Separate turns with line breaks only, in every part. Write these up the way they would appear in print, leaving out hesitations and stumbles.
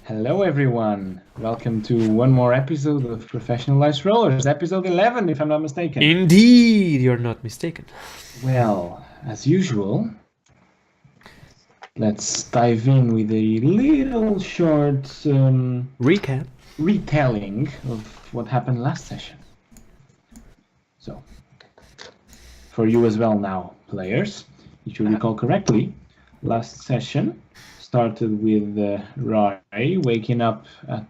Hello everyone, welcome to one more episode of Professional Dice Rollers, episode 11 if I'm not mistaken.
Indeed, you're not mistaken.
Well, as usual, let's dive in with a little short
Recap.
retelling of what happened last session. So, for you as well now, players, if you recall correctly, last session started with Roy waking up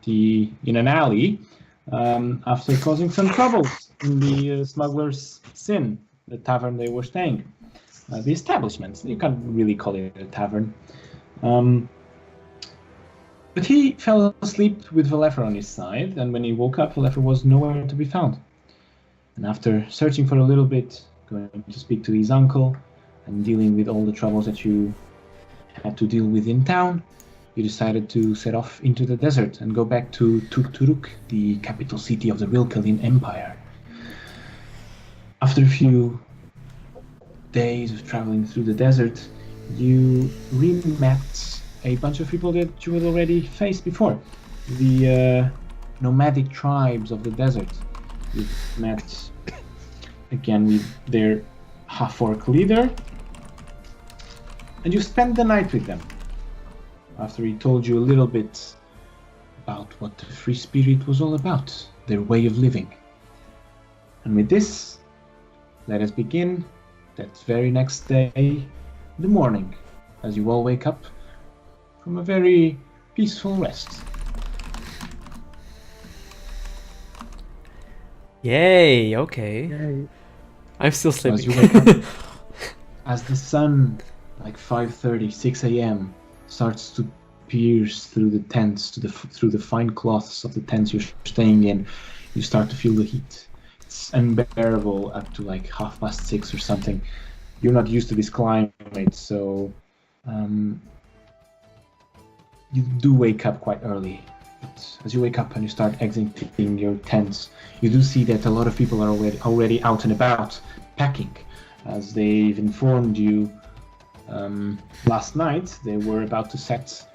in an alley after causing some troubles in the Smuggler's Sin, the tavern they were staying. The establishment, you can't really call it a tavern. But he fell asleep with Valefer on his side, and when he woke up, Valefer was nowhere to be found. And after searching for a little bit, going to speak to his uncle, and dealing with all the troubles that you had to deal with in town, you decided to set off into the desert and go back to Tukturuk, the capital city of the Rilkelin Empire. After a few days of traveling through the desert, you re-met a bunch of people that you had already faced before. The nomadic tribes of the desert. You met again with their half-orc leader, and you spent the night with them. After he told you a little bit about what the Free Spirit was all about, their way of living. And with this, let us begin that very next day, the morning, as you all wake up from a very peaceful rest.
Yay, okay.
Yay.
I'm still
So as
sleeping.
you wake up, as the sun, like 5:30, 6 a.m., starts to pierce through the tents, through the fine cloths of the tents you're staying in, you start to feel the heat. It's unbearable up to like 6:30 or something. You're not used to this climate, so you do wake up quite early. But as you wake up and you start exiting your tents, you do see that a lot of people are already out and about, packing. As they've informed you last night, they were about to set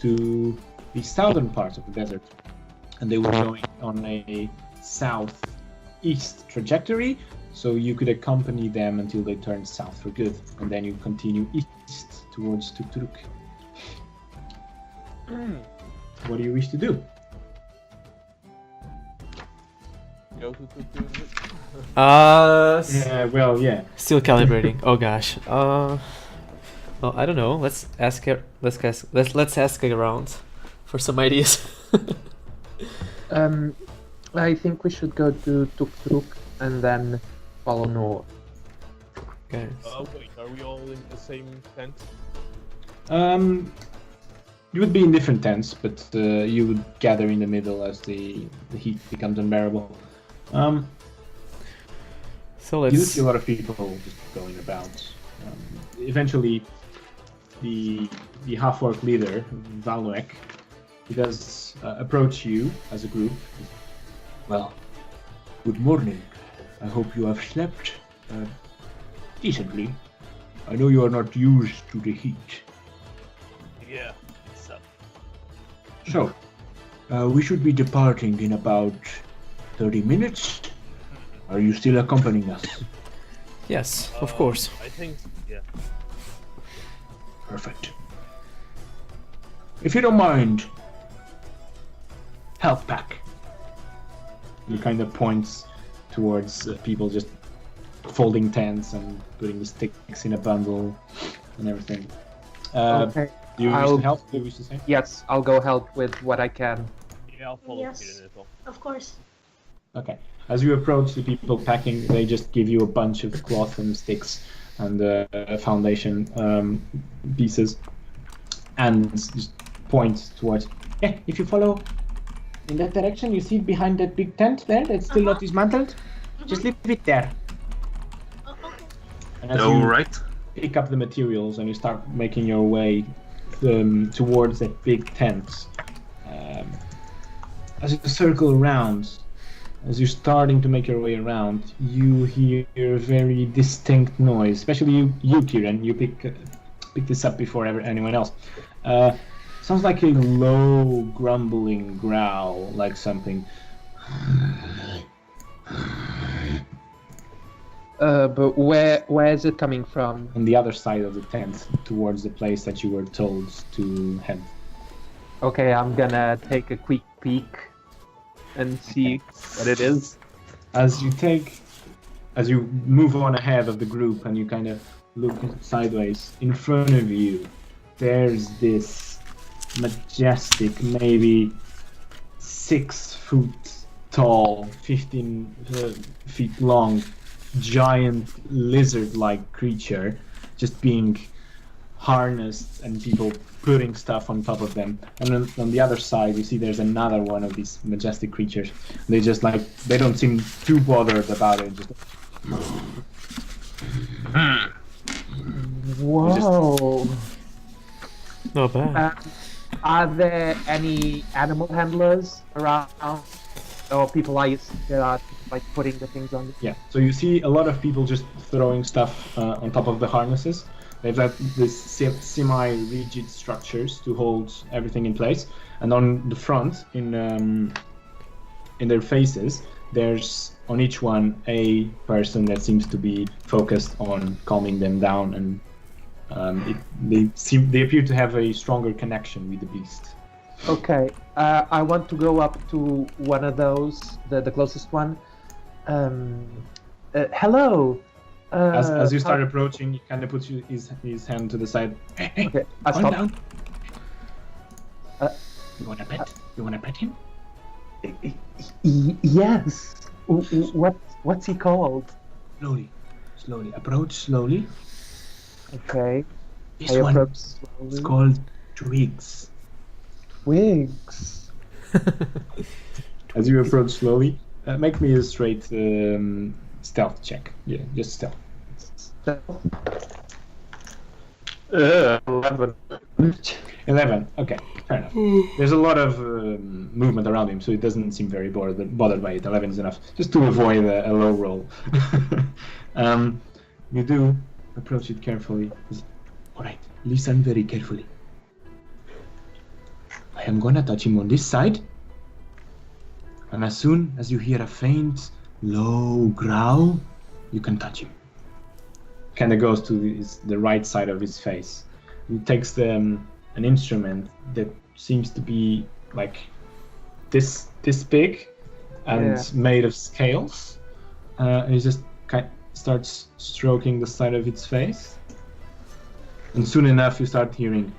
to the southern part of the desert, and they were going on a southeast trajectory, so you could accompany them until they turned south for good, and then you continue east towards Tukturuk. What do you wish to do?
Go to
Yeah.
Still calibrating. Oh gosh. Well, I don't know. Let's ask around for some ideas.
I think we should go to Tukturuk and then follow north.
Okay.
wait, are we all in the same tent?
You would be in different tents, but you would gather in the middle as the heat becomes unbearable.
So
You do
let's.
see a lot of people just going about. Eventually, the half-orc leader, Valnoek, he does approach you as a group. Well, good morning. I hope you have slept decently. I know you are not used to the heat.
Yeah, it's up.
So, we should be departing in about 30 minutes. Are you still accompanying us?
Yes, of course.
I think, yeah.
Perfect. If you don't mind, health pack. He kind of points towards people just folding tents and putting the sticks in a bundle and everything.
Okay.
Do you wish
I'll-
to help? Do you wish to say?
Yes, I'll go help with what I can.
Yeah, I'll follow
Yes.
Kieran as well.
Of course.
Okay. As you approach the people packing, they just give you a bunch of cloth and sticks and foundation pieces, and just point towards. Yeah, if you follow in that direction, you see behind that big tent there that's still not dismantled. Just leave it there.
Oh, okay.
And as
All
you
right.
pick up the materials and you start making your way towards that big tent, as you circle around, as you're starting to make your way around, you hear a very distinct noise. Especially you Kieran. You pick this up before anyone else. sounds like a low grumbling growl, like something.
But where is it coming from?
On the other side of the tent, towards the place that you were told to head.
Okay, I'm gonna take a quick peek and see what it is.
As you move on ahead of the group and you kind of look sideways, in front of you, there's this majestic, maybe 6 foot tall, 15 feet long, giant lizard-like creature, just being harnessed and people putting stuff on top of them. And then on the other side, you see there's another one of these majestic creatures. They just they don't seem too bothered about it. Just
Whoa!
Not bad.
Are there any animal handlers around, or people that are like putting the things on?
yeah. So you see a lot of people just throwing stuff on top of the harnesses. They've got these semi-rigid structures to hold everything in place, and on the front, in their faces, there's on each one a person that seems to be focused on calming them down, and they appear to have a stronger connection with the beast.
Okay, I want to go up to one of those, the closest one. Hello.
As you start approaching, he kind of puts his hand to the side. Hey,
Okay, I
calm
stop.
down.
Uh,
You wanna pet? You wanna pet him?
Yes. What's he called?
Slowly. Approach slowly.
Okay.
This
I
one
approach
is
slowly.
called Twigs.
Twigs.
As you approach slowly, make me a straight stealth check. Yeah, just stealth.
11.
11. Okay, fair enough. There's a lot of movement around him, so he doesn't seem very bothered by it. 11 is enough, just to avoid a low roll. You do approach it carefully. All right, listen very carefully. I am gonna touch him on this side, and as soon as you hear a faint, low growl, you can touch him. Kind of goes to the right side of his face. He takes an instrument that seems to be like this big and made of scales. And he just starts stroking the side of its face, and soon enough you start hearing.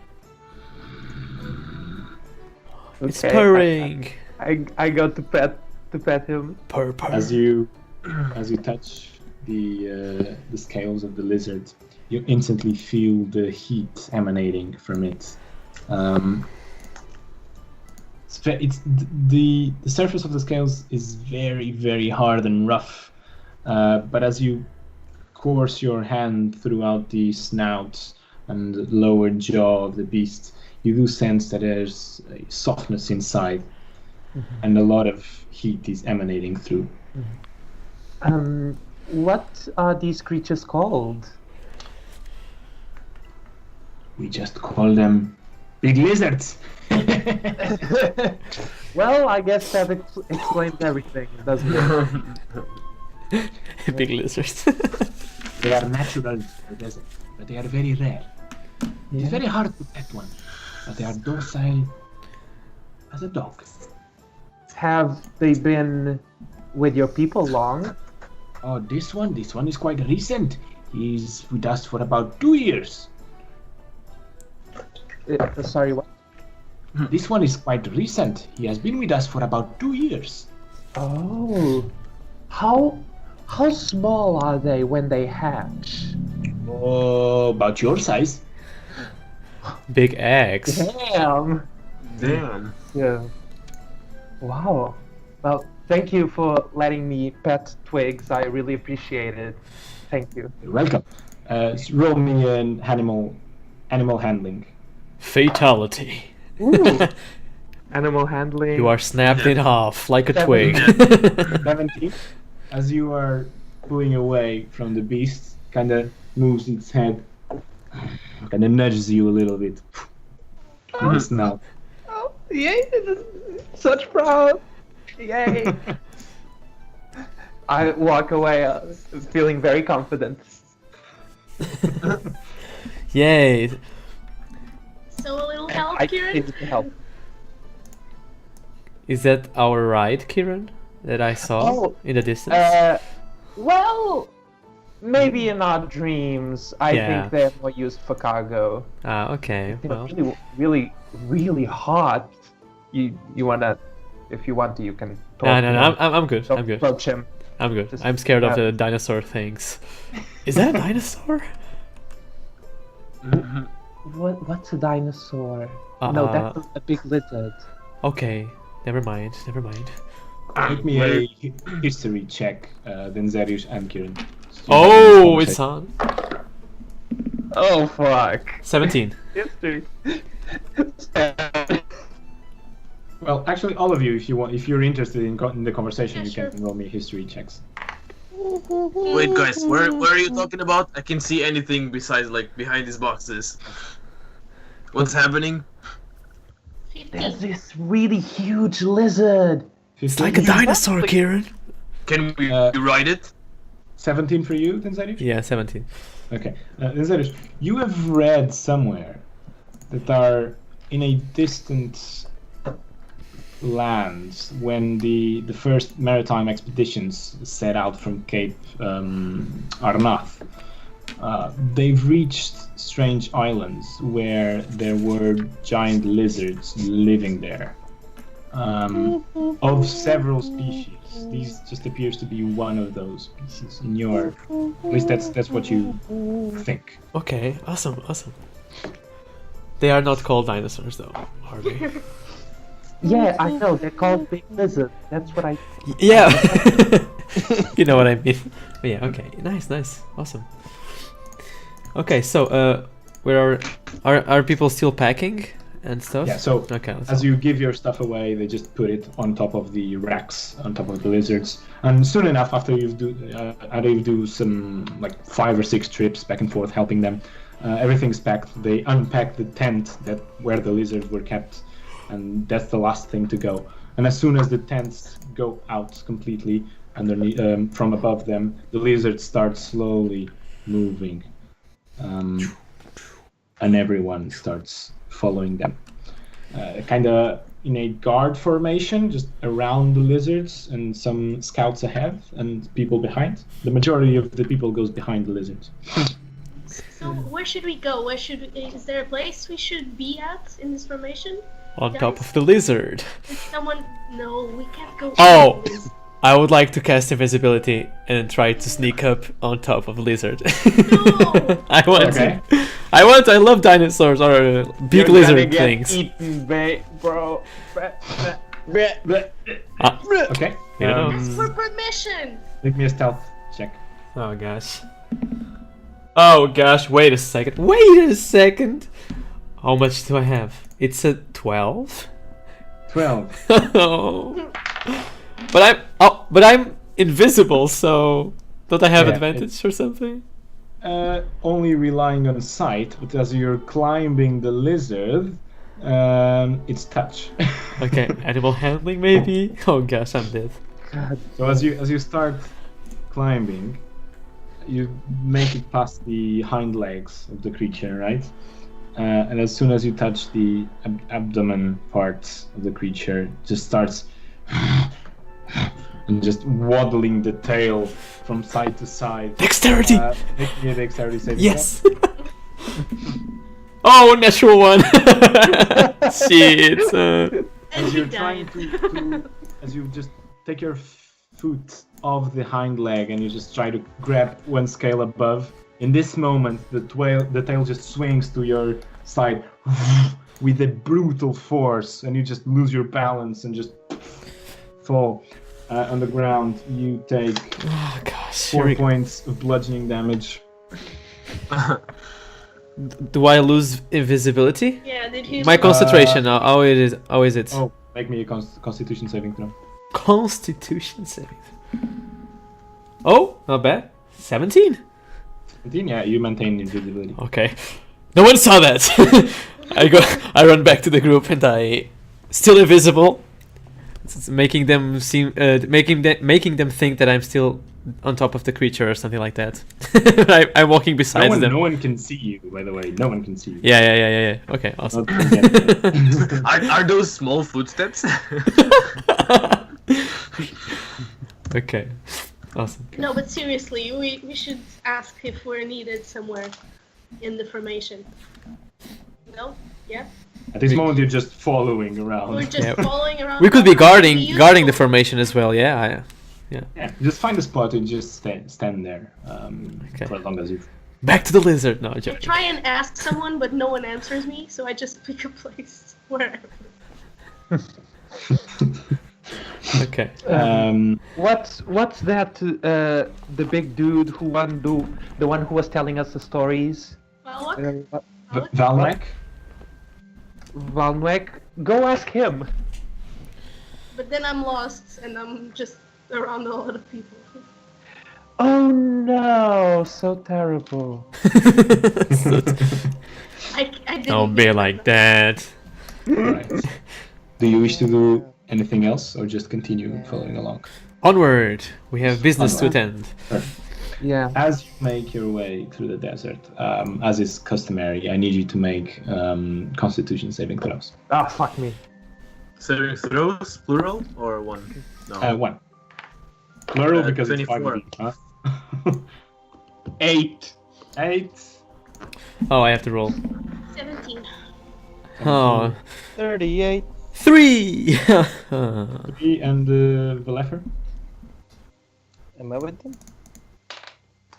It's
Okay,
purring.
I go to pet him.
Purr.
As you touch the scales of the lizard, you instantly feel the heat emanating from it. The surface of the scales is very, very hard and rough, but as you course your hand throughout the snout and lower jaw of the beast, you do sense that there's a softness inside, and a lot of heat is emanating through.
What are these creatures called?
We just call them big lizards.
Well, I guess that explains everything, doesn't it?
Big lizards.
They are natural in the desert, but they are very rare. It's very hard to pet one, but they are docile as a dog.
Have they been with your people long?
Oh, this one is quite recent. He's with us for about 2 years.
Sorry, what?
This one is quite recent. He has been with us for about 2 years.
Oh, how small are they when they hatch?
Oh, about your size.
Big eggs.
Damn. Yeah. Wow. Well, thank you for letting me pet Twigs. I really appreciate it. Thank you.
You're welcome. Roll me an animal handling.
Fatality.
Ooh. Animal handling.
You are snapped in half like a
7.
twig.
17. As you are pulling away from the beast, kind of moves its head, kind of nudges you a little bit. Snout.
Oh, yay! Such proud. Yay! I walk away feeling very confident.
Yay!
So a little help,
I
Kieran?
need to help.
Is that our ride, Kieran? That I saw
Oh,
in the distance?
Well, maybe in our dreams. I
Yeah.
think they're more used for cargo.
Ah, okay.
They're
Well,
really, really, really hot. You wanna, if you want to, you can. Talk
no,
to
no,
him.
I'm good.
Don't
I'm good.
approach him.
I'm good.
Just-
I'm scared of
yeah.
the dinosaur things. Is that a dinosaur?
What's a dinosaur? No, that's a big lizard.
Okay. Never mind. Never mind.
Make me a history check, then Zerius and Kieran.
Oh, it's on.
Oh fuck!
17.
History.
Well, actually, all of you, if you want, if you're interested in the conversation,
Yeah,
you
sure.
can roll me history checks.
Wait, guys, where are you talking about? I can see anything besides like behind these boxes. What's happening?
50.
There's this really huge lizard.
It's like a dinosaur, Kieran.
Can we ride it?
17 for you, then Zerius?
Yeah, 17.
Okay, then Zerius, you have read somewhere that are in a distant lands when the first maritime expeditions set out from Cape Arnath. They've reached strange islands where there were giant lizards living there, of several species. These just appears to be one of those species. In your, at least that's what you think.
Okay, awesome, awesome. They are not called dinosaurs, though, are they?
Yeah, I know. They're called big lizards. That's what I.
Yeah. You know what I mean. But yeah. Okay. Nice. Nice. Awesome. Okay. So, where are people still packing and stuff?
Yeah. So
Okay.
as you give your stuff away, they just put it on top of the racks, on top of the lizards, and soon enough, after you do some like 5 or 6 trips back and forth helping them, everything's packed. They unpack the tent where the lizards were kept, and that's the last thing to go. And as soon as the tents go out completely underneath, from above them, the lizards start slowly moving, and everyone starts following them, kind of in a guard formation, just around the lizards, and some scouts ahead and people behind. The majority of the people goes behind the lizards.
So where should we go? Is there a place we should be at in this formation?
On top of the lizard.
Did someone? No, we can't go.
Oh.
over this.
I would like to cast invisibility and try to sneak up on top of the lizard.
No.
I want
Okay.
to. I love dinosaurs or big
You're gonna
lizard
get
things.
Eaten, bro.
Okay.
You know.
Ask for permission.
Make me a stealth check.
Oh gosh. Oh gosh, wait a second. Wait a second. How much do I have? It's a 12?
12.
Oh. But I'm invisible, so don't I have
Yeah,
advantage or something?
Only relying on sight, but as you're climbing the lizard, it's touch.
Okay, animal handling maybe? Oh gosh, I'm dead.
So as you start climbing, you make it past the hind legs of the creature, right? And as soon as you touch the abdomen part of the creature, just starts and just waddling the tail from side to side.
Dexterity!
Make me a dexterity saving
Yes! Oh, natural one! Shit!
And
As
he
you're trying
died.
as you just take your foot off the hind leg and you just try to grab one scale above. In this moment, the tail just swings to your side with a brutal force, and you just lose your balance and just fall on the ground. You take
Oh gosh.
4 points of bludgeoning damage.
Do I lose invisibility?
Yeah, did he?
My concentration, how is it?
Oh, make me a Constitution saving throw.
Constitution saving. Oh, not bad. 17.
17? Yeah, you maintain invisibility.
Okay. No one saw that. I run back to the group and I, still invisible, making them seem, making them think that I'm still on top of the creature or something like that. I'm walking beside them.
No one can see you, by the way. No one can see you.
Yeah. Okay, awesome.
Not forget that.
Are those small footsteps?
Okay, awesome.
No, but seriously, we should ask if we're needed somewhere in the formation. No? Yeah?
At this moment, you're just following around.
We're just
Yeah.
following around.
We could be
That would
guarding the
useful.
formation as well. Yeah.
Yeah, just find a spot and just stand there
Okay.
for as long as you.
Back to the lizard. No,
I
joking.
try and ask someone, but no one answers me, so I just pick a place wherever.
Okay.
What's that? The big dude who the one who was telling us the stories.
Well, what?
Valnek?
Valnwek. Go ask him.
But then I'm lost and I'm just around a lot of people.
Oh no, so terrible.
I didn't
Don't be
get
like that.
Right. Do you wish to do anything else or just continue following along?
Onward. We have business to
Onward.
attend.
Yeah.
As you make your way through the desert, as is customary, I need you to make Constitution saving throws.
Ah, fuck me.
Saving throws, plural or one? No.
One. Plural because it's
24.
5 of you, huh? 8. 8.
Oh, I have to roll.
17.
Oh,
38.
3.
3 and Valefer?
Am I with him?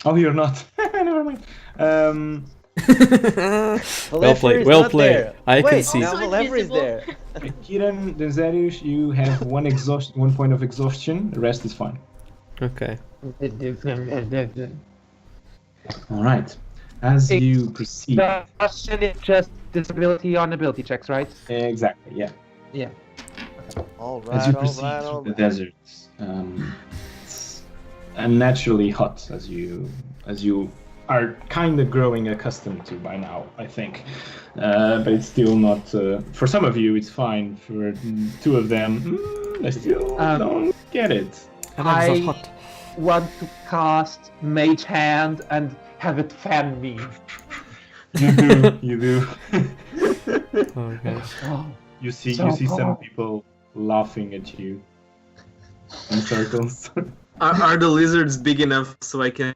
Oh, you're not. Never mind.
Well played. Well played. I can see.
Now
Also
Valever is
invisible.
there.
Kiran, Denzerius, you have one point of exhaustion. The rest is fine.
Okay.
All right. As you proceed,
The question is just disability on ability checks, right?
exactly, yeah.
Yeah.
All
As you
right, all
proceed
right,
through
all
the
right.
desert, it's unnaturally hot as you are kind of growing accustomed to by now, I think. But it's still not. For some of you, it's fine. For two of them, I still don't get it.
And I'm
I-
so hot.
Want to cast Mage Hand and have it fan me.
You do. You do.
Oh gosh.
Oh,
You see
So
some
hot.
people laughing at you in circles.
Are the lizards big enough so I can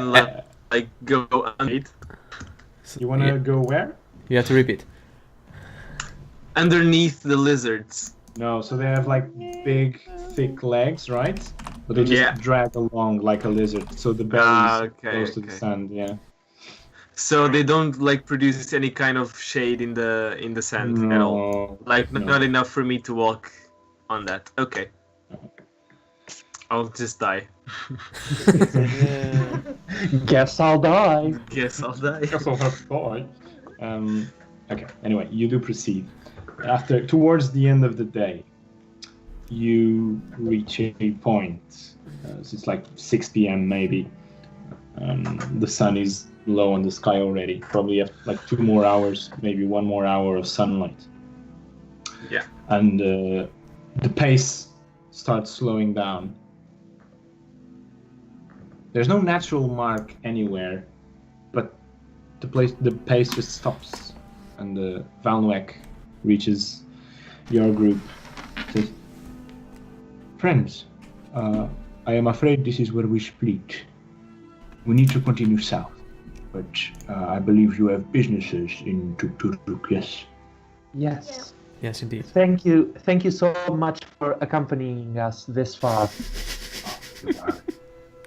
like go underneath?
You wanna
Yeah,
go where?
you have to repeat.
Underneath the lizards.
No, so they have like big, thick legs, right? But they just
Yeah.
drag along like a lizard. So the belly
Ah,
is
okay,
close to the
okay.
sand. Yeah.
So they don't like produce any kind of shade in the sand at all.
No.
Like
No.
not enough for me to walk on that. Okay. I'll just die.
Yeah.
guess I'll die.
Guess I'll die.
Guess I'll have to die. Okay. Anyway, you do proceed. Towards the end of the day, you reach a point. So it's like 6 p.m. maybe. The sun is low in the sky already. Probably have like 2 more hours, maybe 1 more hour of sunlight.
Yeah.
And the pace starts slowing down. There's no natural mark anywhere, but the pace just stops, and Valnwek reaches your group. Says, "Friends, I am afraid this is where we split. We need to continue south, but I believe you have businesses in Tukturuk, yes?"
Yes.
Yes, indeed.
Thank you so much for accompanying us this far.
You are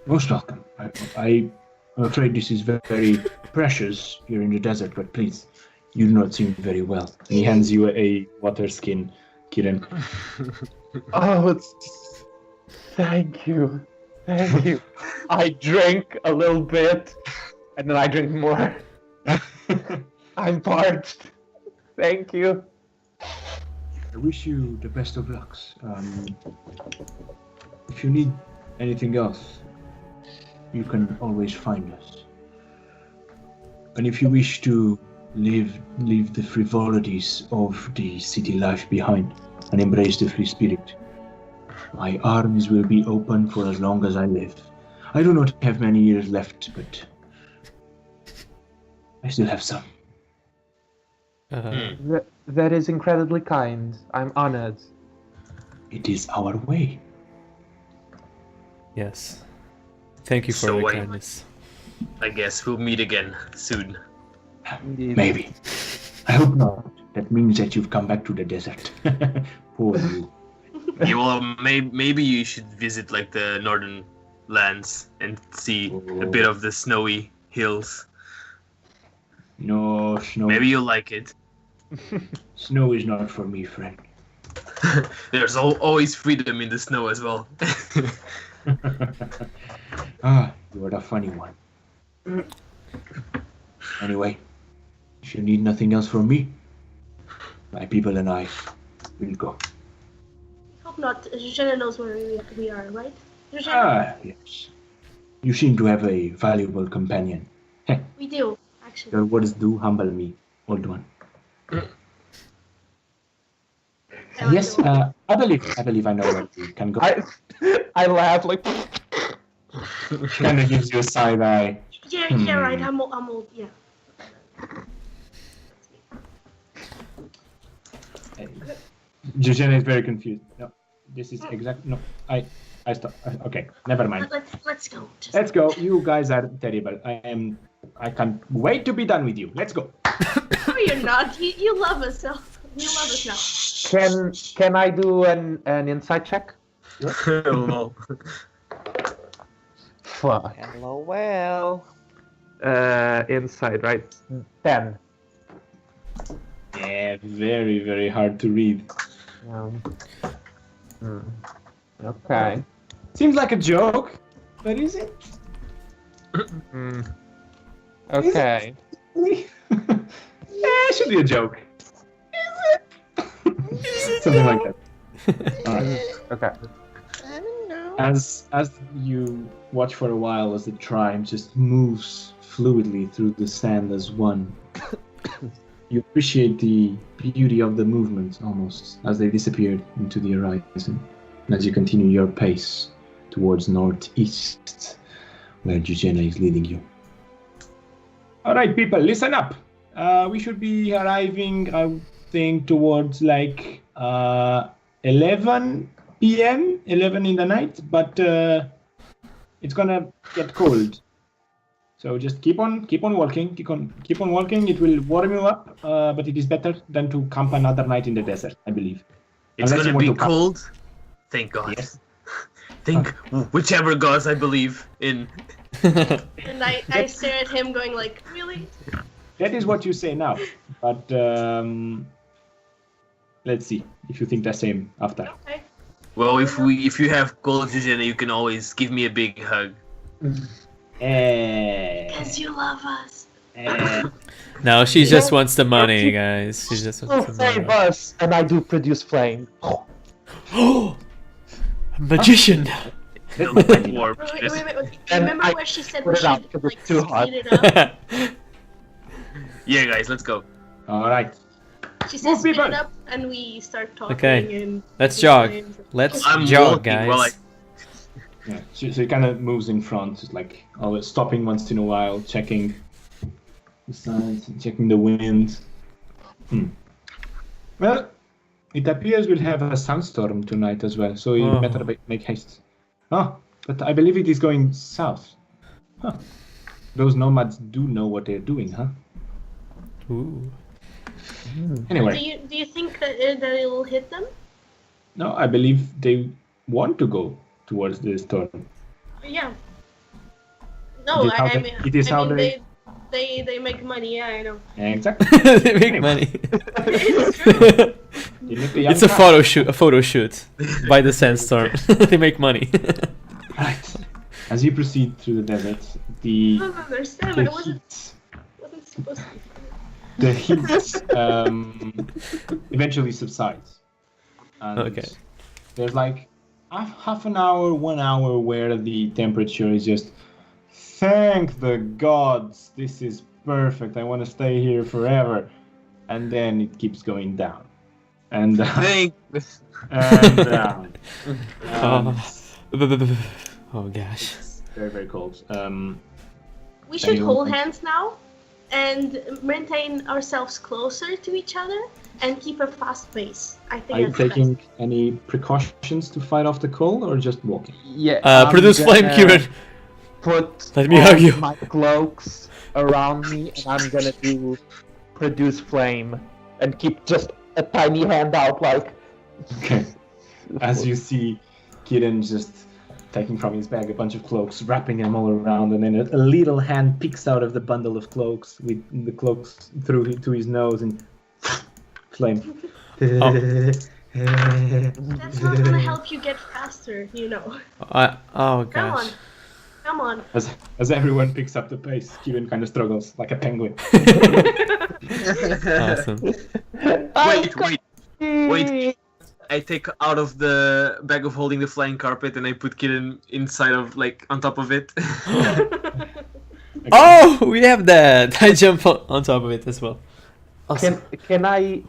most welcome. I'm afraid this is very precious here in the desert, but please, you do not seem very well. And he hands you a water skin, Kiran.
Oh, thank you. Thank you. I drink a little bit, and then I drink more. I'm parched. Thank you.
I wish you the best of lucks. If you need anything else, you can always find us. And if you wish to leave the frivolities of the city life behind and embrace the free spirit, my arms will be open for as long as I live. I do not have many years left, but I still have some.
That is incredibly kind. I'm honored.
It is our way.
Yes. Thank you for
So
your
wait.
kindness.
I guess we'll meet again soon.
Indeed.
Maybe. I hope not. That means that you've come back to the desert. Poor you.
Yeah, well, maybe you should visit like the northern lands and see a bit of the snowy hills.
No, snow.
Maybe you'll like it.
Snow is not for me, friend.
There's always freedom in the snow as well.
Ah, you're the funny one. Anyway, if you need nothing else from me, my people and I will go.
Hope not. Zuzana knows where we are, right? Zuzana?
Ah, yes. You seem to have a valuable companion.
We do, actually.
Your words do humble me, old one.
I like
Yes,
the-
I believe I know where you can go.
I laugh like.
Kind of gives you a side eye.
Yeah, right. I'm old. Yeah.
Jujena is very confused. No, this is exact. No, I stop. Okay, never mind.
Let's go. Just
Let's go. You guys are terrible. I can't wait to be done with you. Let's go.
No, you're not. You love us, so you love us now.
Can I do an insight check?
Lol.
Fuck.
LOL.
Insight, right? 10.
Yeah, very, very hard to read.
Okay.
Seems like a joke, but is it?
Okay.
It should be a joke. Is it? Something like that. All right.
Okay.
As you watch for a while as the tribe just moves fluidly through the sand as one, you appreciate the beauty of the movement almost as they disappeared into the horizon, and as you continue your pace towards northeast, where Jujena is leading you. All right, people, listen up. We should be arriving, I think, towards like 11 p.m., 11 in the night, but it's gonna get cold. So just keep on walking, keep on walking. It will warm you up, but it is better than to camp another night in the desert, I believe.
It's
Unless you
gonna
want
be
to camp.
cold. Thank God.
Yes.
Thank whichever gods I believe in.
And I stare at him, going like, really?
That is what you say now, but let's see if you think the same after.
Okay.
Well, if you have cold Jujena, you can always give me a big hug.
Because you love us.
No, she just wants the money, guys. She just
Oh,
wants the
save
money.
us! And I do produce flame.
Oh, magician.
Warm.
Wait.
And
Remember
I
where she said
put
we
it out
should
'cause
like
it's too hot.
speed it up?
Yeah, guys, let's go.
All right.
She says
Move,
speed
people.
it up, and we start talking.
Okay,
And
let's jog. Let's
I'm
jog,
walking
guys.
while I-
Yeah, so it kind of moves in front, just like always stopping once in a while, checking the sides, checking the wind. Well, it appears we'll have a sandstorm tonight as well, so you
Oh.
better make haste. Oh, but I believe it is going south. Huh. Those nomads do know what they're doing, huh?
Ooh.
Anyway,
Do you think that it will hit them?
no, I believe they want to go towards the storm.
Yeah. No,
It is how
I
they-
mean,
it is how
they make money. Yeah, I know.
Exactly.
They make money.
It's true.
They make the young
It's a
guy.
photo shoot by the sandstorm. They make money.
Right. As you proceed through the desert,
I don't understand.
the
It wasn't
heat,
supposed to be.
the heat eventually subsides. And
Okay.
there's like half an hour, 1 hour where the temperature is just, thank the gods, this is perfect. I want to stay here forever. And then it keeps going down. And down.
Thank.
And down. And
Oh gosh.
it's very, very cold.
We should
Anyone
hold
think-
hands now and maintain ourselves closer to each other and keep a fast pace. I think
Are you
that's the
taking any precautions to fight off the cold or just walking?
Yeah.
Produce flame, Kieran.
Put
Let me
all
hug you.
my cloaks around me, and I'm gonna do produce flame and keep just a tiny hand out, like.
Okay. As you see, Kieran just taking from his bag a bunch of cloaks, wrapping them all around, and then a little hand peeks out of the bundle of cloaks with the cloaks through to his nose and flame.
That's not gonna help you get faster, you know.
Oh
Come on.
gosh.
Come on.
As everyone picks up the pace, Kieran kind of struggles like a penguin.
Awesome.
Wait. I take out of the bag of holding the flying carpet and I put Kieran inside of, like, on top of it.
Oh, we have that. I jump on top of it as well. Awesome.
Can I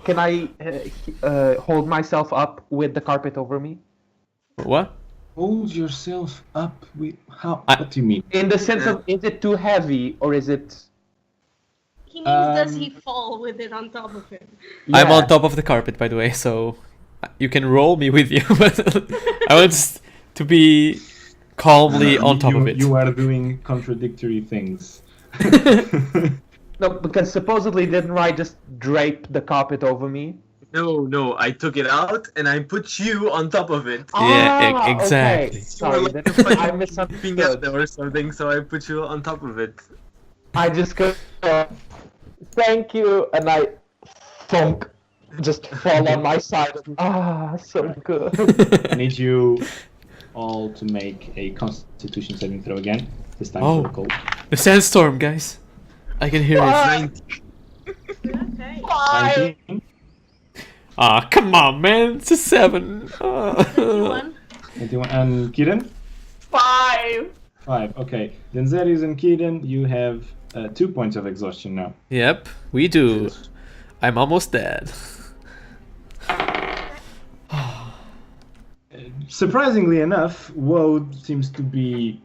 hold myself up with the carpet over me?
What?
Hold yourself up with how?
I-
What do you mean?
In the sense of, is it too heavy or is it?
He means does he fall with it on top of him?
I'm
Yeah.
on top of the carpet, by the way, so you can roll me with you. But I want to be calmly on top of it.
You are doing contradictory things.
No, because supposedly didn't I just drape the carpet over me?
No, I took it out and I put you on top of it.
Yeah, exactly.
Okay. Sorry,
You were
that,
like
I
peeping
misunderstood.
at them or something, so I put you on top of it.
I just go, thank you, and I thunk, just fall on my side. So good.
I need you all to make a Constitution saving throw again. This time
Oh.
for the cold.
The sandstorm, guys. I can hear it.
19.
Okay.
19.
Ah, come on, man. It's a 7. Ah.
51.
21. And Kieran?
5.
5. Okay. Then Zeris and Kieran, you have 2 points of exhaustion now.
Yep, we do. I'm almost dead.
Surprisingly enough, Woad seems to be...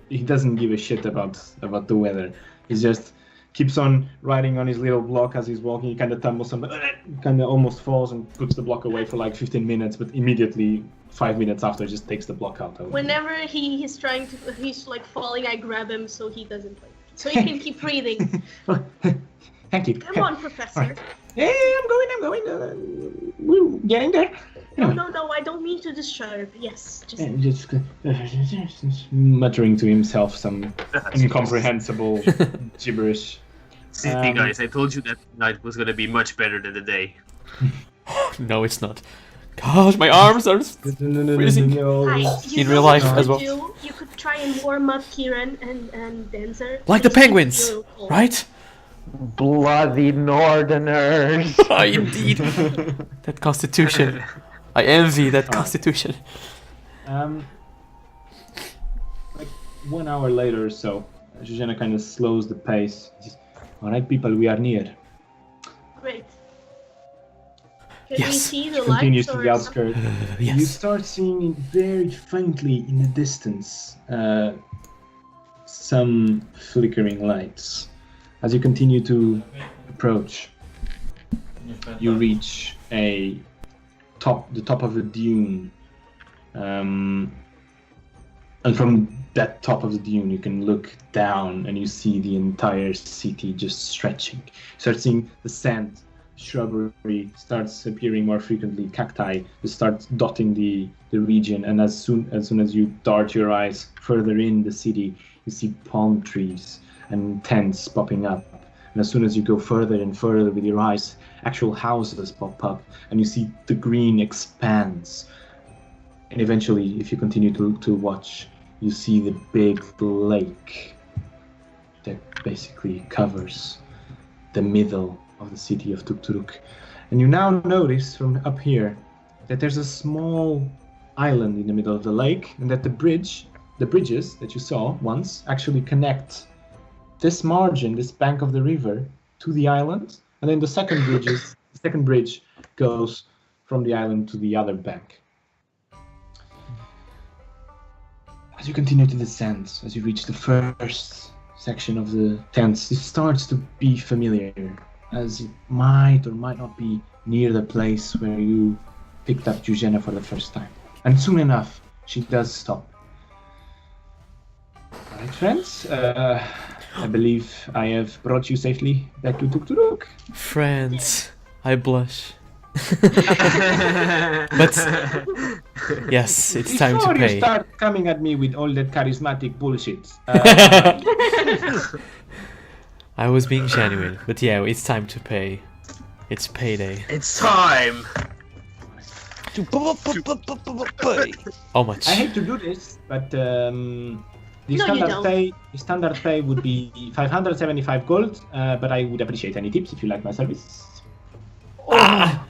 He doesn't give a shit about the weather. He just keeps on riding on his little block as he's walking. He kind of tumbles and kind of almost falls and puts the block away for like 15 minutes, but immediately 5 minutes after just takes the block out.
Whenever he's trying to, he's like falling, I grab him so he doesn't like, so he can keep breathing.
Thank you.
Come on, Professor.
Hey, I'm going. We're getting there.
No, I don't mean to disturb. Yes, just
And just muttering to himself some incomprehensible gibberish.
See,
Um,
guys, I told you that night was gonna be much better than the day.
No, it's not. Gosh, my arms are freezing.
Hi, you
In
know
real
what
life
you
as
could
well.
do? You could try and warm up Kieran and Denzer.
Like the
Just keep
penguins,
you cold.
right?
Bloody Northerners.
Ah, indeed. That constitution. I envy that constitution.
Like 1 hour later or so, Zuzana kind of slows the pace. All right, people, we are near.
Great. Can we
Yes.
see the
Continues
lights
to
or
the outskirts. You
Yes.
start seeing very faintly in the distance some flickering lights. As you continue to approach, you reach the top of a dune, and from that top of the dune you can look down and you see the entire city just stretching. You start seeing the sand, shrubbery starts appearing more frequently, cacti start dotting the region, and as soon as you dart your eyes further in the city, you see palm trees and tents popping up. And as soon as you go further and further with your eyes, actual houses pop up, and you see the green expands. And eventually, if you continue to watch, you see the big lake that basically covers the middle of the city of Tukturuk. And you now notice from up here that there's a small island in the middle of the lake, and that the bridges that you saw once actually connect this margin, this bank of the river, to the island, and then the second bridge goes from the island to the other bank. As you continue to descend, as you reach the first section of the tents, it starts to be familiar, as it might or might not be near the place where you picked up Eugenia for the first time. And soon enough, she does stop. Alright, friends, I believe I have brought you safely back to Tukturuk.
Friends, I blush. But yes, it's time to
Before you
pay.
start coming at me with all that charismatic bullshit.
I was being genuine, but yeah, it's time to pay. It's payday.
It's time.
How much?
I hate to do this, but the
No, you don't.
standard pay would be 575 gold, but I would appreciate any tips if you like my service.
Ah!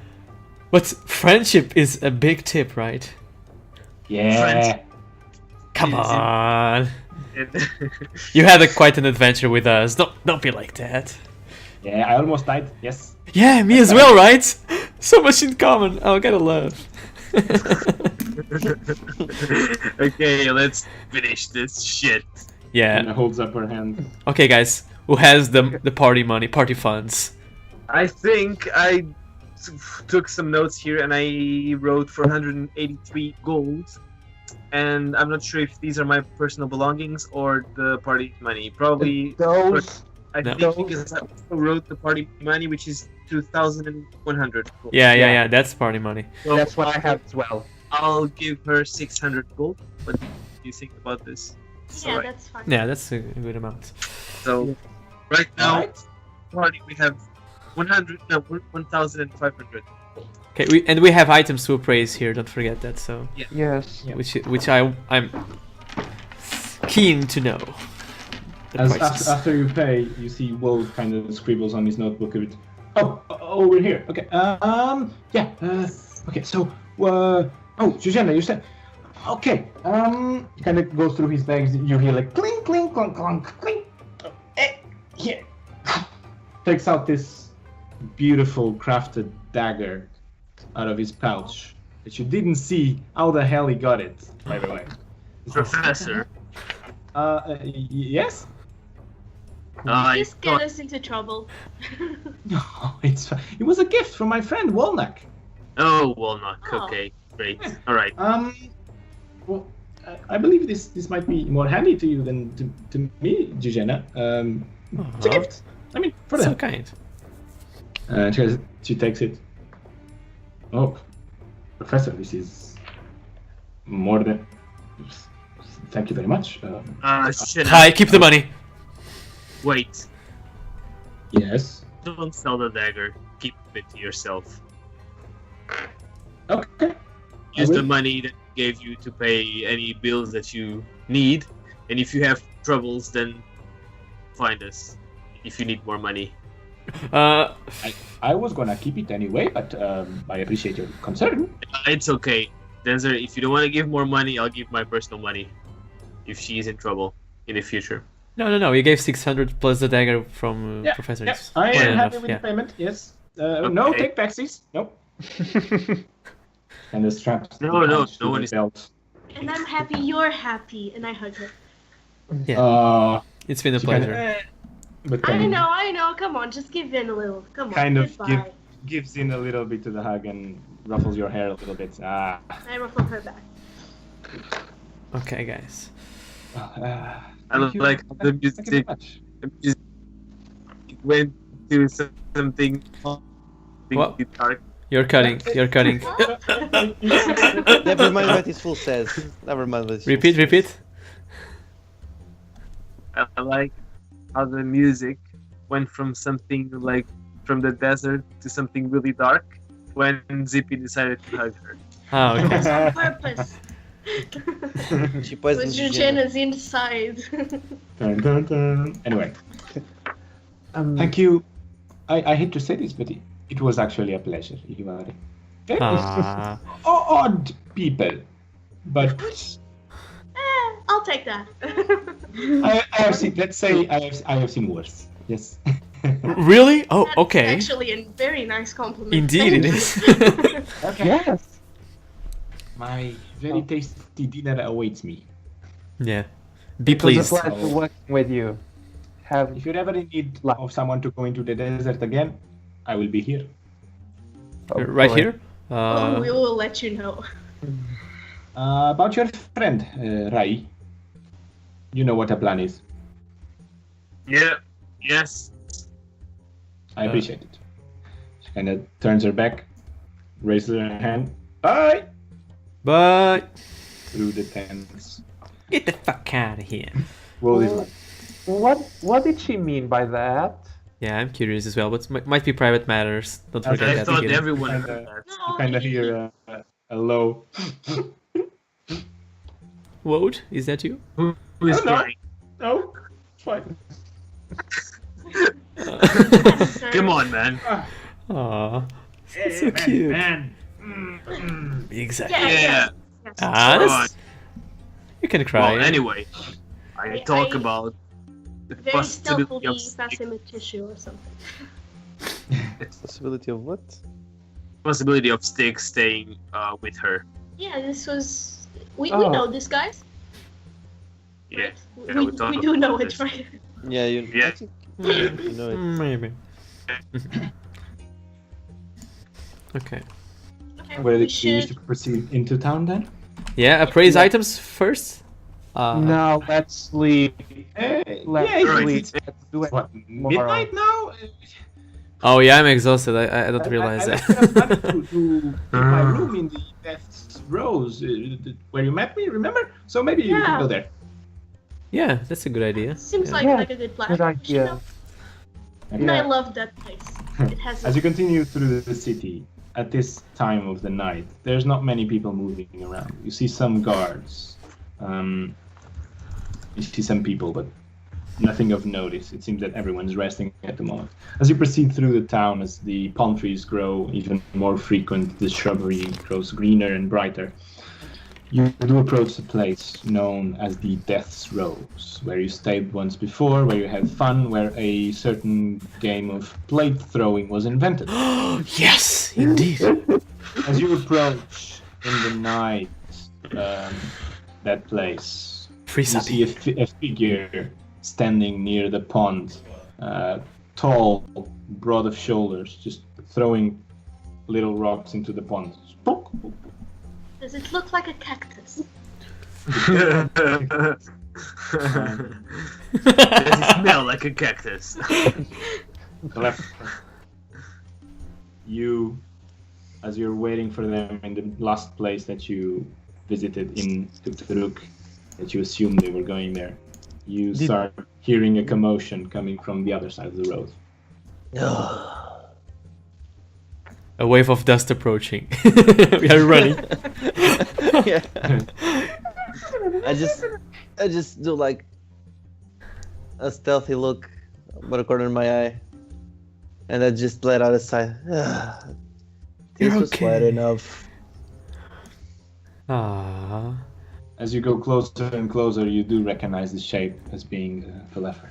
But friendship is a big tip, right?
Yeah.
Friends.
Come
Is it-
on. You had quite an adventure with us. Don't be like that.
Yeah, I almost died. Yes.
Yeah, me as well, right? So much in common. Oh, gotta love.
Okay, let's finish this shit.
Yeah.
And holds up her hand.
Okay, guys. Who has the party money, party funds?
I think I took some notes here and I wrote 483 gold. And I'm not sure if these are my personal belongings or the party money. Probably
Those.
I
No.
think because I also wrote the party money, which is 2,100 gold.
Yeah. That's party money.
So
That's what I have as well.
I'll give her 600 gold. What do you think about this? It's
Yeah,
alright.
that's fine.
Yeah, that's a good amount.
So right now,
Alright.
party we have 1,500.
Okay, we have items to appraise here. Don't forget that. So,
Yes.
Yeah.
which I'm keen to know. The prices.
After you pay, you see Wolf kind of scribbles on his notebook a bit. Oh, we're here. Okay. Yeah. Okay. So, oh, Eugenia, you said. Okay. He kind of goes through his bags. You hear like clink, clink, clunk, clunk, clink. Yeah. Takes out this beautiful crafted dagger out of his pouch that you didn't see how the hell he got it, by the way.
Professor.
Yes?
I
Just get us into trouble.
No, it's fine. It was a gift from my friend Walnut.
Oh, Walnut.
Oh.
Okay, great. All right.
Well, I believe this might be more handy to you than to me, Eugenia. It's a
Aw.
gift. I mean, for
So
them.
kind.
She takes it. Oh, Professor, this is more than. Thank you very much.
Shit.
Hi, keep the money.
Wait.
Yes.
Don't sell the dagger. Keep it to yourself.
Okay.
Use
I
the
will.
money that I gave you to pay any bills that you need. And if you have troubles, then find us. If you need more money.
I was gonna keep it anyway, but I appreciate your concern.
It's okay. Denzer, if you don't want to give more money, I'll give my personal money. If she is in trouble in the future.
No. You gave 600 plus the dagger from Professor.
Yeah,
It's
I
more
am
than
happy
enough,
with
yeah.
the payment. Yes. No
Okay.
take backsies. Nope. And the straps.
No,
the
no,
pouch to
no one
the
is-
belt.
And I'm happy you're happy, and I hug her.
It's been a
She kinda,
pleasure.
but
I
kind of
know. Come on, just give in a little. Come on.
Kind of
goodbye.
gives in a little bit to the hug and ruffles your hair a little bit.
I ruffle her back.
Okay, guys.
I
Thank you.
like the
Thank you very
music.
much.
It went to something
What?
dark.
You're cutting.
Never mind what his fool says. Never mind what his fool
Repeat.
says.
I like how the music went from something like from the desert to something really dark when Zippy decided to hug her.
Ah, okay.
On purpose.
She
It
poisoned
was
Eugenia.
Eugena's inside.
Dun, dun, dun. Anyway, thank you. I hate to say this, but it was actually a pleasure. You are very
Ah.
odd people, but
I'll take that.
I have seen. Let's say I have seen worse. Yes.
Really? Oh,
That's
okay.
actually a very nice compliment.
Indeed, it
Thank you.
is.
Okay.
Yes.
My very tasty dinner awaits me.
Yeah. Be
It was
pleased.
a pleasure working with you. Have
If you're ever in need of someone to go into the desert again, I will be here.
Right here?
Oh, we will let you know.
About your friend, Rai. You know what her plan is.
Yeah. Yes.
I appreciate it. She kind of turns her back, raises her hand. Bye!
But
Through the tents.
get the fuck out of here.
Roll this one.
What did she mean by that?
Yeah, I'm curious as well, but might be private matters. Don't forget
I
that.
thought
again.
everyone
Kinda-
heard that.
You kind of hear a low.
Woad, is that you?
Who is
Oh, no.
crying?
No, it's fine.
Come on, man.
Aww. So cute.
Man.
Exactly.
Yeah,
Yeah.
yes.
Ah,
Come
that's- you can cry.
Well, anyway, I talk
I-
about the
Very
possibility of
stealthily pass him a tissue or something.
Possibility of what?
Styx staying with her.
Yeah, this was. We
Oh.
know this, guys.
Yeah.
Right?
Yeah, we talked
we do know
about
it,
this.
right?
Yeah, you.
Yeah.
I think you know it.
Maybe. Okay.
Okay,
Where
we
did you wish
should.
to proceed into town then?
Yeah, appraise items first.
No, let's sleep. Let's
Right.
sleep. Let's do it
What,
tomorrow.
midnight now?
Oh yeah, I'm exhausted. I don't realize
I
that.
left enough time to my room in the Death's Rose, where you met me, remember? So maybe you
Yeah.
can go there.
Yeah, that's a good idea.
Seems
Yeah.
like
Yeah,
like a good plan.
good idea.
And I love that place. It has.
As you continue through the city, at this time of the night, there's not many people moving around. You see some guards. You see some people, but nothing of notice. It seems that everyone's resting at the moment. As you proceed through the town, as the palm trees grow even more frequent, the shrubbery grows greener and brighter, you do approach a place known as the Death's Rose, where you stayed once before, where you had fun, where a certain game of plate throwing was invented.
Yes, indeed.
As you approach in the night that place,
Free
you see a figure standing near the pond, tall, broad of shoulders, just throwing little rocks into the pond. Spook.
Does it look like a cactus?
Does it smell like a cactus?
Left. You, as you're waiting for them in the last place that you visited in Tukturuk, that you assumed they were going there, you start hearing a commotion coming from the other side of the road.
A wave of dust approaching. We are running.
Yeah. I just do like a stealthy look out the corner of my eye, and I just let out a sigh. This
You're
was quite
okay.
enough.
Ah.
As you go closer and closer, you do recognize the shape as being Philefer.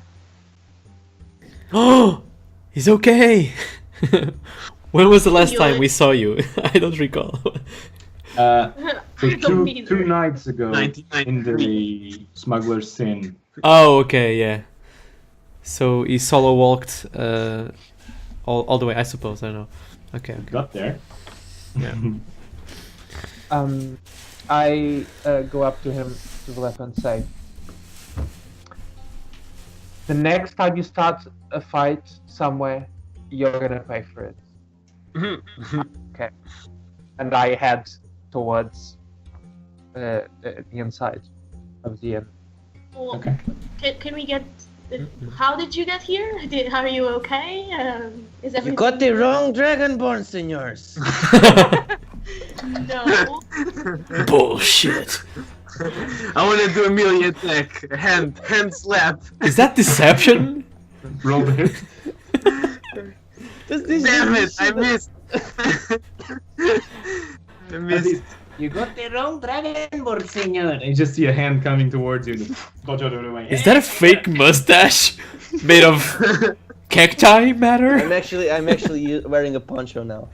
Oh, he's okay. When was the last
You
time
like-
we saw you? I don't recall.
So
I don't either.
two nights ago,
99.
in the Smuggler's Sin,
Oh, okay, yeah. So he solo walked all the way, I suppose. I don't know. Okay, okay.
got there.
Yeah.
I go up to him to the left and say, the next time you start a fight somewhere, you're gonna pay for it. Okay. And I head towards the inside of the inn.
Well,
Okay.
can we get? How did you get here? Are you okay? Is everything?
You got the wrong Dragonborn, senors.
No.
Bullshit.
I want to do Amelia attack. Hand slap.
Is that deception?
Roll the hit.
Does this
Damn it! I
shit-
missed. I
At
missed.
least, You got the wrong dragonborn, senor. And you just see a hand coming towards you. Dodge out of the way.
Is that a fake mustache made of cacti matter?
I'm actually wearing a poncho now.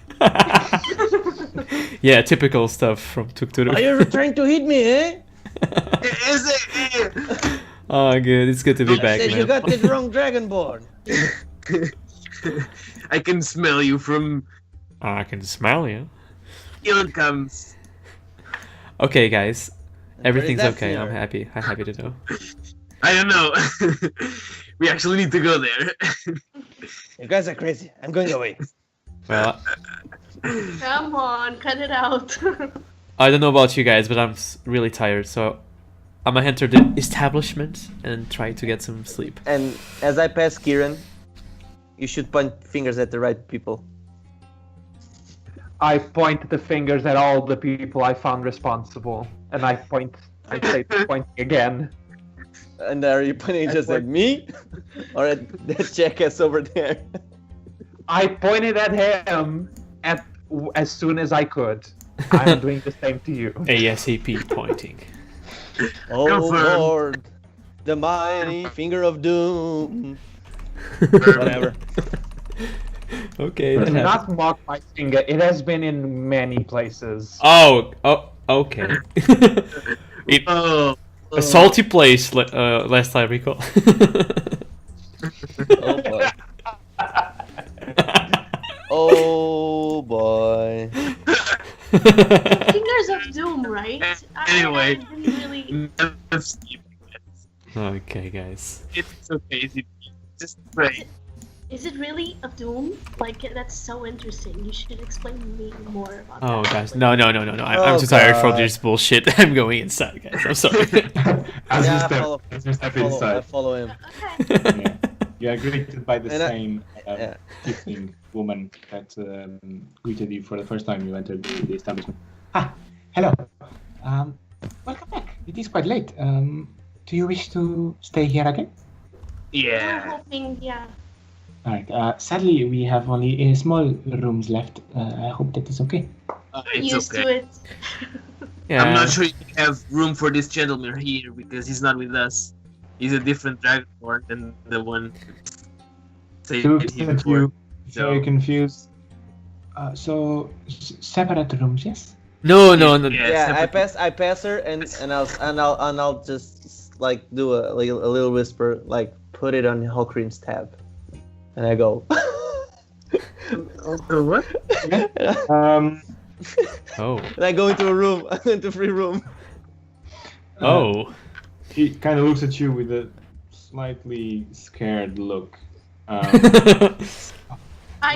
Yeah, typical stuff from Tukturu.
Are you trying to hit me, eh?
Is it?
Oh, good. It's good to be back,
Said
man.
you got the wrong dragonborn.
I can smell you from.
I can smell you.
Here it comes.
Okay, guys. Everything's
that
okay. I'm
for?
happy. I'm happy to know.
I don't know. We actually need to go there.
You guys are crazy. I'm going away.
Well,
Come on, cut it out.
I don't know about you guys, but I'm really tired, so I'm gonna enter the establishment and try to get some sleep.
And as I pass Kieran, you should point fingers at the right people.
I point the fingers at all the people I found responsible, and I say pointing again.
And are you pointing just at me? Or at that jackass over there?
I pointed at him as soon as I could. I'm doing the same to you.
ASAP pointing.
Oh
Confirmed.
Lord, the mighty finger of doom. Whatever.
Okay.
Do
that happens.
not mock my finger. It has been in many places.
Oh, okay.
Oh.
A salty place, last I recall.
Oh boy. Oh boy.
Fingers of Doom, right?
Anyway.
I didn't really...
Let's keep it.
Okay, guys.
It's okay. Just pray.
Is it really of Doom? Like, that's so interesting. You should explain to me more about
Oh,
that.
guys.
Like,
No. I'm
Oh,
too tired for
God.
this bullshit. I'm going inside, guys. I'm sorry.
As
Yeah,
you
I
step,
follow-
as you step
I
inside,
follow him.
Okay.
yeah, you are greeted by the
And I-
same
yeah.
tiefling woman that greeted you for the first time you entered the establishment. Ah, hello. Welcome back. It is quite late. Do you wish to stay here again?
We're
Yeah.
hoping, yeah.
Alright. Sadly, we have only small rooms left. I hope that is okay.
It's
Used
okay.
to it.
Yeah.
I'm not sure you have room for this gentleman here because he's not with us. He's a different dragonborn than the one. Say
Two
it here
of
before.
you
So-
very confused. So separate rooms, yes?
No.
Yeah,
separate-
I pass her, and I'll just like do a little whisper, like put it on Hawkream's tab, and I go.
What?
Oh.
And I go into a room, into a free room.
Oh.
He kind of looks at you with a slightly scared look.
I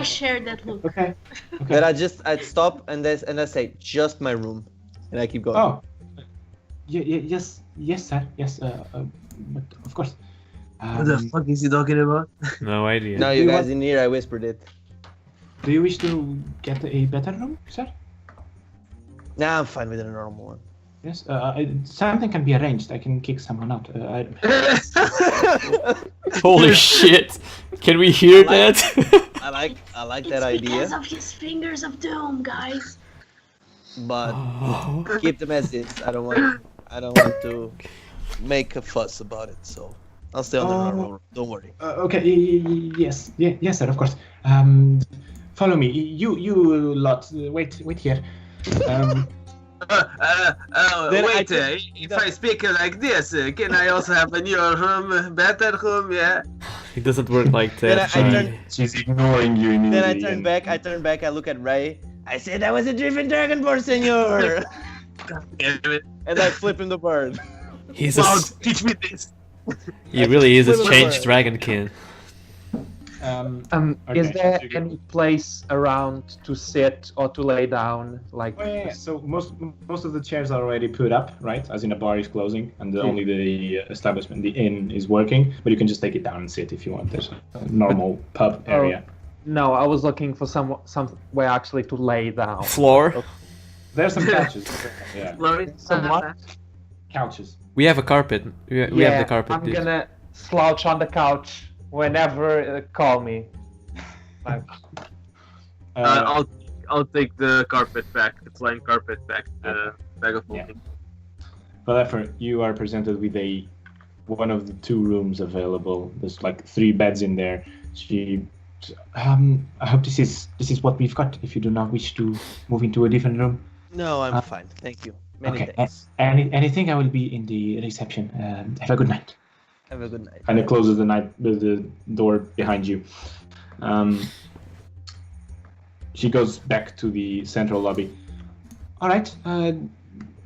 shared that look.
Okay.
Then I stop and I say just my room, and I keep going.
Oh. Yes, sir. Yes. But of course.
What the fuck is he talking about?
No idea.
Now you guys in here, I whispered it.
Do you wish to get a better room, sir?
Nah, I'm fine with a normal one.
Yes. Something can be arranged. I can kick someone out.
Holy shit. Can we hear that?
I like
It's
that idea,
because of his fingers of doom, guys.
but
Oh.
keep them as is. I don't want to make a fuss about it. So I'll stay on the normal room. Don't worry.
Okay. Yes. Yes, sir. Of course. Follow me. You lot. Wait here.
Then
Wait,
I
if I speak like this, can I also have a new room, better room, yeah?
It doesn't work like
Then
that.
I turn.
She's ignoring you
Then
immediately.
I turn back. I look at Ray. I said I was a driven dragonborn, senor.
Damn it.
And I flip him the bird.
He's
Wow,
a,
teach me this.
he really is a
Flip
changed
over.
dragonkin.
Is
Okay,
there
so you-
any place around to sit or to lay down? Like,
Oh, yeah. So most of the chairs are already put up, right? As in a bar is closing, and only the establishment, the inn, is working. But you can just take it down and sit if you want. There's a normal pub area.
no, I was looking for somewhere actually to lay down.
Floor.
There's some couches. Yeah,
Somewhat.
couches.
We have a carpet. We have the carpet.
I'm
dude.
gonna slouch on the couch whenever call me. Like,
I'll I'll take the carpet back, the flying carpet back, the bag of holding.
However, you are presented with one of the 2 rooms available. There's like 3 beds in there. I hope this is what we've got. If you do not wish to move into a different room.
No, I'm fine. Thank you. Many
Okay.
thanks.
Anything, I will be in the reception. Have a good night.
Have a good night.
And it closes the door behind you. She goes back to the central lobby. All right,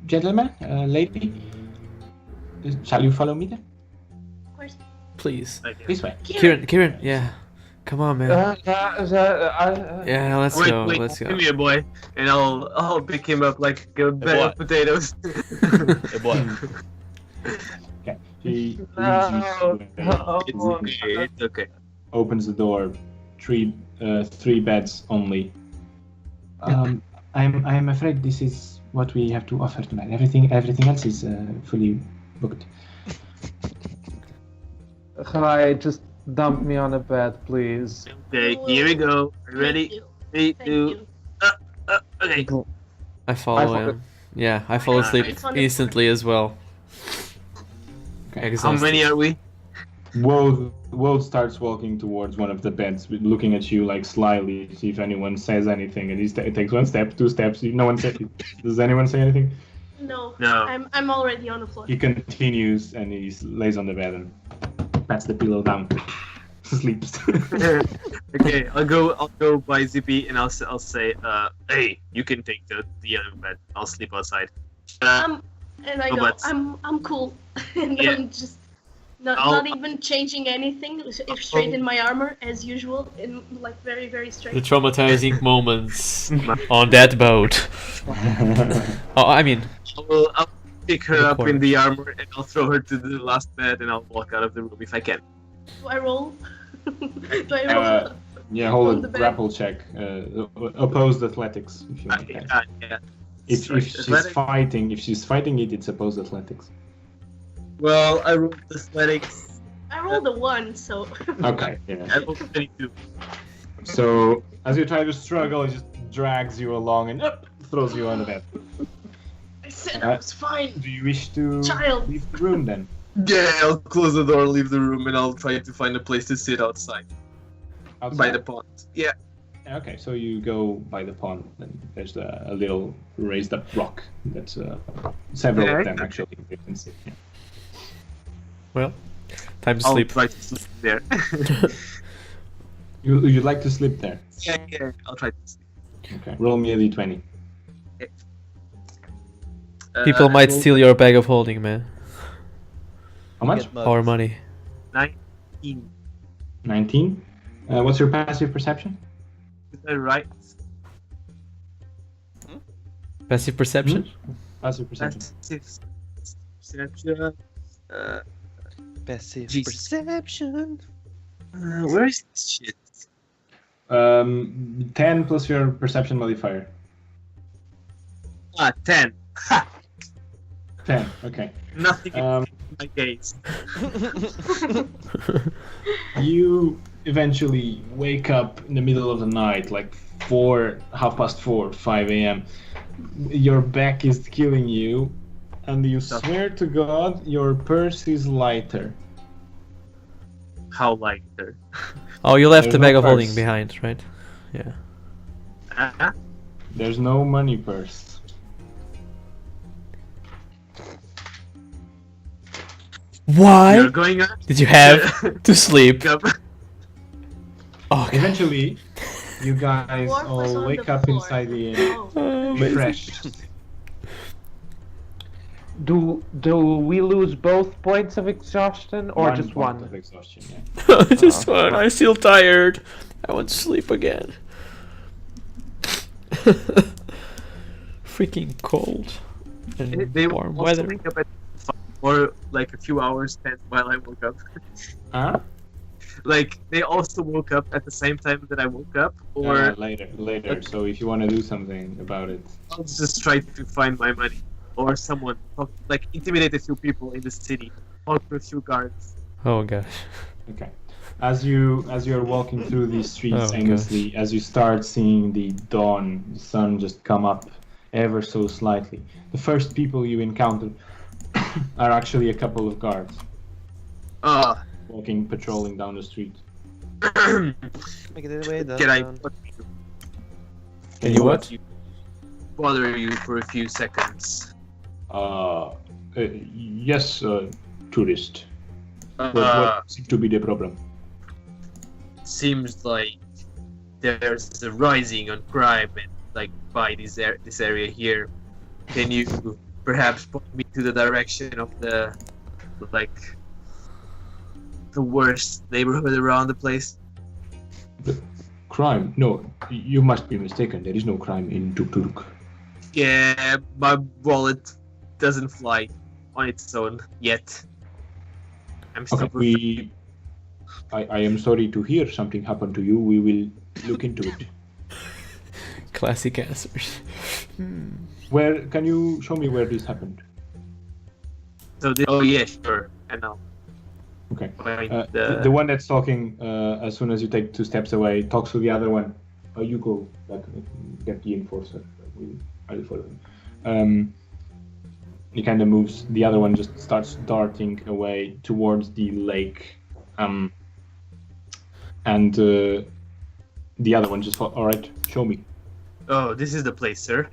gentlemen, lady, shall you follow me then?
Of course.
Please.
This way.
Kieran, yeah. Come on, man. Yeah, let's
Wait,
go.
wait,
Let's go.
give me a boy, and I'll pick him up like a bag of potatoes.
Hey, boy.
Okay. She leads
No,
you to
no.
It's okay. It's okay.
opens the door. 3 beds only. I'm afraid this is what we have to offer tonight. Everything else is fully booked.
Hi, just dump me on a bed, please.
Okay, here we go. Are you ready?
Thank you.
3,
Thank
2.
you.
Okay.
I follow
I
him. Yeah, I fall asleep
It's on
instantly as well.
Okay.
How many are we?
Wold starts walking towards one of the beds, looking at you like slyly, see if anyone says anything, and it takes 1 step, 2 steps. No one says. Does anyone say anything?
No.
No.
I'm already on the floor.
He continues and he lays on the bed and pats the pillow down. Sleeps.
Okay, I'll go by Zippy and I'll say, hey, you can take the other bed. I'll sleep outside.
And I
no
go,
buts.
I'm cool. And
Yeah.
I'm just not
I'll-
even changing anything. Straight in my armor as usual, in like very, very
The
straight.
traumatizing moments on that boat. Oh, I mean,
I'll pick her
The
up
corner.
in the armor and I'll throw her to the last bed and I'll walk out of the room if I can.
Do I roll? Do I roll?
Yeah, hold
On
a
the bed.
grapple check. Opposed athletics, if you want.
Yeah.
If
Sorry,
she's
athletic-
fighting it, it's opposed athletics.
Well, I rolled athletics.
I rolled a 1, so.
Okay. Yeah.
I rolled 22.
So as you try to struggle, it just drags you along and throws you on the bed.
I said I was fine.
Do you wish to
Child.
leave the room then?
Yeah, I'll close the door, leave the room, and I'll try to find a place to sit outside
Outside?
by the pond. Yeah.
Okay, so you go by the pond, and there's a little raised up rock. That's several
Yeah,
of them
okay.
actually. You can see. Yeah.
well, time to
I'll
sleep.
try to sleep there.
You'd like to sleep there?
yeah, I'll try to sleep.
Okay. Roll me a d20.
People
I
might
rolled
steal your bag of holding, man.
How much?
Get mugged.
Our money.
19.
19. What's your passive perception?
Is that right?
Passive perception?
Passive perception.
Perception.
Passive
Jesus.
perception.
Where is this shit?
10 plus your perception modifier.
10. Ha!
10. Okay.
Nothing in
Um,
my gaze.
You eventually wake up in the middle of the night, like 4:30, 5 a.m. Your back is killing you, and you swear to God your purse is lighter.
How lighter?
Oh, you left
There's
the
no
bag of holding
purse.
behind, right? Yeah.
There's no money purse.
You're
Why
going up.
did you have to sleep?
up.
Oh, God.
Eventually, you guys
Dwarf was
all
on
wake
the
up
floor.
inside the inn,
Oh.
Amazing.
refreshed.
Do we lose both points of exhaustion or just
point
one?
of exhaustion, yeah.
Just one. I'm still tired. I want to sleep again. Freaking cold and
They
warm
also
weather.
wake up at 5 or like a few hours spent while I woke up.
Huh?
Like they also woke up at the same time that I woke up, or
Later. So if you want to do something about it,
I'll just try to find my money or someone, like intimidate a few people in the city, talk to a few guards.
Oh gosh.
okay. As you're walking through these streets
Oh,
aimlessly, as you start seeing the dawn, the sun just come up ever so slightly, the first people you encounter are actually a couple of guards walking, patrolling down the street.
Make it way down.
Can I
Can you what?
bother you for a few seconds?
Yes, tourist. What seems to be the problem?
Seems like there's a rising on crime and like by this area here. Can you perhaps point me to the direction of the worst neighborhood around the place?
Crime? No, you must be mistaken. There is no crime in Tukturuk.
Yeah, my wallet doesn't fly on its own yet. I'm still
Okay, I am sorry to hear something happened to you. We will look into it.
Classic answers.
Where can you show me where this happened?
So oh yeah, sure. I know.
Okay.
Point
The one that's talking, as soon as you take 2 steps away, talks to the other one. You go, like, get the enforcer. I'll follow him. He kind of moves. The other one just starts darting away towards the lake. And the other one just, all right, show me.
Oh, this is the place, sir.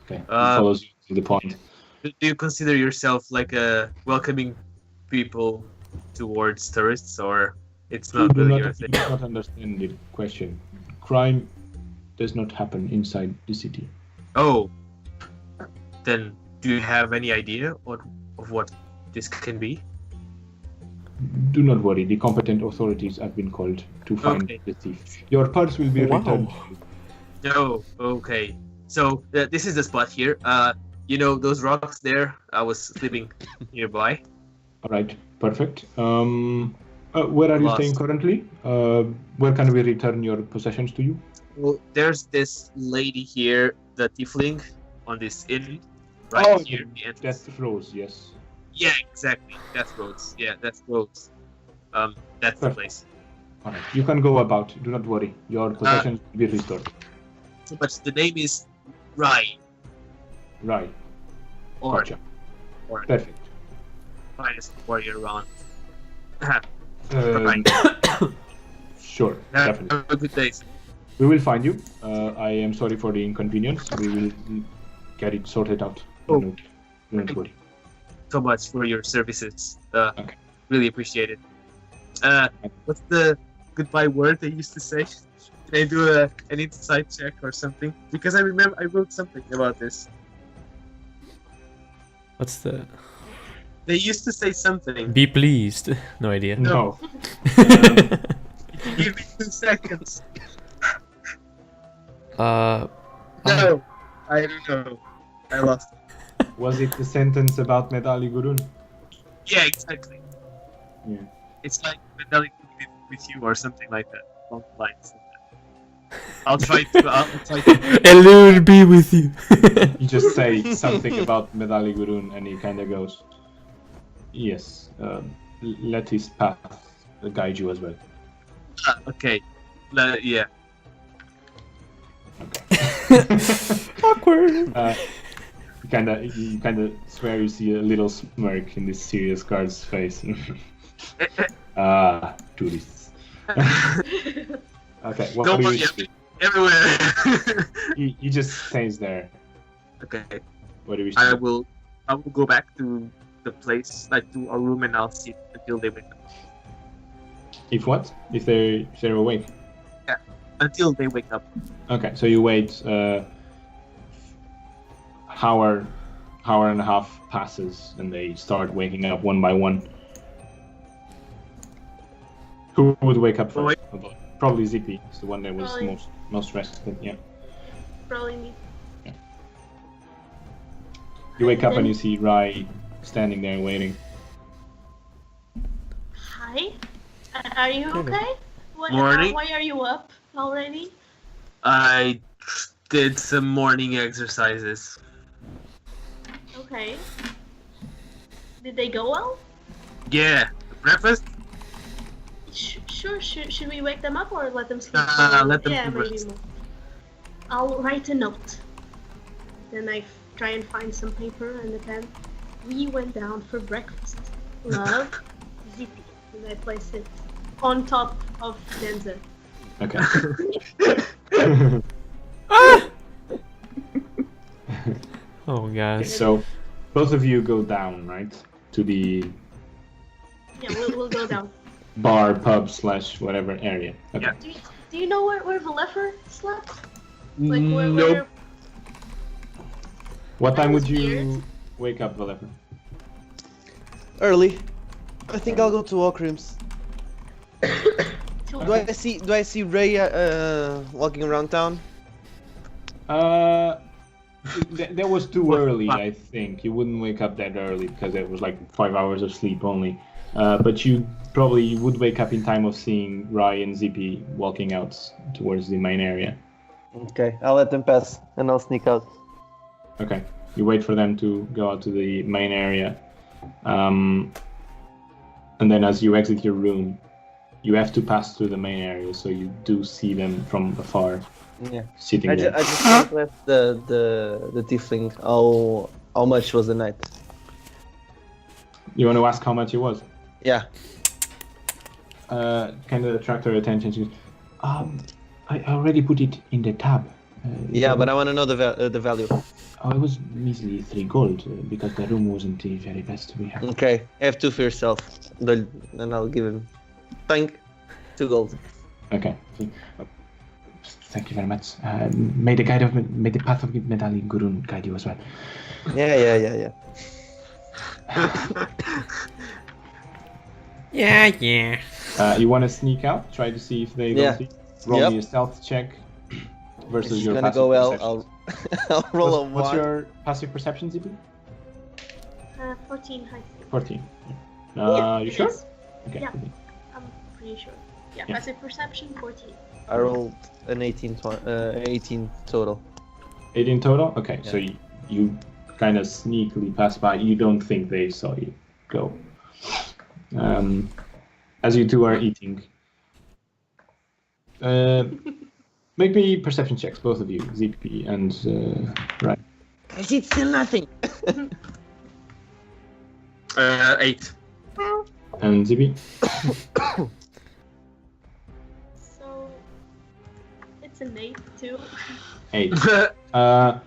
Okay. He follows you to the point.
Do you consider yourself like a welcoming people towards tourists, or it's
You
not
do
really
not,
your
you
thing?
do not understand the question. Crime does not happen inside the city.
Oh, then do you have any idea of what this can be?
Do not worry, the competent authorities have been called to find
Okay.
the thief. Your purse will be
Wow.
returned to you.
Oh, okay. So this is the spot here. You know those rocks there? I was sleeping nearby.
All right, perfect. Where are you
Lost.
staying currently? Where can we return your possessions to you?
Well, there's this lady here, the tiefling, on this inn, right
Oh,
here. The entrance.
Death Rose, yes.
Yeah, exactly. Death Roads. Yeah, Death Roads. That's the
Perfect.
place.
All right, you can go about. Do not worry. Your possessions will be restored.
But the name is Rai,
Right.
or
Gotcha.
or
Perfect.
finest warrior around.
Um, sure, definitely.
Have a good day.
We will find you. I am sorry for the inconvenience. We will get it sorted out.
Oh.
Do not worry.
So much for your services.
Okay.
Really appreciate it. What's the goodbye word they used to say? Can I do an insight check or something? Because I remember I wrote something about this.
What's the?
They used to say something.
Be pleased. No idea.
No.
Give me 2 seconds.
Oh.
No, I don't know. I lost.
Was it the sentence about Medali Gurun?
Yeah, exactly.
Yeah.
It's like medallic with you or something like that. Along the lines. I'll try to.
Elune be with you.
You just say something about Medali Gurun and he kind of goes, yes, let his path guide you as well.
Okay. Yeah.
Awkward.
You kind of swear you see a little smirk in this serious guard's face. Tourists. Okay, what
Don't
do
worry,
you
I'm
do?
everywhere.
He just stays there.
Okay.
What do we
I
do?
will go back to the place, like to our room, and I'll sit until they wake up.
If what? If they're awake?
Until they wake up.
Okay, so you wait. Hour and a half passes, and they start waking up one by one. Who would wake up first? Probably Zippy. It's the one that was
Probably.
most rested. Yeah.
Probably me.
You wake up and you see Rai standing there waiting.
Hi. Are you okay?
Morning.
Why are you up already?
I did some morning exercises.
Okay. Did they go well?
Yeah. Breakfast?
Sure. Should we wake them up or let them sleep?
Let them
yeah, maybe
rest.
more. I'll write a note. Then I try and find some paper and a pen. We went down for breakfast. Love, Zippy. And I place it on top of Denza.
Okay.
Oh god.
So, both of you go down, right? To the
Yeah, we'll go down.
bar, pub, / whatever area. Okay.
Yeah.
Do you know where Valefer slept? Like where?
Nope.
What time would
That
you
was weird.
wake up, Valefer?
Early. I think I'll go to Walkrim's.
Till-
Do I see Ray walking around town?
That was too
What?
early, I think. You wouldn't wake up that early because it was like 5 hours of sleep only. But you probably would wake up in time of seeing Rai and Zippy walking out towards the main area.
Okay, I'll let them pass and I'll sneak out.
Okay. You wait for them to go out to the main area. And then as you exit your room, you have to pass through the main area, so you do see them from afar,
Yeah.
sitting
I
there.
just left the tiefling. How much was the night?
You want to ask how much it was?
Yeah.
Kind of attract her attention. She goes, I already put it in the tab.
Yeah, but I want to know the value.
Oh, it was measly 3 gold because the room wasn't the very best we had.
Okay, have 2 for yourself. And I'll give him. Thank. 2 gold.
Okay. Thank you very much. May the path of Medali Gurun guide you as well.
Yeah.
Yeah.
You want to sneak out? Try to see if they go
Yeah.
see. Roll
Yep.
me a stealth check versus
It's
your
gonna
passive
go well.
perception.
I'll roll a
What's
1.
your passive perception, ZP?
14 high.
14.
Yeah,
You
it
sure?
is.
Okay.
Yeah. I'm pretty sure. Yeah,
Yeah.
passive perception 14.
I rolled an 18 total.
18 total? Okay,
Yeah.
so you kind of sneakily pass by. You don't think they saw you go. As you two are eating, make me perception checks, both of you, ZP and Ryan.
I see still nothing.
8.
And ZP?
So it's an 8 too.
8.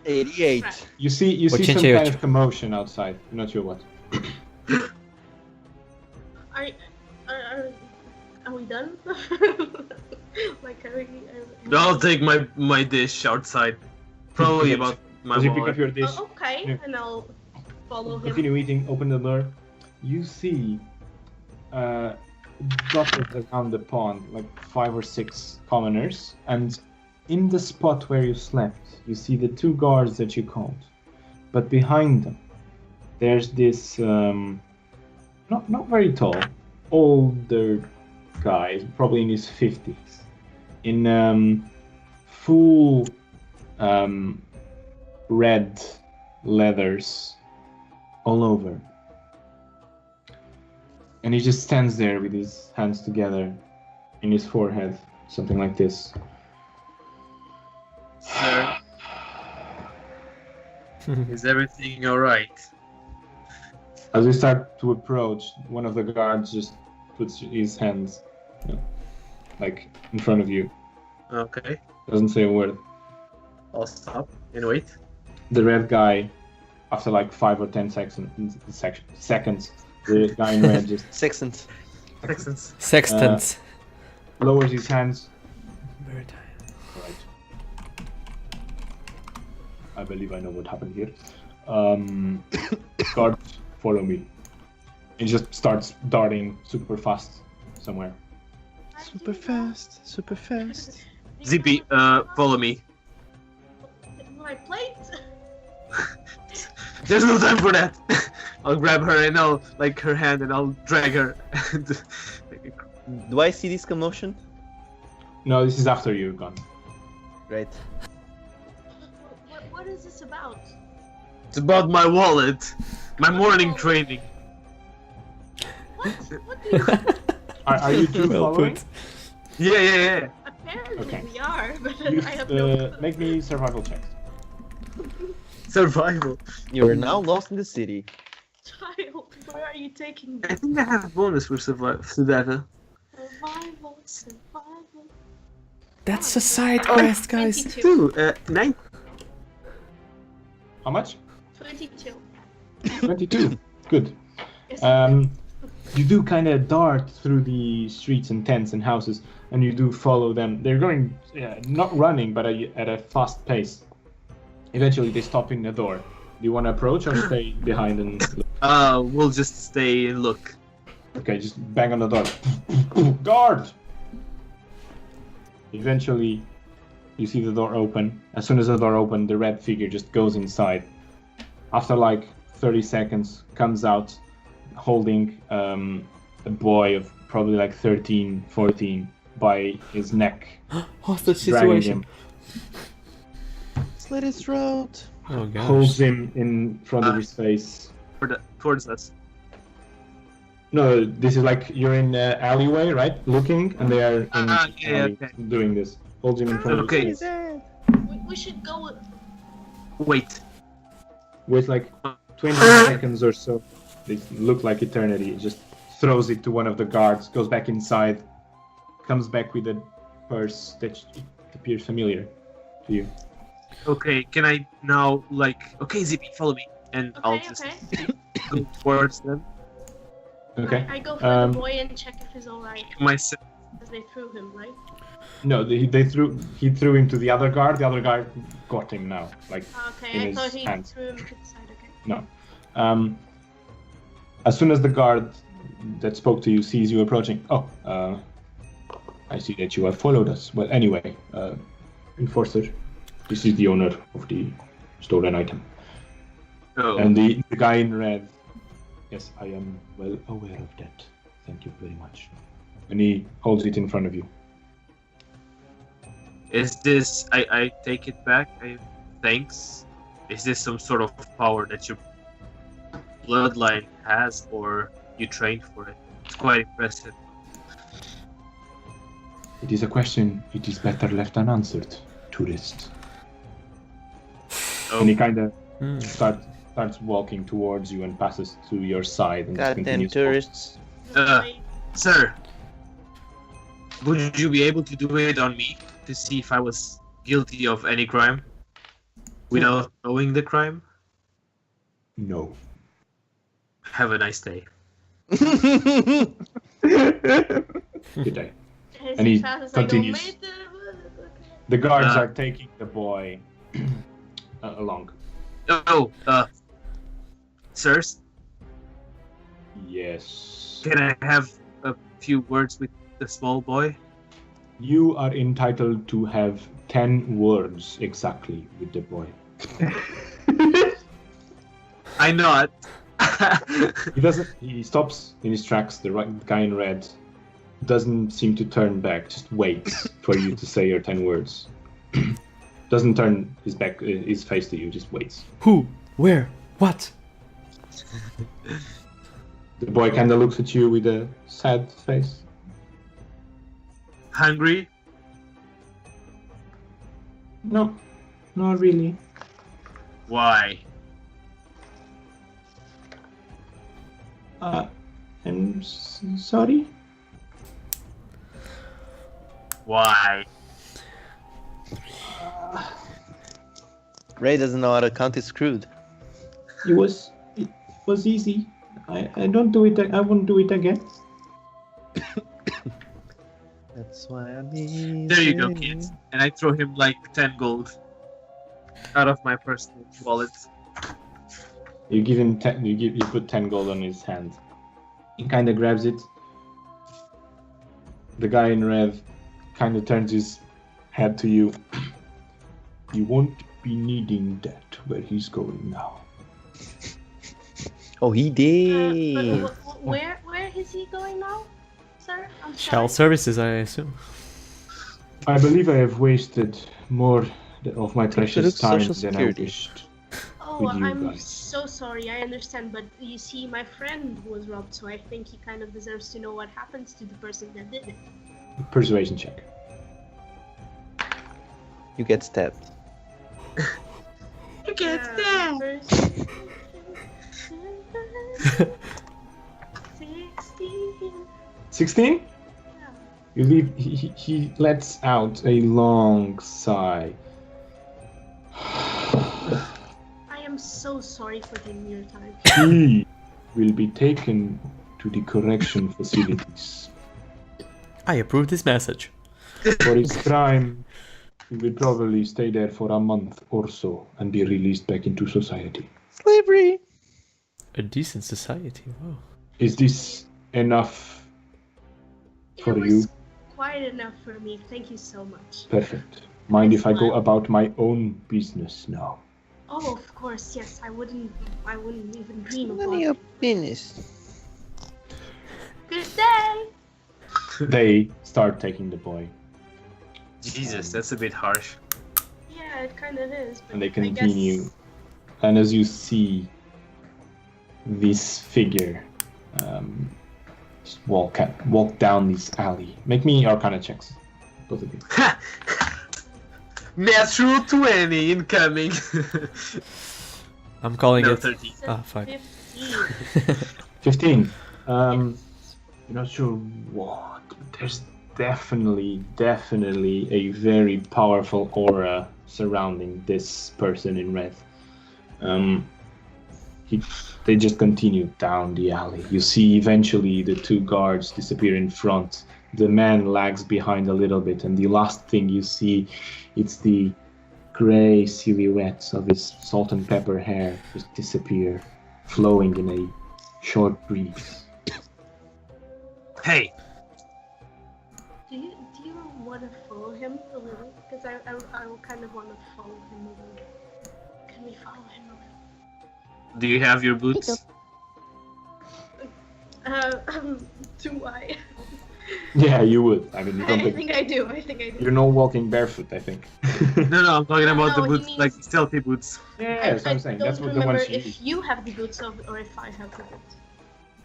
88.
You see some
88.
kind of commotion outside. I'm not sure what.
Are we done? Like are we?
I'll take my dish outside. Probably about my
As you pick up
wallet.
your dish,
Oh, okay,
Yeah.
and I'll follow him.
continue eating, open the door. You see dotted around the pond, like 5 or 6 commoners, and in the spot where you slept, you see the 2 guards that you called. But behind them, there's this not very tall, older guy, probably in his 50s, in full red leathers all over. And he just stands there with his hands together in his forehead, something like this.
Sir, is everything alright?
As we start to approach, one of the guards just puts his hands, like in front of you.
Okay,
Doesn't say a word.
I'll stop and wait.
The red guy, after like 5 or 10 seconds, the guy in red just
Sextant.
Texans.
Sextant.
lowers his hands.
Bird.
Right. I believe I know what happened here. Guards, follow me. He just starts darting super fast somewhere.
Super fast.
Zippy, follow me.
My plate.
There's no time for that. I'll grab her and I'll like her hand and I'll drag her.
Do I see this commotion?
No, this is after you're gone.
Great.
What is this about?
It's about my wallet, my morning training.
What? What do you?
Are you two
Well
following?
put.
Yeah.
Apparently
Okay.
we are, but
You,
I have no
make me survival checks.
Survival.
You are now lost in the city.
child. Where are you taking me?
I think I have bonus for survival.
Survival.
That's a side quest, guys.
22.
9.
How much?
22.
22. Good.
Yes.
You do kind of dart through the streets and tents and houses, and you do follow them. They're going, not running, but at a fast pace. Eventually, they stop in the door. Do you want to approach or stay behind and look?
We'll just stay and look.
Okay, just bang on the door. Guard! Eventually, you see the door open. As soon as the door opens, the red figure just goes inside. After like 30 seconds, comes out holding a boy of probably like 13, 14 by his neck,
Hostage
dragging
situation.
him,
Slit his throat.
Oh gosh.
holds him in front of his face.
Towards us.
No, this is like you're in the alleyway, right? Looking, and they are in
Yeah,
alley
okay.
doing this. Holds him in front
Okay.
of his face.
We should go.
Wait.
With like 20 seconds or so. They look like eternity. Just throws it to one of the guards, goes back inside, comes back with a purse that appears familiar to you.
Okay, can I now, okay, Zippy, follow me. And I'll
Okay,
just
okay.
go towards them.
Okay.
I go for
Um,
the boy and check if he's alright.
Myself.
Because they threw him, right?
No, he threw him to the other guard. The other guard got him now. Like
Okay,
in
I
his
thought he
hands.
threw him to the side, okay.
No. As soon as the guard that spoke to you sees you approaching, I see that you have followed us. Well, anyway, Enforcer, this is the owner of the stolen item.
Oh.
And the guy in red, yes, I am well aware of that. Thank you very much. And he holds it in front of you.
Is this... I take it back. Thanks. Is this some sort of power that your bloodline has, or you trained for it? It's quite impressive.
It is a question it is better left unanswered, tourist.
Oh,
And he kind of
Hmm.
starts walking towards you and passes to your side and just
Goddamn
continues
tourists.
Wait,
sir. Would you be able to do it on me to see if I was guilty of any crime? Without knowing the crime?
No.
Have a nice day.
Good day.
as
And he
fast as I go,
continues.
"Mate,
The guards
Ah.
are taking the boy along.
Oh, sirs,
Yes.
can I have a few words with the small boy?
You are entitled to have 10 words exactly with the boy.
I not.
He doesn't. He stops in his tracks. The guy in red doesn't seem to turn back. Just waits for you to say your 10 words. Doesn't turn his face to you. Just waits.
Who? Where? What?
The boy kind of looks at you with a sad face.
Hungry?
No, not really.
Why?
I'm sorry.
Why?
Ray doesn't know how to count his screwed.
It was easy. I don't do it. I won't do it again.
That's why I'm easy.
There you go, kids. And I throw him like 10 gold out of my personal wallet.
You give him 10. You put 10 gold on his hand. He kind of grabs it. The guy in red kind of turns his head to you. You won't be needing that where he's going now.
Oh, he did.
but where is he going now, sir? I'm
Shell
sorry.
services, I assume.
I believe I have wasted more of my
Take a
precious
look,
time
Social
than I
Security.
wished.
Oh,
with you
I'm
guys.
so sorry. I understand, but you see, my friend was robbed, so I think he kind of deserves to know what happens to the person that did it.
Persuasion check.
You get stabbed.
You get
Yeah,
that.
first- 16.
16?
Yeah.
You leave. He lets out a long sigh.
I am so sorry for taking your time.
He will be taken to the correction facilities.
I approve this message.
For his crime, he will probably stay there for a month or so and be released back into society.
Slavery.
A decent society. Wow.
Is this enough for
It
you?
was quite enough for me. Thank you so much.
Perfect. Mind if I go about my own business now?
Oh, of course, yes. I wouldn't even dream
None of
about
your
it.
business.
Good day.
They start taking the boy,
Jesus, that's a bit harsh.
Yeah, it kind of is. But
and they
I guess-
continue. And as you see this figure just walk down this alley, make me Arcana checks, both of you.
Natural 20 incoming.
I'm calling
No,
it.
13.
Ah, fuck.
15.
15. You're not sure what, but there's definitely a very powerful aura surrounding this person in red. They just continue down the alley. You see eventually the two guards disappear in front. The man lags behind a little bit, and the last thing you see, it's the gray silhouette of his salt and pepper hair just disappear, flowing in a short breeze.
Hey,
Do you want to follow him a little? Because I will kind of want to follow him a little. Can we follow him a little?
do you have your boots?
Do I?
Yeah, you would. I mean, you don't
I
think
think I do. I think I do.
you're not walking barefoot, I think.
No, I'm talking about
No,
the
he
boots,
means-
like stealthy boots.
Yeah, that's what I'm saying.
don't
That's what the
remember
ones you
if
use.
you have the boots or if I have the boots.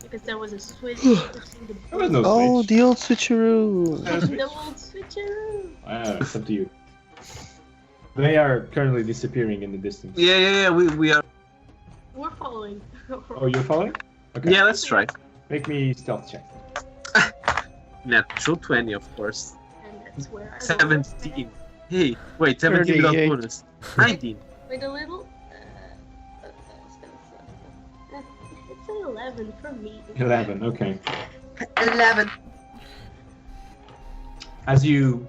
Because there was a switch between the
There was
boots
no
Oh,
switch.
the old switcheroo.
and the old switcheroo.
It's up to you. They are currently disappearing in the distance.
Yeah, we are.
We're following.
Oh, you're following? Okay.
Yeah, let's try.
Make me stealth check.
Natural 20, of course.
And that's where I
17. Hey, wait, 17 without
38.
bonus. 19.
Wait a little. It's an 11 for me.
11, okay.
11.
As you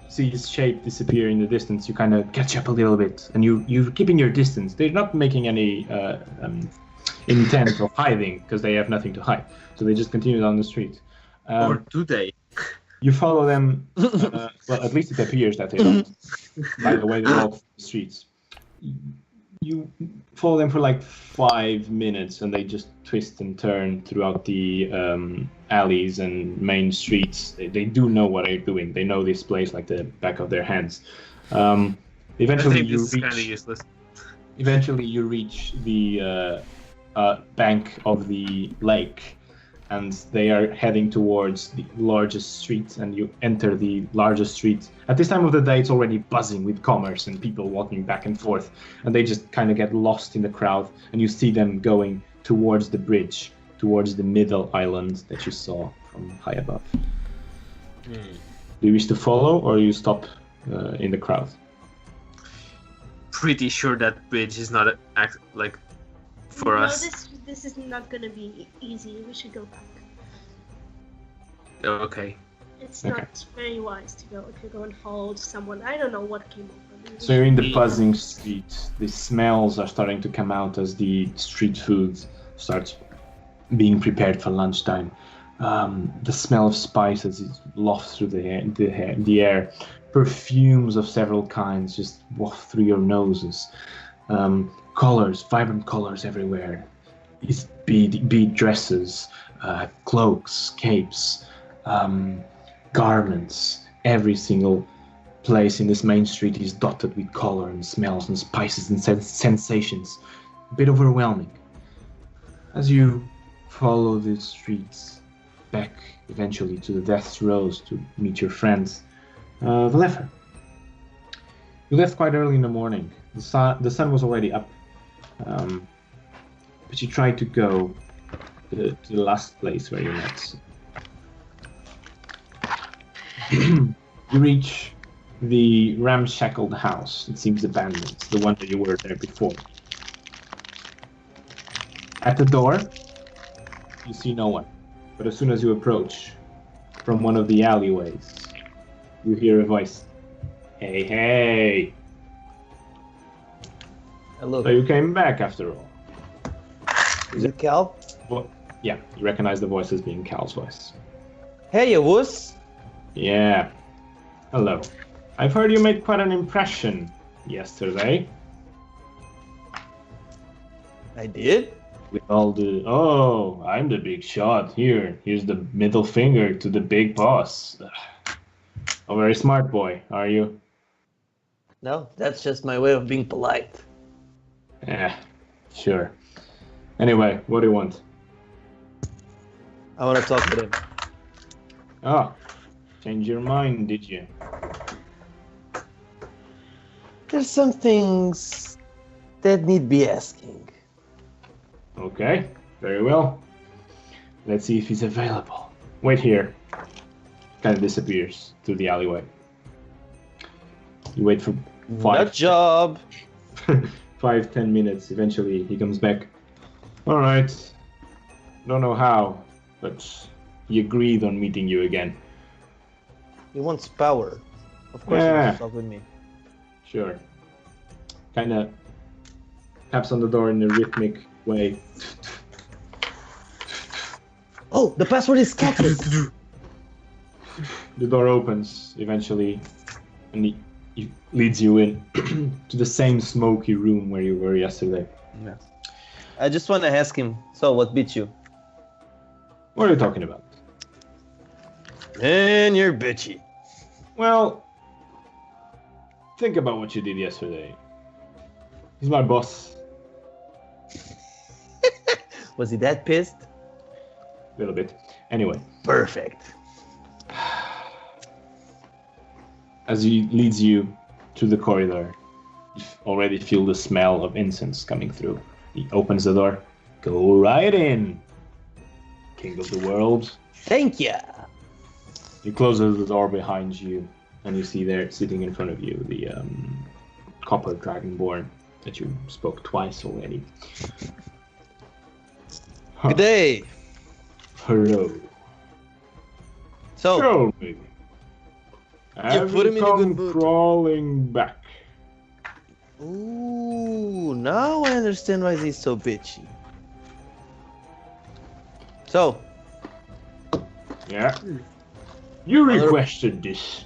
see his shape disappear in the distance, you kind of catch up a little bit, and you're keeping your distance. They're not making any intent of hiding, because they have nothing to hide. So they just continue down the street.
Or do they?
You follow them, well, at least it appears that they don't, by the way they walk the streets. You follow them for like 5 minutes, and they just twist and turn throughout the alleys and main streets. They do know what they're doing. They know this place like the back of their hands.
I
Eventually,
think
you
this is kind of
reach.
useless.
Eventually, you reach the bank of the lake, and they are heading towards the largest street, and you enter the largest street. At this time of the day, it's already buzzing with commerce and people walking back and forth, and they just kind of get lost in the crowd, and you see them going towards the bridge, towards the middle island that you saw from high above. Do you wish to follow, or you stop in the crowd?
Pretty sure that bridge is not for
no,
us.
This is not gonna be easy. We should go back.
Okay.
It's
Okay.
not very wise to go if you go and follow someone. I don't know what came over me.
So you're in the buzzing street. The smells are starting to come out as the street food starts being prepared for lunchtime. The smell of spices is wafted through the air. Perfumes of several kinds just waft through your noses. Colors, vibrant colors everywhere. It's bead dresses, cloaks, capes, garments. Every single place in this main street is dotted with color and smells and spices and sensations. a bit overwhelming. As you follow the streets back eventually to the Death's Rows to meet your friends, Valefer, you left quite early in the morning. The sun was already up, but you tried to go to the last place where you met. You reach the ramshackled house. It seems abandoned, the one that you were there before. At the door, you see no one. But as soon as you approach, from one of the alleyways, you hear a voice. Hey, hey!
Hello.
So you came back after all.
Is it Cal?
Well, yeah, you recognize the voice as being Cal's voice.
Hey, you wuss.
Yeah. Hello. I've heard you made quite an impression yesterday.
I did?
With all the, oh, I'm the big shot. Here's the middle finger to the big boss. A very smart boy, are you?
No, that's just my way of being polite.
Yeah, sure. Anyway, what do you want?
I want to talk with him.
Oh, change your mind, did you?
There's some things that need be asking.
Okay, very well. Let's see if he's available. Wait here. Kind of disappears through the alleyway. You wait for
Nut job.
5-10 minutes. Eventually, he comes back. All right. Don't know how, but he agreed on meeting you again.
He wants power. Of course he
Yeah.
wants to talk with me.
Sure. Kind of taps on the door in a rhythmic way.
Oh, the password is cactus.
The door opens eventually, and he leads you in to the same smoky room where you were yesterday.
I just want to ask him. So, what beat you?
What are you talking about?
Man, you're bitchy.
Well, think about what you did yesterday. He's my boss.
Was he that pissed?
A little bit. Anyway,
Perfect.
as he leads you to the corridor, you already feel the smell of incense coming through. He opens the door. Go right in, king of the world.
Thank ya.
He closes the door behind you, and you see there, sitting in front of you, the copper dragonborn that you spoke twice already.
Good day.
Hello.
So,
Tell me. Have
put him
you
in a good
come
mood.
crawling back?
ooh, now I understand why he's so bitchy. So,
Yeah. You
Other-
requested this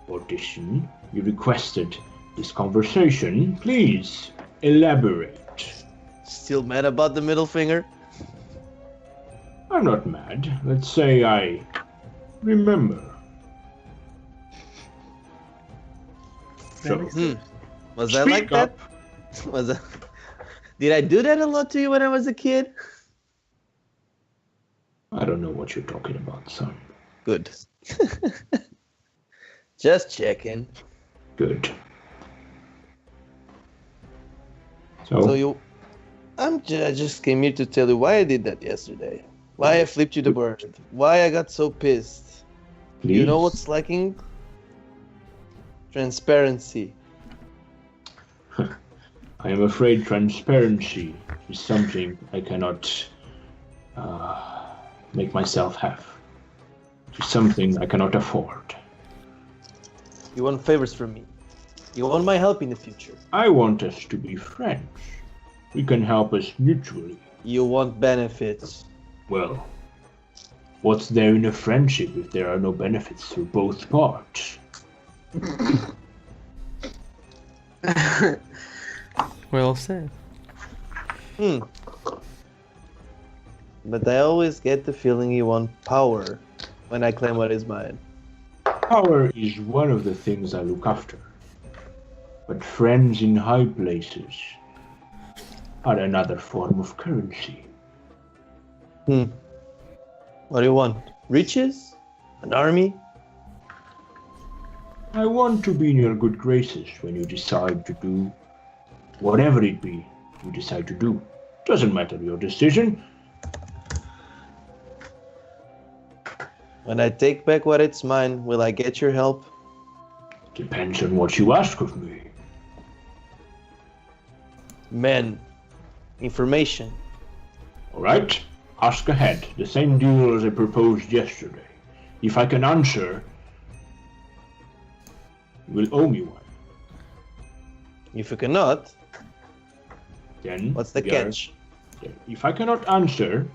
audition. You requested this conversation. Please elaborate.
still mad about the middle finger?
I'm not mad. Let's say I remember. So,
Was I
speak
like
up.
that? Was I... Did I do that a lot to you when I was a kid?
I don't know what you're talking about, son.
Good. Just checking.
Good.
So you, I just came here to tell you why I did that yesterday. Why I flipped you the bird. Why I got so pissed. You know
please.
what's lacking? Transparency.
I am afraid transparency is something I cannot make myself have. It's something I cannot afford.
You want favors from me. You want my help in the future.
I want us to be friends. We can help us mutually.
You want benefits.
Well, what's there in a friendship if there are no benefits for both parts?
Well said.
But I always get the feeling you want power when I claim what is mine.
Power is one of the things I look after. But friends in high places, are another form of currency.
What do you want? Riches? An army?
I want to be in your good graces when you decide to do whatever it be you decide to do. Doesn't matter your decision.
When I take back what it's mine, will I get your help?
Depends on what you ask of me.
Men. Information.
All right? Ask ahead. The same deal as I proposed yesterday. If I can answer, you will owe me one.
If you cannot,
Then
what's the
we are-
catch?
If I cannot answer,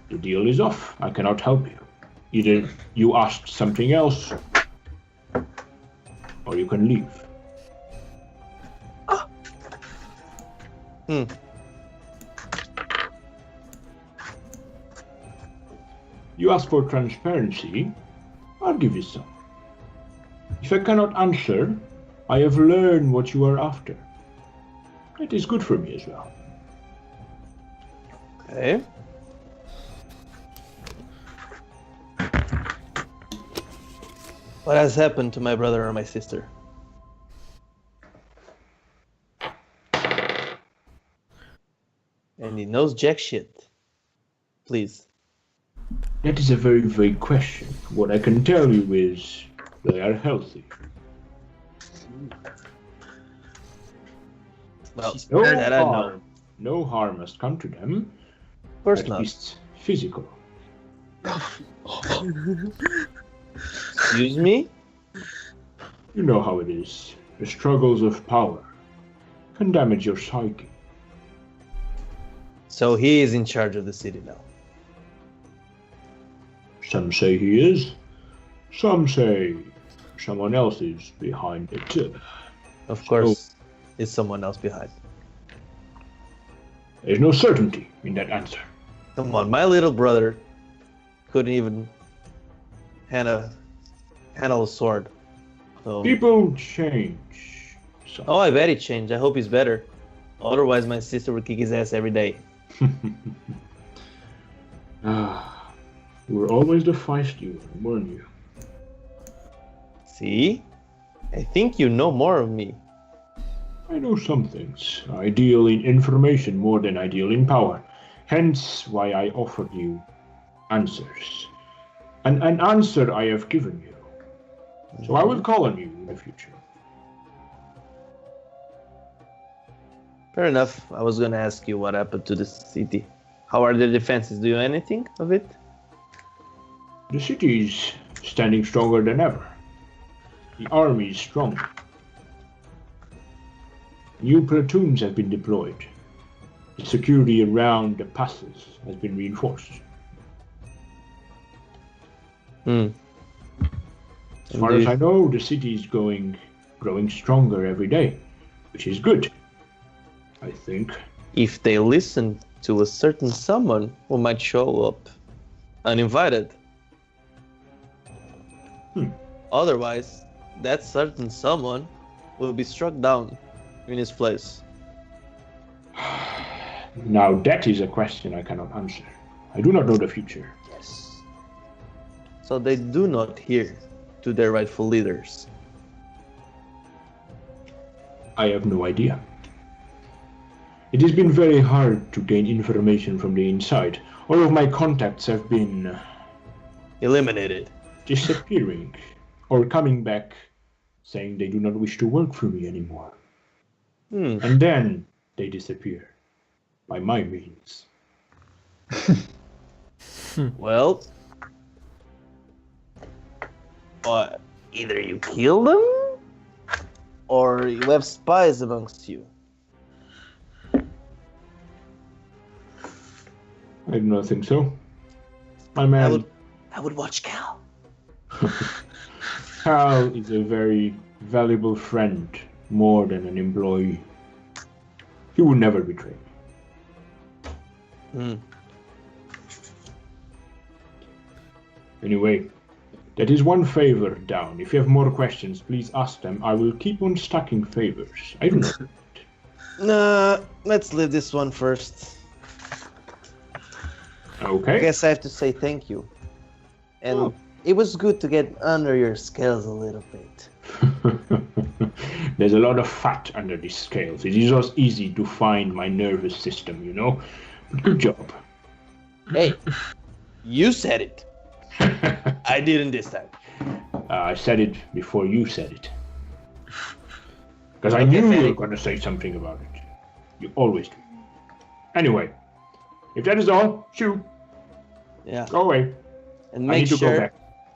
the deal is off. I cannot help you. Either you ask something else, or you can leave. You ask for transparency, I'll give you some. If I cannot answer, I have learned what you are after. That is good for me as well.
Okay. What has happened to my brother or my sister? And he knows jack shit. Please.
That is a very vague question. What I can tell you is they are healthy.
Well,
No
that I know.
harm. No harm has come to them.
Of course
At
not.
least physical.
Excuse me?
You know how it is. The struggles of power can damage your psyche.
So he is in charge of the city now.
Some say he is. Some say someone else is behind it.
Of course, is someone else behind.
There's no certainty in that answer.
Come on, my little brother couldn't even handle a sword. So,
People change.
oh, I bet he changed. I hope he's better. Otherwise, my sister would kick his ass every day.
You were always the feisty one, weren't you?
See? I think you know more of me.
I know some things. I deal in information more than I deal in power. Hence why I offered you answers. An answer I have given you. So I will call on you in the future.
Fair enough. I was gonna ask you what happened to the city. How are the defenses? Do you know anything of it?
The city is standing stronger than ever. The army is strong. New platoons have been deployed. The security around the passes has been reinforced. As far as I know, the city is growing stronger every day, which is good. I think.
If they listen to a certain someone who might show up uninvited. Otherwise, that certain someone will be struck down in his place.
Now that is a question I cannot answer. I do not know the future.
Yes. So they do not hear to their rightful leaders.
I have no idea. It has been very hard to gain information from the inside. All of my contacts have been
Eliminated.
disappearing or coming back saying they do not wish to work for me anymore. And then they disappear by my means.
Well, either you kill them or you have spies amongst you.
I do not think so. My man,
I would watch Cal.
Cal is a very valuable friend, more than an employee. He would never betray me. Anyway, that is one favor down. If you have more questions, please ask them. I will keep on stacking favors. I do not.
Nah, let's leave this one first. I
Okay.
guess I have to say thank you. And
Oh.
it was good to get under your scales a little bit.
There's a lot of fat under these scales. It is just easy to find my nervous system, you know? But good job.
Hey, you said it. I didn't this time.
I said it before you said it. Because I
Okay,
knew you
Fanny.
were going to say something about it. You always do. Anyway, if that is all, shoo,
Yeah.
go away.
And
I
make
need to go
sure,
back.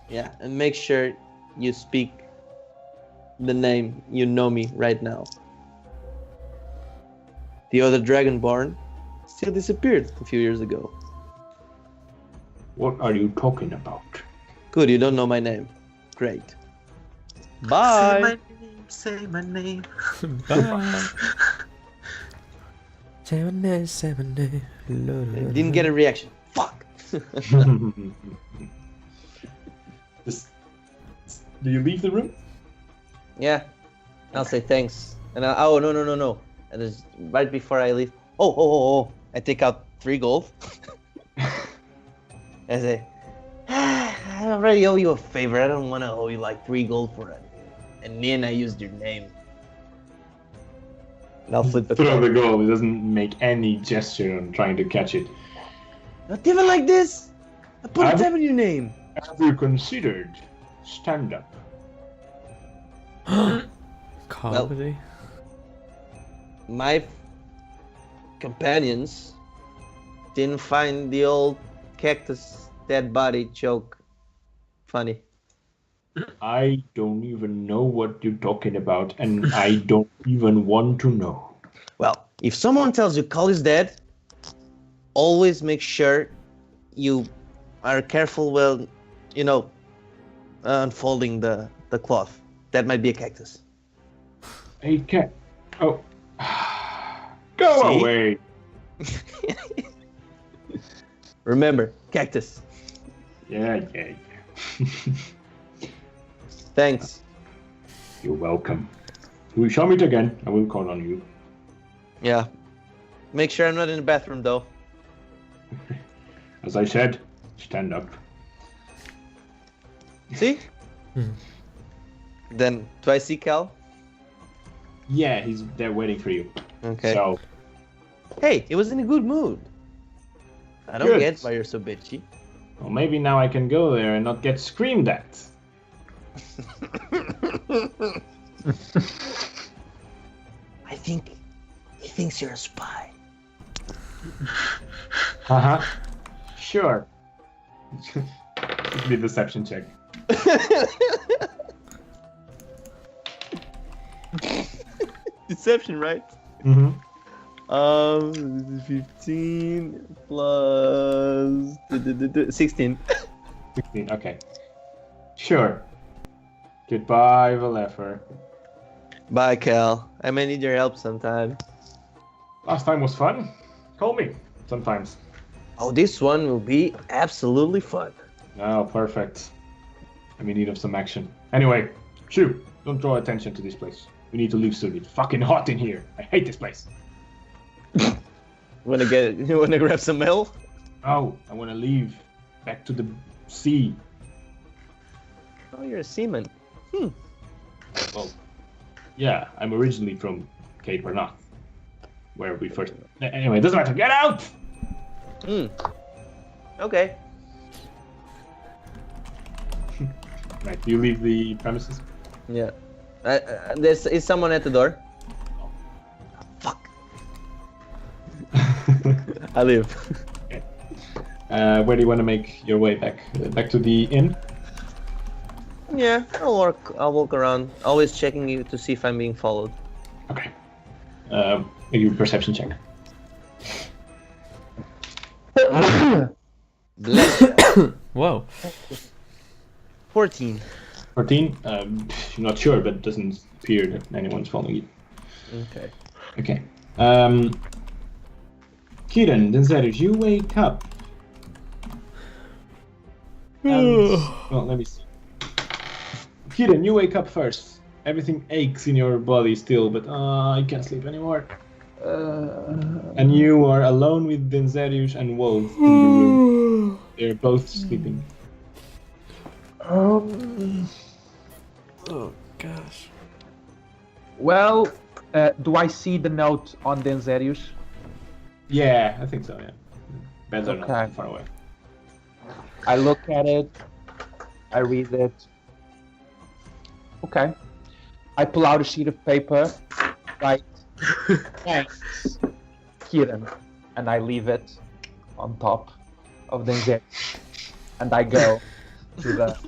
yeah, and make sure you speak the name you know me right now. The other Dragonborn still disappeared a few years ago.
What are you talking about?
Good, you don't know my name. Great.
Say
Bye.
my name, say my name.
Didn't get a reaction. Fuck.
Do you leave the room?
Yeah, I'll say thanks. And oh no. And it's right before I leave. Oh. I take out 3 gold. I say, I already owe you a favor. I don't want to owe you like 3 gold for it. And then I used your name. And I'll flip the
Throw
coin.
the goal. It doesn't make any gesture on trying to catch it.
Not even like this. I put a
I'm-
tab in your name.
Have you considered stand up?
Comedy.
My companions didn't find the old cactus dead body joke funny.
I don't even know what you're talking about, and I don't even want to know.
Well, if someone tells you Call is dead, always make sure you are careful while, unfolding the cloth. That might be a cactus.
Hey, cat. Oh. Go
See?
away.
Remember, cactus.
Yeah.
Thanks.
You're welcome. If we shall meet again, I will call on you.
Yeah. Make sure I'm not in the bathroom, though.
As I said, stand up.
See? Then, do I see Cal?
Yeah, he's there waiting for you.
Okay.
So,
Hey, he was in a good mood. I don't
Good.
get why you're so bitchy.
well, maybe now I can go there and not get screamed at.
I think he thinks you're a spy.
Uh-huh. Sure. Give me a deception check.
Deception, right?
Mm-hmm.
15 plus 16.
16, okay. Sure. Goodbye, Valefer.
Bye, Cal. I may need your help sometime.
Last time was fun. Call me sometimes.
Oh, this one will be absolutely fun.
Oh, perfect. I'm in need of some action. Anyway, shoo, don't draw attention to this place. We need to leave soon. It's fucking hot in here. I hate this place.
You wanna grab some mail?
Oh, I want to leave. Back to the sea.
Oh, you're a seaman.
Well, yeah, I'm originally from Cape Arnath, where we first... Anyway, it doesn't matter. Get out!
Okay.
Right, do you leave the premises?
Yeah. Is someone at the door? Fuck. I leave.
Where do you want to make your way back? Back to the inn?
Yeah, I'll walk around, always checking you to see if I'm being followed.
Okay. Make your perception check.
Bless you.
Whoa.
14.
14? You're not sure, but it doesn't appear that anyone's following you.
Okay.
Okay. Kieran, Denzeris, you wake up. Well, let me see. Kieran, you wake up first. Everything aches in your body still, but I can't sleep anymore. And you are alone with Denzerius and Wolf in the room. They're both sleeping.
Oh gosh.
Well, do I see the note on Denzerius?
Yeah, I think so, yeah. Better not
Okay.
too far away.
I look at it. I read it. Okay. I pull out a sheet of paper. Write, thanks, Kieran. And I leave it on top of Denzerius. And I go to the...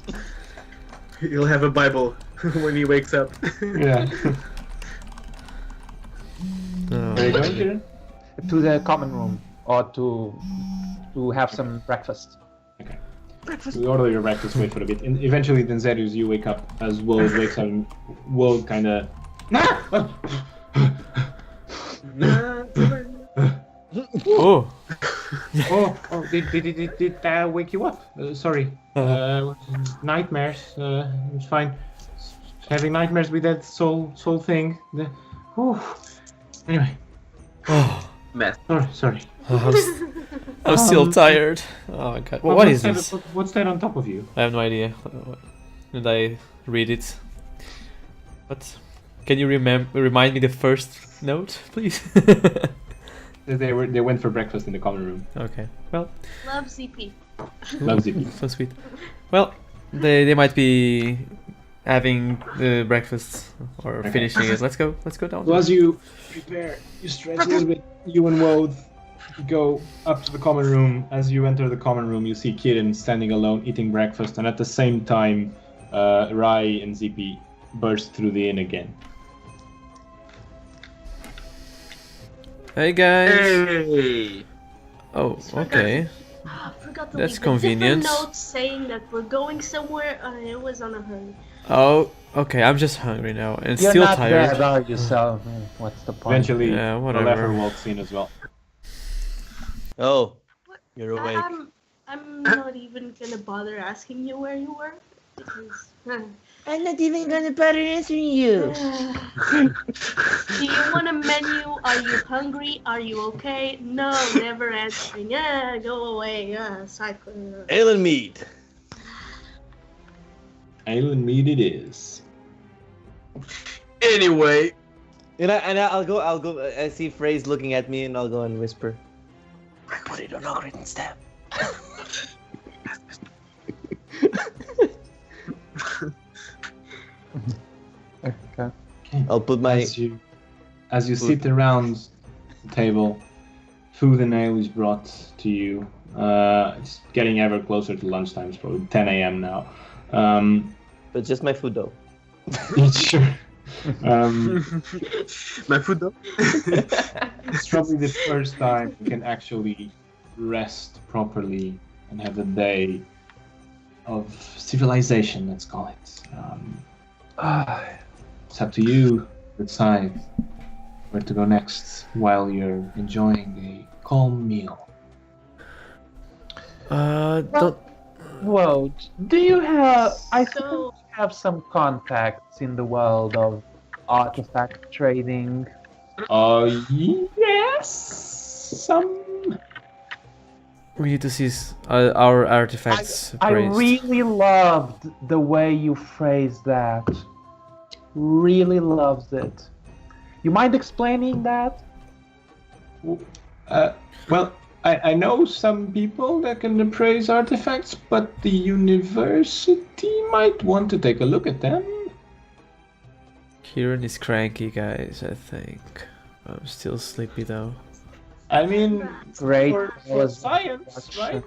You'll have a Bible when he wakes up.
Yeah.
Oh,
Where are you going, Kieran?
to the common room or to have some breakfast.
Okay. We order your breakfast, wait for a bit. And eventually, Denzerius, you wake up as Wold wakes up. And Wold kind of...
oh.
Oh, did that wake you up? Sorry. Nightmares. It's fine. Having nightmares with that soul thing. Anyway.
Oh.
Meth.
Sorry.
I'm still tired. Oh my god. What is this?
What's that on top of you?
I have no idea. And I read it. What? Can you remind me the first note, please?
They went for breakfast in the common room.
Okay. Well,
Love ZP.
Loves it.
so sweet. Well, they might be having breakfast or
Okay.
finishing it. Let's go down.
So as you prepare, you stretch a little bit. You and Wold go up to the common room. As you enter the common room, you see Kieran standing alone eating breakfast, and at the same time, Rai and Zippy burst through the inn again.
Hey guys.
Hey!
Oh, okay.
I forgot to
That's
leave
convenient.
the different note saying that we're going somewhere. It was on a hurry.
Oh, okay. I'm just hungry now and
You're
still
not
tired.
dead, are you? So what's the point?
Eventually,
Yeah,
the
whatever.
leper walks in as well.
Oh, you're awake.
I'm not even gonna bother asking you where you were because.
I'm not even gonna bother answering you.
Do you want a menu? Are you hungry? Are you okay? No, never answering. Go away. Cycle.
Ale and mead.
Ale and mead it is.
Anyway,
And I'll go. I see Phrase looking at me, and I'll go and whisper. Put it on Ogre instead.
Okay.
I'll put my.
As you sit around the table, food and ale is brought to you. It's getting ever closer to lunchtime. It's probably 10 a.m. now.
But just my food though.
Sure.
my food though.
It's probably the first time you can actually rest properly and have a day of civilization, let's call it. It's up to you to decide where to go next while you're enjoying a calm meal.
Don't.
Well, do you have? I
So-
suppose you have some contacts in the world of artifact trading.
Yes, some.
We need to see our artifacts
I
praised.
really loved the way you phrased that. Really loved it. You mind explaining that?
Well, I know some people that can appraise artifacts, but the university might want to take a look at them.
Kieran is cranky, guys. I think. I'm still sleepy though.
I mean,
Great.
for science, right?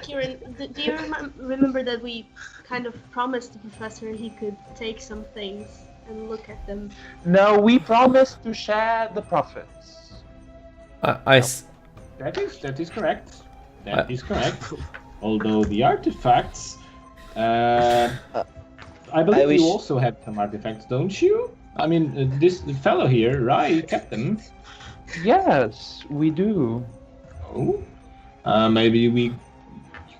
Kieran, do you remember that we kind of promised the professor he could take some things and look at them?
No, we promised to share the profits.
That is correct. That is correct. Although the artifacts, I believe
wish-
you also have some artifacts, don't you? I mean, this fellow here, Rai, kept them.
Yes, we do.
Oh, maybe we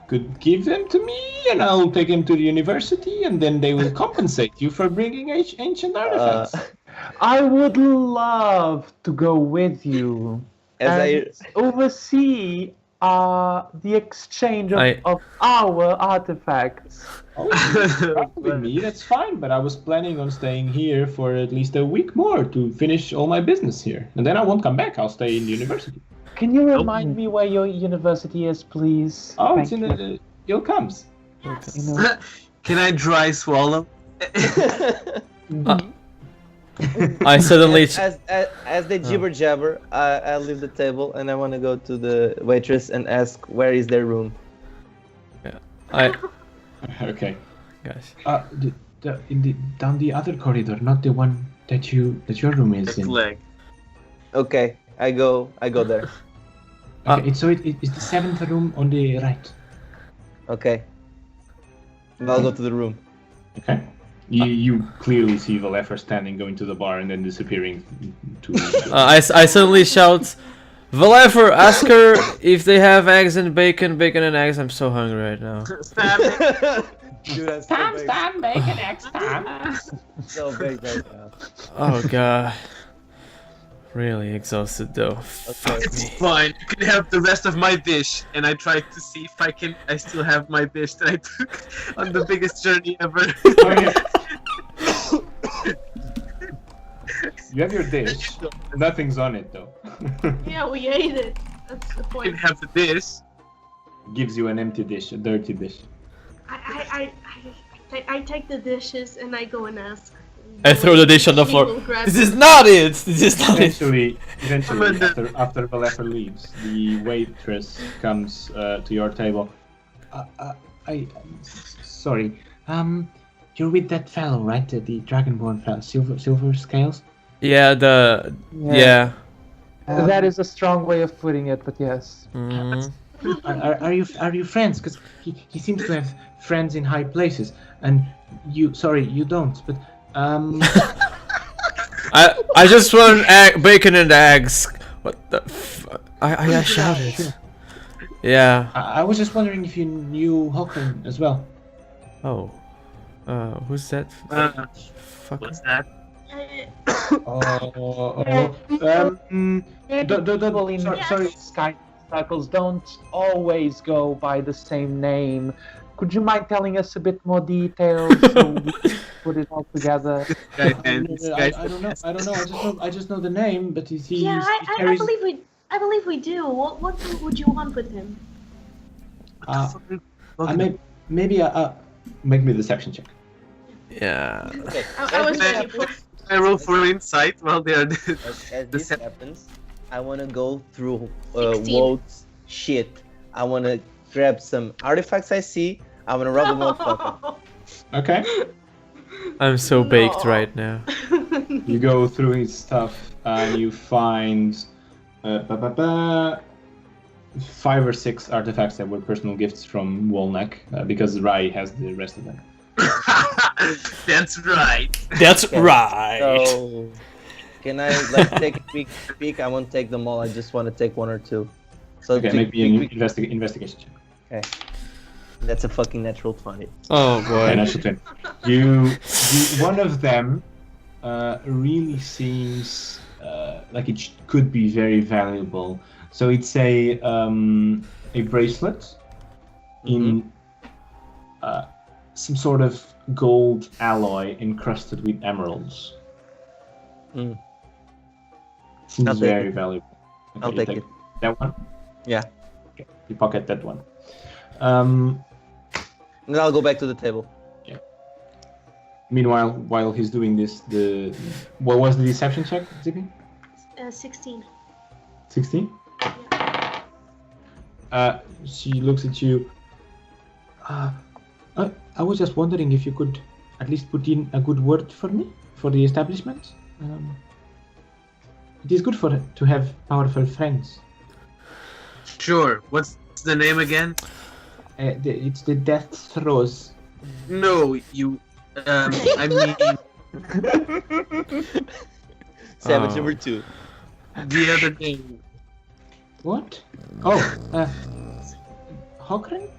could give them to me, and I'll take them to the university, and then they will compensate you for bringing ancient artifacts.
I would love to go with you
As I
and oversee the exchange
I-
of our artifacts.
Oh, travel with me, that's fine, but I was planning on staying here for at least a week more to finish all my business here. And then I won't come back, I'll stay in the university.
Can you remind me where your university is, please?
Oh,
Thank
it's in
you.
the Ill comes.
Yes.
You know,
Can I dry swallow?
I suddenly.
as they jibber jabber, I leave the table and I want to go to the waitress and ask where is their room.
I.
Okay.
Guys.
Down the other corridor, not the one that your room is in.
Leg.
Okay, I go there.
Okay, it's the 7th room on the right.
Okay. I'll go to the room.
Okay. You clearly see Valefer standing, going to the bar, and then disappearing to.
I suddenly shout, Valefer, ask her if they have eggs and bacon, bacon and eggs. I'm so hungry right now.
Dude, I'm so big.
bacon, eggs, time.
So big right now.
Oh god. Really exhausted though. Fuck
It's
me.
fine. You can have the rest of my dish, and I tried to see if I still have my dish that I took on the biggest journey ever.
You have your dish. Nothing's on it though.
Yeah, we ate it. That's the
You can
point.
have the dish.
Gives you an empty dish, a dirty dish.
I take the dishes and I go and ask.
I throw the dish on the
He
floor.
will grab
This
it.
is not it! This is not it!
Eventually, after Valefer leaves, the waitress comes to your table. Sorry. You're with that fellow, right? The Dragonborn fellow, Silver Scales.
Yeah, yeah.
that is a strong way of putting it, but yes.
Mhm.
Are you friends? Because he seems to have friends in high places, and you don't. But
I just want bacon and eggs. What the I shouted. Yeah.
I was just wondering if you knew Hockren as well.
Oh. Who's that? Fucker.
What's that?
People in
sorry.
Sky circles don't always go by the same name. Could you mind telling us a bit more details so we can put it all together?
I don't know. I just know the name, but he
Yeah, I
carries.
believe we do. What would you want with him?
Maybe make me a deception check.
Yeah.
Okay.
I was ready for.
I roll for insight while they are.
As this happens, I want to go through
16.
Walt's shit. I want to grab some artifacts I see. I want to rub them all fucking.
Okay.
I'm so baked
No.
right now.
You go through his stuff and you find 5 or 6 artifacts that were personal gifts from Wolneck, because Rai has the rest of them.
That's right.
That's
Okay,
right.
So, can I take a quick peek? I won't take them all. I just want to take 1 or 2. So
Okay, make me an investigation check.
That's a fucking natural 20.
Oh
Okay,
boy.
natural 20. You one of them really seems like it could be very valuable. So it's a bracelet in some sort of gold alloy encrusted with emeralds.
Mm.
Seems
I'll take
very
it.
valuable. Okay,
I'll
you
take it.
that one.
Yeah.
Okay, you pocket that one.
And I'll go back to the table.
Meanwhile, while he's doing this, what was the deception check, Zippy?
16.
16? She looks at you. I was just wondering if you could at least put in a good word for me, for the establishment. It is good to have powerful friends.
Sure. What's the name again?
It's the Death Throes.
No, you. I mean
Savage
Oh.
number 2.
the other name.
What? Oh, Hockren?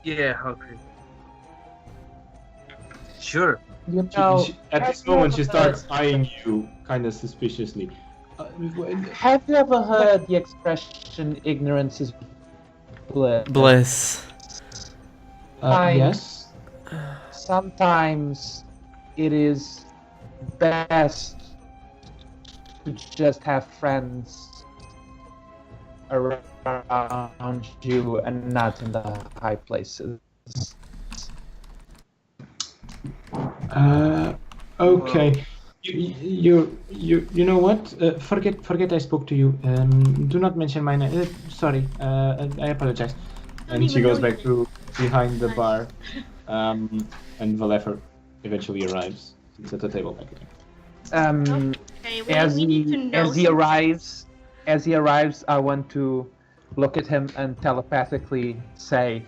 Yeah, how could? Sure.
You know,
At this moment, she starts eyeing you kind of suspiciously.
have you ever heard the expression "ignorance is bliss"?
Bliss.
Yes.
Sometimes it is best to just have friends around you and not in the high places.
Okay. You know what? Forget I spoke to you. Do not mention my name. Sorry. I apologize. And she
even
goes
know
back
your
to behind the
Nice.
bar. And Valefer eventually arrives. Sits at the table back again.
Okay,
As
we need to know
he arrives, I want to look at him and telepathically say,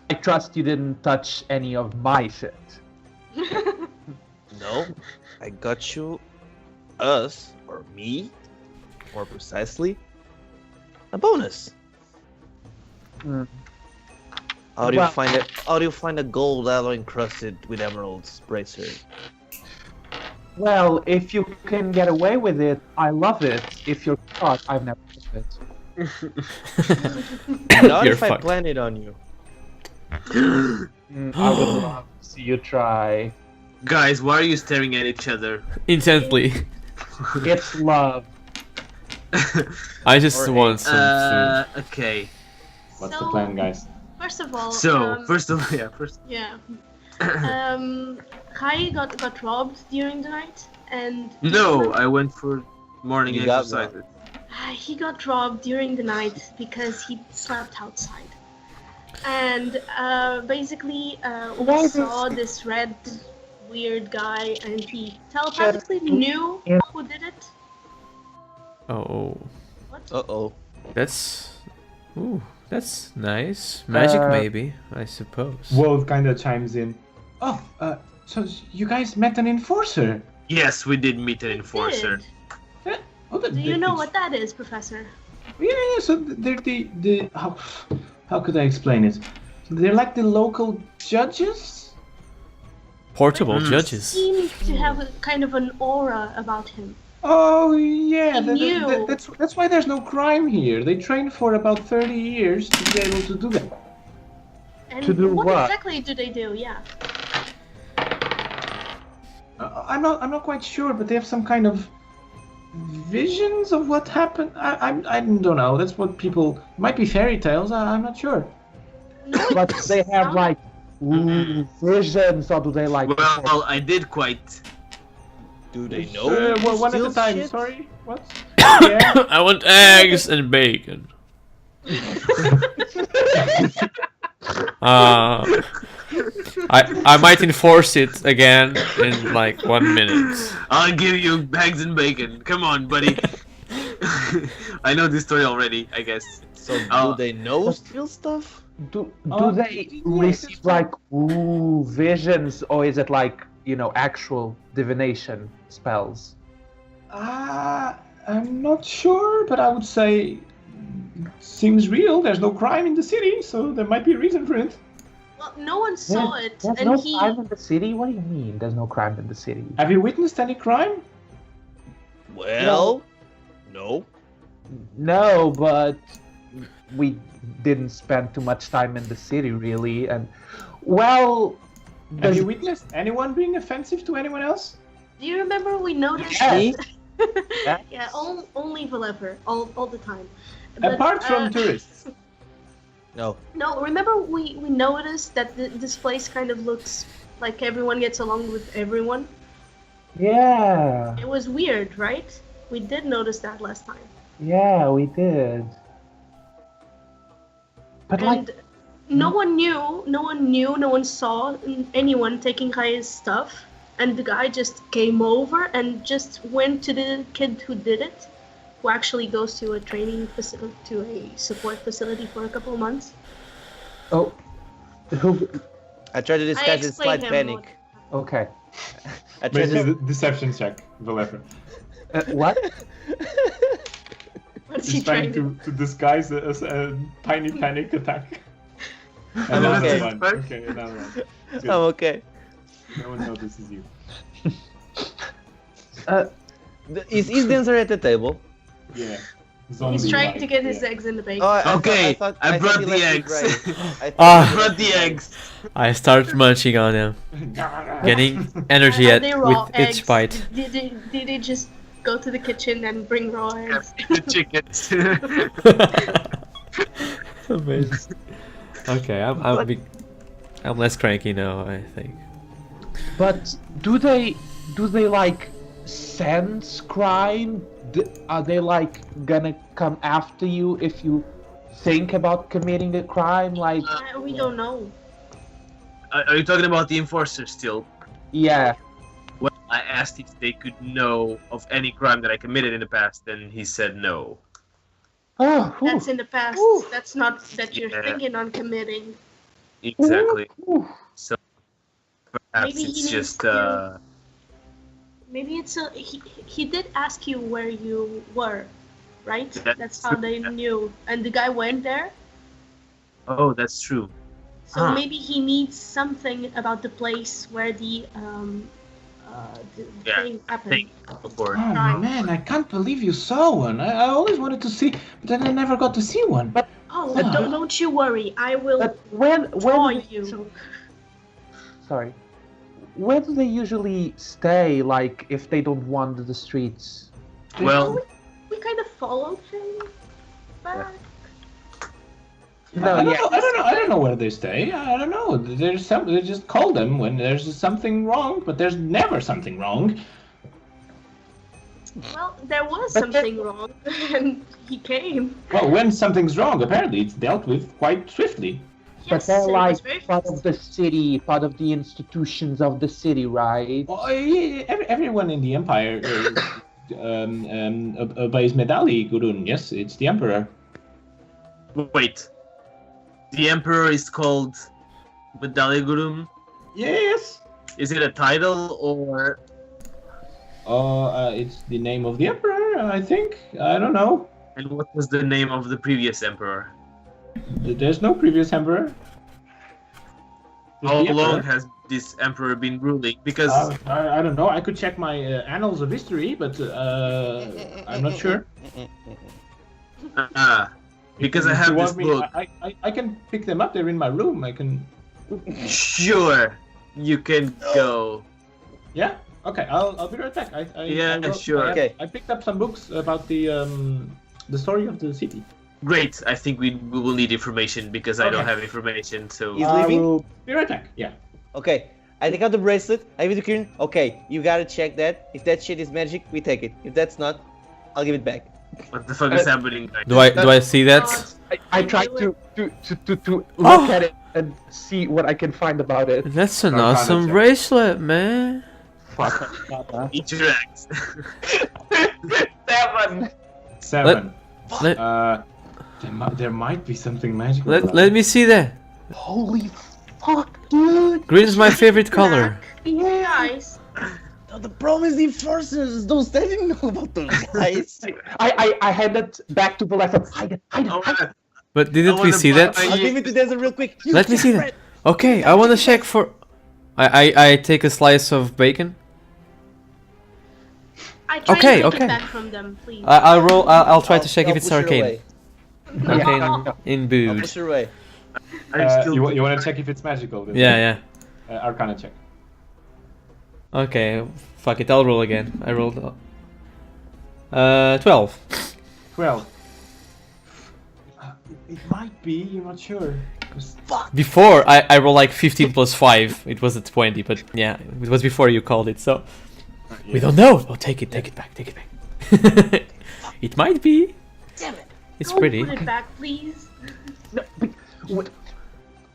"I trust you didn't touch any of my shit."
No, I got you, us, or me, more precisely, a bonus.
Mm.
How do you
Well-
find it? How do you find a gold alloy encrusted with emeralds, Bracer?
Well, if you can get away with it, I love it. If you're caught, I've never done it.
Not
You're
if I
fucked.
plan it on you.
I would love to see you try.
Guys, why are you staring at each other?
Intently.
It's love.
I just
Or
want some food.
Okay.
What's the
So-
plan, guys?
First of all,
So, first of all,
yeah. Kai got robbed during the night, and
No, I went for morning
You got
exercises.
he got robbed during the night because he slept outside. And basically, we saw this red, weird guy, and he telepathically knew who did it.
Oh,
What?
Uh-oh.
that's nice. Magic,
Uh,
maybe, I suppose.
Wolf kind of chimes in. Oh, so you guys met an enforcer?
Yes, we did meet an
We
enforcer.
did.
Oh,
Do you know what that is, Professor?
Yeah. So they're the how could I explain it? They're like the local judges.
Portable
Mm.
judges.
Seemed to have a kind of an aura about him.
Oh yeah,
He knew.
that's why there's no crime here. They trained for about 30 years to be able to do that.
And
To do
what
what?
exactly do they do? Yeah.
I'm not quite sure, but they have some kind of visions of what happened. I don't know. That's what people might be fairy tales. I'm not sure.
No,
But they have
sound-
like visions, or do they like?
Well, I did quite.
Do they know?
Well, one at a
steal
time.
shit?
Sorry. What? Yeah.
I want eggs and bacon. I might enforce it again in like 1 minute.
I'll give you bags and bacon. Come on, buddy. I know this story already, I guess.
So do
Oh.
they know steal stuff?
Do
Oh,
they
yeah,
receive
it's
like visions, or is it like actual divination spells?
I'm not sure, but I would say seems real. There's no crime in the city, so there might be a reason for it.
Well, no one saw it,
There's
and
no
he.
crime in the city. What do you mean? There's no crime in the city?
Have you witnessed any crime?
Well, no.
No, but we didn't spend too much time in the city, really. And well,
Have
there's-
you witnessed anyone being offensive to anyone else?
Do you remember we noticed?
Yes.
that- yeah, only Valever, all the time. But,
Apart from tourists.
No.
No, remember we noticed that this place kind of looks like everyone gets along with everyone.
yeah,
It was weird, right? We did notice that last time.
yeah, we did. But like,
And no one knew, no one saw anyone taking Kaya's stuff. And the guy just came over and just went to the kid who did it, who actually goes to a training facility, to a support facility for a couple of months.
oh, who?
I tried to disguise his
explained
slight
him
panic.
Okay,
I tried
Maybe
to.
the deception check, Valefer.
what?
What's he
He's trying
trying
to disguise a tiny panic attack.
I'm
Another
okay.
one. Okay, another one. Good.
I'm okay.
No one notices you.
Is Dancer at the table?
Yeah.
He's trying to get his eggs in the bacon.
Oh,
Okay, I
thought
brought
he
the
left it
eggs.
right. I
Ah.
I brought the eggs.
I start munching on them, getting energy
Are
at
they raw
with
eggs?
each bite.
Did they just go to the kitchen and bring raw eggs?
The chickens.
Amazing. Okay, I'm less cranky now, I think.
But do they like sense crime? Are they like gonna come after you if you think about committing a crime? Like,
We don't know.
Are you talking about the enforcer still?
yeah.
Well, I asked if they could know of any crime that I committed in the past, and he said no.
Oh,
That's in the past.
Ooh.
That's not that you're
Yeah.
thinking on committing.
Exactly. So perhaps
Maybe he
it's
needs
just
to- Maybe it's a he did ask you where you were, right? That's how they knew. And the guy went there.
Oh, that's true.
So
Ah.
maybe he needs something about the place where the
Yeah,
thing happened.
Thing, of course.
Oh man, I can't believe you saw one. I always wanted to see, but then I never got to see one.
Oh,
Ah.
don't you worry. I will
But when
draw
they
you.
sorry, where do they usually stay? Like, if they don't wander the streets?
Well,
We kind of followed him back.
No,
I don't
yeah.
know. I don't know where they stay. I don't know. There's some. They just call them when there's something wrong, but there's never something wrong.
Well, there was
But
something wrong, and he came.
Well, when something's wrong, apparently it's dealt with quite swiftly.
But
Yes,
they're
it
like
was very
part
fast.
of the city, part of the institutions of the city, right?
Well, everyone in the empire obeys Medali Gurun. Yes, it's the emperor.
wait. The emperor is called Medaligurum.
Yes.
Is it a title or?
It's the name of the emperor. I think. I don't know.
And what was the name of the previous emperor?
There's no previous emperor. Just
How
the
long
emperor.
has this emperor been ruling? Because
I don't know. I could check my annals of history, but I'm not sure.
because I
If
have
you
this
want me,
book.
I can pick them up. They're in my room. I can.
Sure, you can go.
Yeah. Okay. I'll be right back.
Yeah, sure.
Okay.
I picked up some books about the story of the city.
Great. I think we will need information because I don't
Okay.
have information. So
He's
I
leaving?
will be right back. Yeah.
Okay, I take out the bracelet. I give it to Kieran. Okay, you gotta check that. If that shit is magic, we take it. If that's not, I'll give it back.
what the fuck is happening? Guys?
Do I see that?
I tried to
Oh.
look at it and see what I can find about it.
That's an
Arcana
awesome
check.
bracelet, man.
Fuck.
Interact.
7.
7.
Let
There might be something magical.
let me see that.
Holy fuck, dude!
Green's my favorite color.
Guys,
The problem is the enforcers. Those they didn't know about those guys.
I hand it back to the left. Hide it, hide it,
I
hide it.
wanna-
But didn't we
wanna
see
buy-
that?
I'll give it to Denzel real quick. You
Let me see that. Okay, I wanna check for. I take a slice of bacon.
I try
Okay,
to take
okay.
it back from them, please.
I'll roll. I'll try to check if
I'll
it's
push her
arcane.
away.
Arcane in
I'll
boot.
push her away.
I'm still.
You want to check if it's magical? Then?
Yeah,
Arcana check.
yeah. Okay, fuck it. I'll roll again. I rolled. 12.
12. It might be. You're not sure. 'Cause-
Before I roll like 15 plus 5. It was a 20, but yeah, it was before you called it. So we don't know. Oh, take it back. Take it back. It might be.
Damn it.
It's
Don't
pretty.
Put it back, please.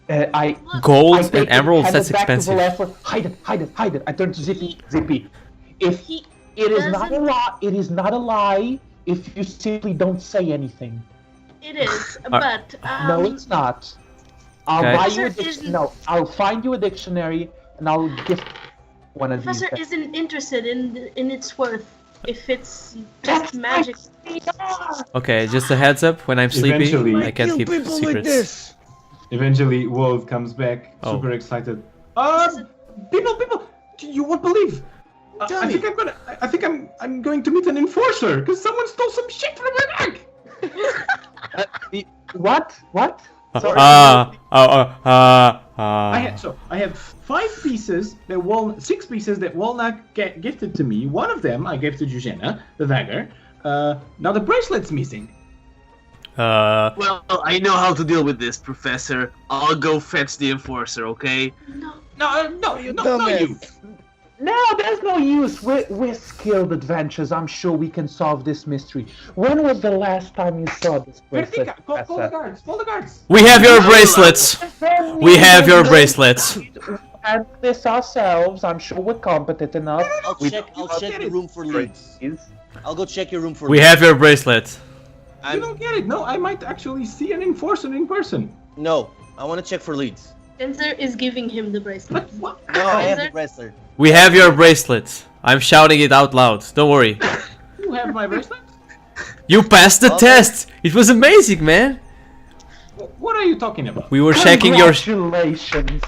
I
Gold
take
and
it,
emeralds.
hand
That's
it back to the
expensive.
left one. Hide it, hide it, hide it. I turn to Zippy. Zippy. If
He
it is not a
doesn't-
lie, it is not a lie. If you simply don't say anything.
It is, but
No, it's not. I'll
Okay.
buy you a
Professor
dictionary.
isn't-
No, I'll find you a dictionary and I'll gift one of these.
Professor isn't interested in its worth. If it's just magic,
Okay, just a heads up. When I'm sleepy,
Eventually-
I can't keep secrets.
Eventually, Wolf comes back,
Oh.
super excited. People, you won't believe.
Tell
I
me.
think I'm going to meet an enforcer because someone stole some shit from my bag.
What? What? Sorry.
I have 5 pieces that 6 pieces that Walnut gifted to me. One of them I gave to Jujena, the dagger. Now the bracelet's missing.
Well, I know how to deal with this, Professor. I'll go fetch the enforcer, okay?
No, you.
No, there's no use. We're skilled adventurers. I'm sure we can solve this mystery. When was the last time you saw this bracelet?
Call the
Professor?
guards. Call the guards.
We have your bracelets. We have your bracelets.
And this ourselves. I'm sure we're competent enough.
I'll check the room for leads. I'll go check your room for
We
leads.
have your bracelet.
You don't get it. No, I might actually see an enforcer in person.
No, I want to check for leads.
Spencer is giving him the bracelet.
But what?
No, I have the
Spencer?
bracelet.
We have your bracelet. I'm shouting it out loud. Don't worry.
You have my bracelet?
You passed the
Okay.
test. It was amazing, man.
What are you talking about?
We were checking your.
Congratulations.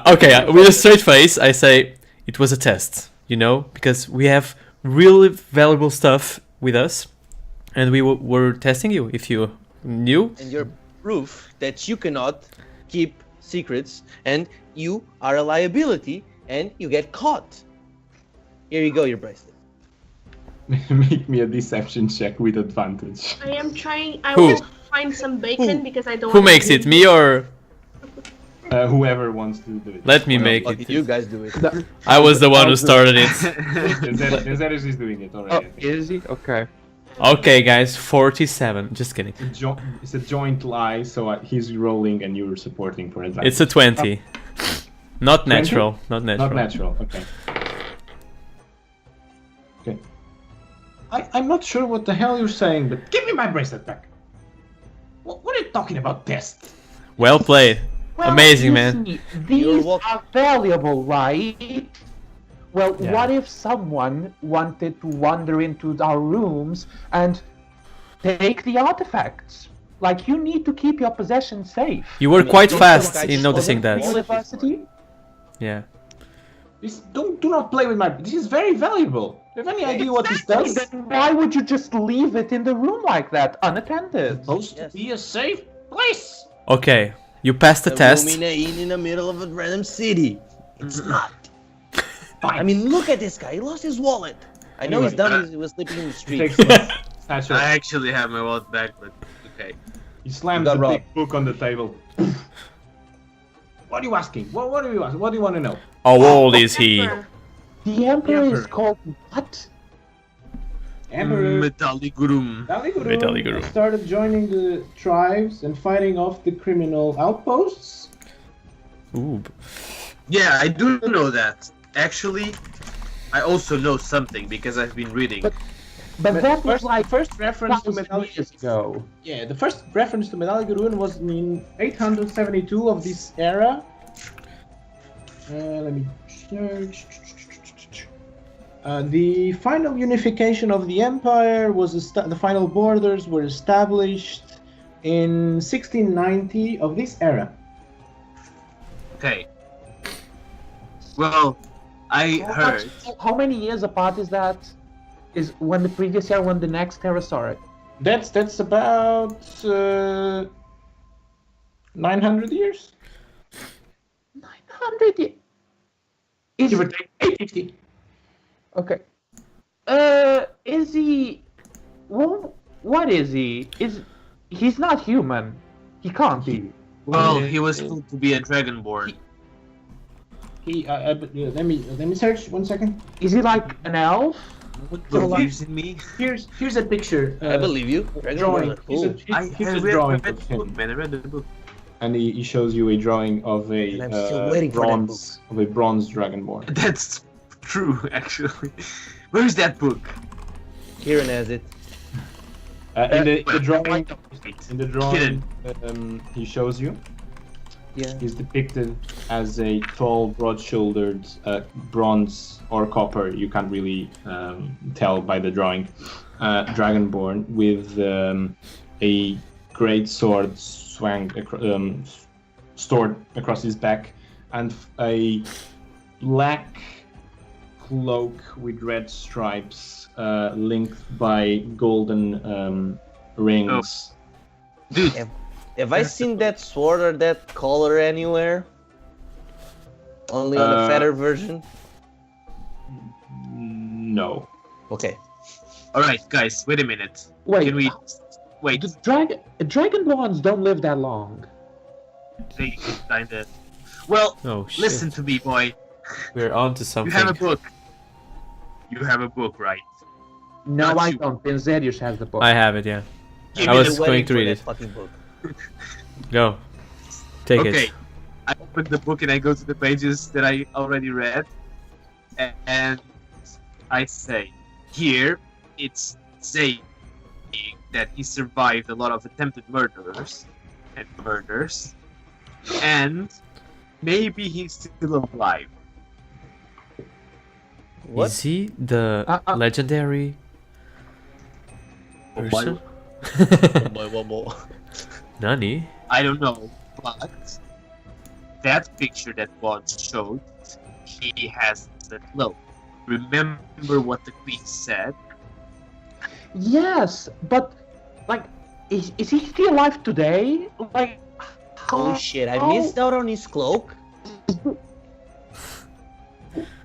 Okay, with a straight face, I say it was a test. You know, because we have really valuable stuff with us, and we were testing you. If you knew.
And your proof that you cannot keep secrets and you are a liability and you get caught. Here you go, your bracelet.
Make me a deception check with advantage.
I am trying. I
Who?
will find some bacon because I don't.
Who
wanna
makes it?
eat
Me or?
Whoever wants to do it.
Let me
Well,
make
Lucky
it.
you guys do it.
I was the one who started it.
Zeres is doing it already.
Oh,
I think.
is he? Okay.
Okay, guys, 47. Just kidding.
It's a joint lie, so he's rolling and you're supporting for advantage.
It's a 20. Not natural. Not natural.
Not natural, okay. Okay. I'm not sure what the hell you're saying, but give me my bracelet back. What are you talking about, test?
Well played.
Well,
Amazing,
you
man.
see,
You're
these
welcome.
are valuable, right? Well,
Yeah.
what if someone wanted to wander into our rooms and take the artifacts? Like, you need to keep your possessions safe.
You were
mean,
quite
don't
fast
feel like
in
I
noticing
stole it.
that.
University?
Yeah.
Do not play with my. This is very valuable. Do you have any idea what this does?
Then why would you just leave it in the room like that, unattended?
Supposed
Yes.
to be a safe place.
Okay. You passed the
A
test.
room in the middle of a random city. It's not.
Fine.
I mean, look at this guy. He lost his wallet. I know he's
Anyway,
dumb. He was sleeping in the street.
Takes my satchel.
I actually have my wallet back, but okay.
He slams
got
the
robbed.
big book on the table. What are you asking? What are you asking? What do you want to know?
How old is he?
Emperor.
The Emperor is
Emperor.
called what?
Emperor
Metalligrum.
Metalliguru.
started joining the tribes and fighting off the criminal outposts.
Ooh.
Yeah, I do know that. Actually, I also know something because I've been reading.
But that was like
first reference to
1,000 years ago.
Yeah, the first reference to Metalligurun was in 872 of this era. Let me search. The final unification of the empire was the final borders were established in 1690 of this era.
Okay. Well, I heard.
How many years apart is that? Is when the previous year, when the next era started?
That's about 900 years.
900 years. Is
Give or take 850.
okay. Is he? Well, what is he? He's not human? He can't be.
Well, he was told to be a dragonborn.
Let me search 1 second.
Is he like an elf?
Believes in me.
Here's a picture.
I believe you.
Drawing. Here's a,
I
here's a
read
drawing
the
of
book,
him,
man. I read the book.
and he shows you a drawing of
And I'm still waiting for that
bronze dragonborn.
That's true, actually. Where's that book?
Kieran has it.
In the
Well,
drawing,
wait.
in the drawing, he shows you.
Yeah.
He's depicted as a tall, broad-shouldered, bronze or copper. You can't really tell by the drawing. Dragonborn with a great sword stored across his back, and a black cloak with red stripes linked by golden rings.
Dude,
Have I seen that sword or that collar anywhere? Only on the fatter version?
No.
Okay.
alright, guys, wait a minute.
Wait,
Can we... Wait,
Dragonborns don't live that long.
they kinda... Well,
Oh shit.
listen to me, boy.
We're on to
You
something.
have a book. You have a book, right?
No,
Not
I
you.
don't. Pinzerius has the book.
I have it, yeah.
Give
I
me
was
the
going
Waiting
to
for
read
that
it.
fucking book.
Go. Take
Okay.
it.
I open the book and I go to the pages that I already read, and I say, here it's saying that he survived a lot of attempted murders, and maybe he's still alive.
What?
Is he the legendary person?
One more.
Nani?
I don't know, but that picture that was showed, he has the cloak. Remember what the queen said?
Yes, but like, is he still alive today? Like,
Holy shit, I
how-
missed out on his cloak.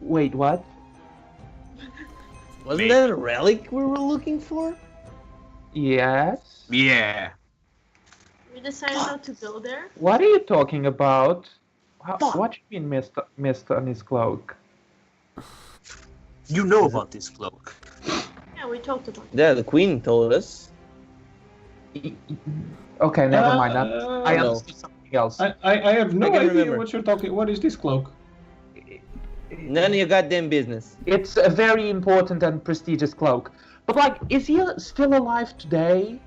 Wait, what?
Wasn't that a relic we were looking for?
Yes.
Yeah.
We decided not to go there.
What are you talking about? What you mean missed on his cloak?
You know about this cloak.
Yeah, we talked about it.
Yeah, the queen told us.
Okay, never mind. I
no.
understood something else.
I have no
I can
idea
remember.
what you're talking. What is this cloak?
None of your goddamn business.
It's a very important and prestigious cloak. But like, is he still alive today?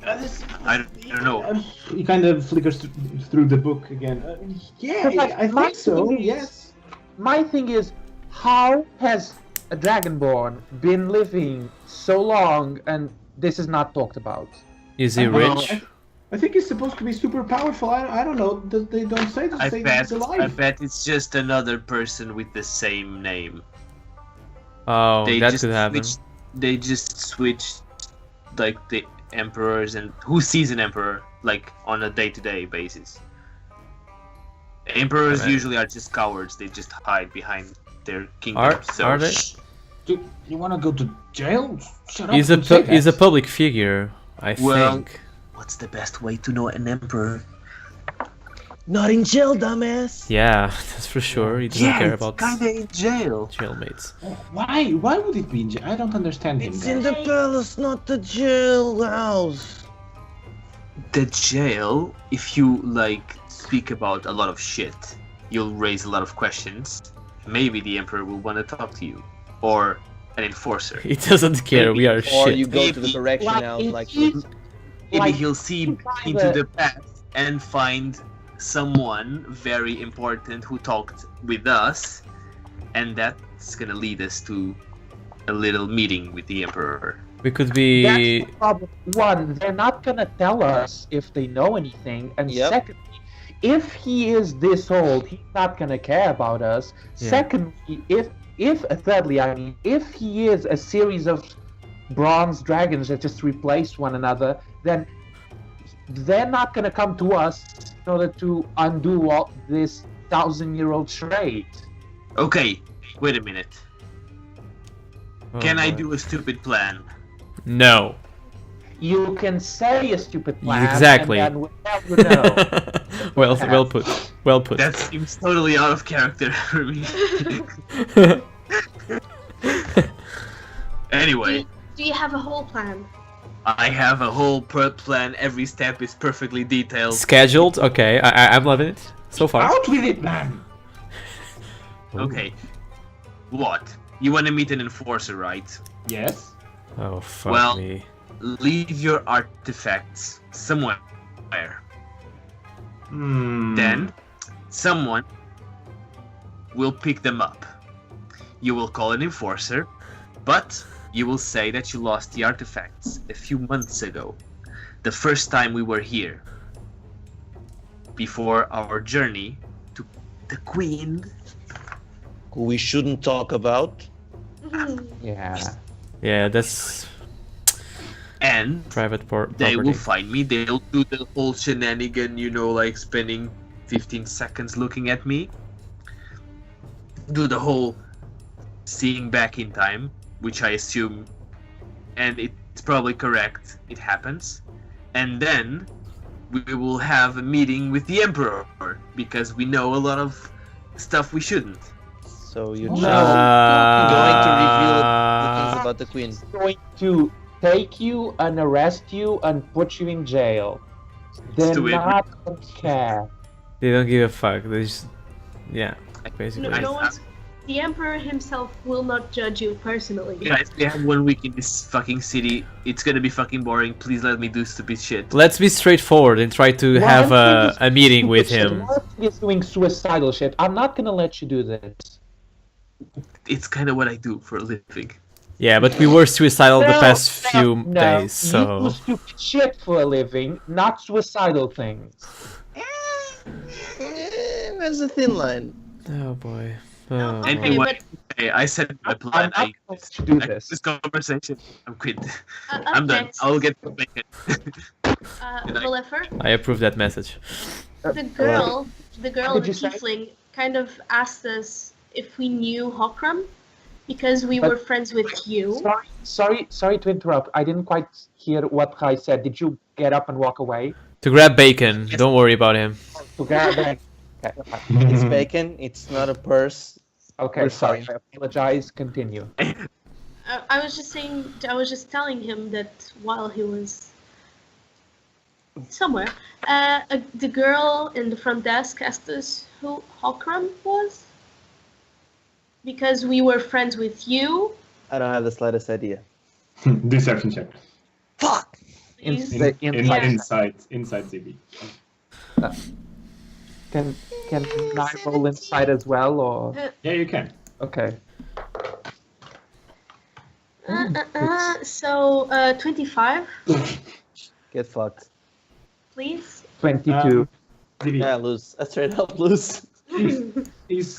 I don't know.
He kind of flickers through the book again. Yeah,
But, like,
I
my
think so.
thing is-
Yes.
My thing is, how has a Dragonborn been living so long and this is not talked about?
Is he
Well,
rich?
I think he's supposed to be super powerful. I don't know. They don't say that.
I
Say
bet.
he's alive.
It's just another person with the same name.
Oh,
They
that
just
could happen.
switched- They just switched, like the emperors and who sees an emperor like on a day-to-day basis. Emperors
Alright.
usually are just cowards. They just hide behind their kingdom.
Are they?
Dude, you want to go to jail? Shut up.
He's
don't say
he's a
that.
public figure, I
Well-
think.
What's the best way to know an emperor?
Not in jail, dumbass.
Yeah, that's for sure. He doesn't care about
kinda in jail.
jailmates.
Why? Why would it be in jail? I don't understand him.
It's
guys.
in the palace, not the jail house.
The jail, if you like speak about a lot of shit, you'll raise a lot of questions. Maybe the emperor will want to talk to you, or an enforcer.
He doesn't care. We are
Or
shit.
you go to the
Maybe-
correction
Like,
house
if
like
he's-
Maybe
like,
he'll see
find
into
a-
the past and find someone very important who talked with us, and that's gonna lead us to a little meeting with the emperor.
We could be.
That's the problem. One, they're not gonna tell us if they know anything, and
Yep.
secondly, if he is this old, he's not gonna care about us.
Yeah.
Secondly, thirdly, I mean, if he is a series of bronze dragons that just replace one another, then they're not gonna come to us in order to undo all this 1,000-year-old charade.
Okay, wait a minute.
Oh,
Can I
boy.
do a stupid plan?
No.
You can say a stupid plan,
Exactly.
and then we'll never know.
well put. Well put.
That seems totally out of character for me. Anyway,
Do you have a whole plan?
I have a whole plan. Every step is perfectly detailed.
Scheduled. Okay, I'm loving it so far.
Out with it, man.
Okay. What? You want to meet an enforcer, right?
Yes.
Oh fuck
Well-
me.
Leave your artifacts somewhere.
Hmm.
Then, someone will pick them up. You will call an enforcer, but you will say that you lost the artifacts a few months ago, the first time we were here, before our journey to the queen.
Who we shouldn't talk about.
Yeah.
Yeah, that's
And
private
they will
property.
find me. They'll do the whole shenanigan, like spending 15 seconds looking at me. Do the whole seeing back in time, which I assume, and it's probably correct, it happens. And then we will have a meeting with the Emperor, because we know a lot of stuff we shouldn't.
So you're
No.
just going to reveal the things about the queen.
Going to take you and arrest you and put you in jail. They're
do it.
not gonna care.
They don't give a fuck. They just, yeah,
No,
basically.
no one's. The Emperor himself will not judge you personally.
Guys, we have 1 week in this fucking city. It's gonna be fucking boring. Please let me do stupid shit.
Let's be straightforward and try to have a meeting with him.
One thing is doing suicidal shit. I'm not gonna let you do this.
It's kind of what I do for a living.
Yeah, but we were suicidal the past few
No,
days,
you
so
do stupid shit for a living, not suicidal things.
There's a thin line.
oh boy.
Okay,
Oh.
Anyway, I said my
I'm
plan.
not gonna let you do this.
This conversation. I'm quit.
Up
I'm done.
next,
I'll get to bacon.
Valefer,
I approve that message.
the girl, the
did you say?
tiefling, kind of asked us if we knew Hokram, because we
But-
were friends with you.
Sorry to interrupt. I didn't quite hear what Kai said. Did you get up and walk away?
To grab bacon, don't worry about him.
To grab back.
It's bacon. It's not a purse.
Okay,
We're
sorry.
fine.
I apologize. Continue.
I was just saying, I was just telling him that while he was somewhere, the girl in the front desk asked us who Hokram was, because we were friends with you.
I don't have the slightest idea.
Deception check.
Fuck!
Please.
Inside ZB.
Can I roll inside as well, or
Yeah, you can.
okay?
So 25,
Get fucked.
please.
22.
ZB.
Yeah, lose. I straight up lose.
He's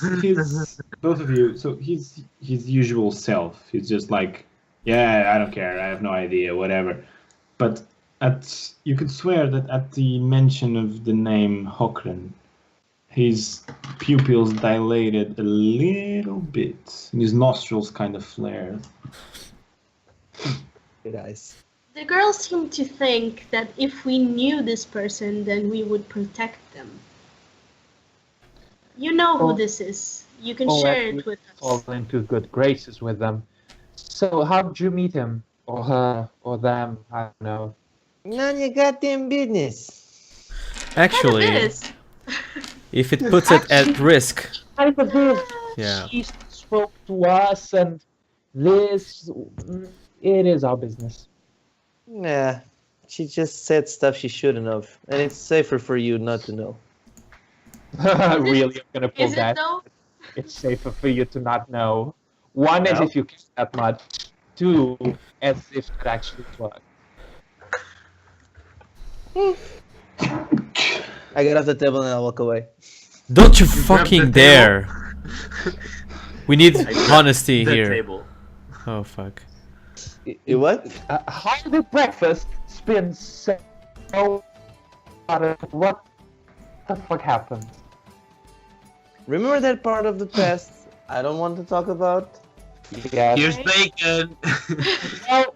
both of you. So he's his usual self. He's just like, yeah, I don't care. I have no idea, whatever. But you could swear that at the mention of the name Hokran, his pupils dilated a little bit, and his nostrils kind of flared.
Good eyes.
The girls seem to think that if we knew this person, then we would protect them. You know who
Oh.
this is. You can
Oh,
share
actually,
it with
Fall
us.
into good graces with them. So how did you meet him, or her, or them? I don't know.
None of your goddamn business.
Actually,
Kind of is.
if it puts it at risk,
Kind of is.
yeah.
She spoke to us, and this. It is our business.
Nah. She just said stuff she shouldn't have. And it's safer for you not to know.
Really, I'm gonna pull
Is it
that.
though?
It's safer for you to not know. One is
No.
if you care that much. Two, as if it actually works.
I get off the table and I walk away.
Don't you
grab the
fucking
table.
dare! We need honesty
The
here.
table.
Oh fuck.
You what?
How did breakfast spin so? What the fuck happened?
Remember that part of the past I don't want to talk about?
Yeah.
Here's bacon.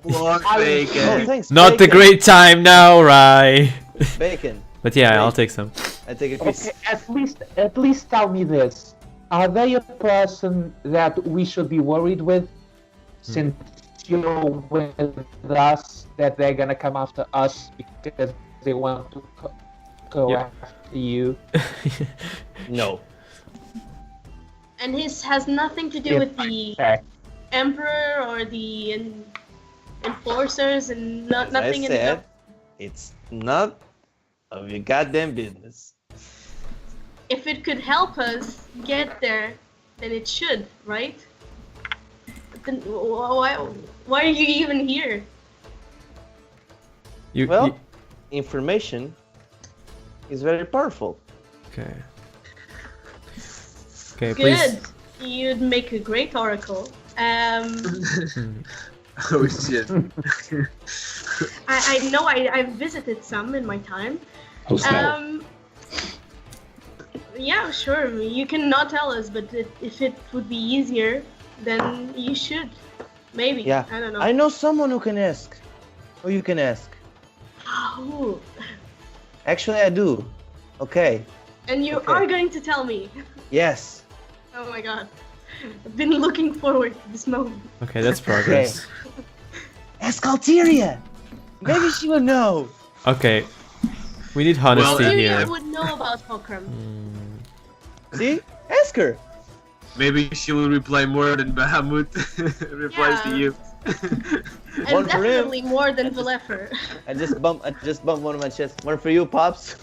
More
Oh,
bacon.
thanks.
Not the
bacon.
great time now, Rye.
Bacon.
But yeah, I'll take some.
I take a piece.
Okay, at least tell me this. Are they a person that we should be worried with? Since you're with us, that they're gonna come after us because they want to go
Yep.
after you?
No.
And his has nothing to do
Yeah,
with the
Okay.
Emperor or the enforcers and
As
nothing
I
in
said, it's not of your goddamn business.
If it could help us get there, then it should, right? But then why are you even here?
You,
Well,
you-
information is very powerful.
okay. Okay,
Good.
please.
You'd make a great oracle.
Oh shit.
I know I've visited some in my time.
Oh, smell.
Yeah, sure. You can not tell us, but if it would be easier, then you should. Maybe.
Yeah.
I don't know.
I know someone who can ask. Or you can ask.
Ooh.
Actually, I do. Okay.
And you
Okay.
are going to tell me.
Yes.
Oh my god. I've been looking forward to this moment.
Okay, that's progress.
Ask Alteria. Maybe she will know.
Okay. We need honesty
Well,
Tyrion
here.
would know about Fulcrum.
See? Ask her.
Maybe she will reply more than Bahamut replies to
Yeah.
you.
And
One for him.
definitely more than Valefer.
I just bumped one on my chest. One for you, Pops.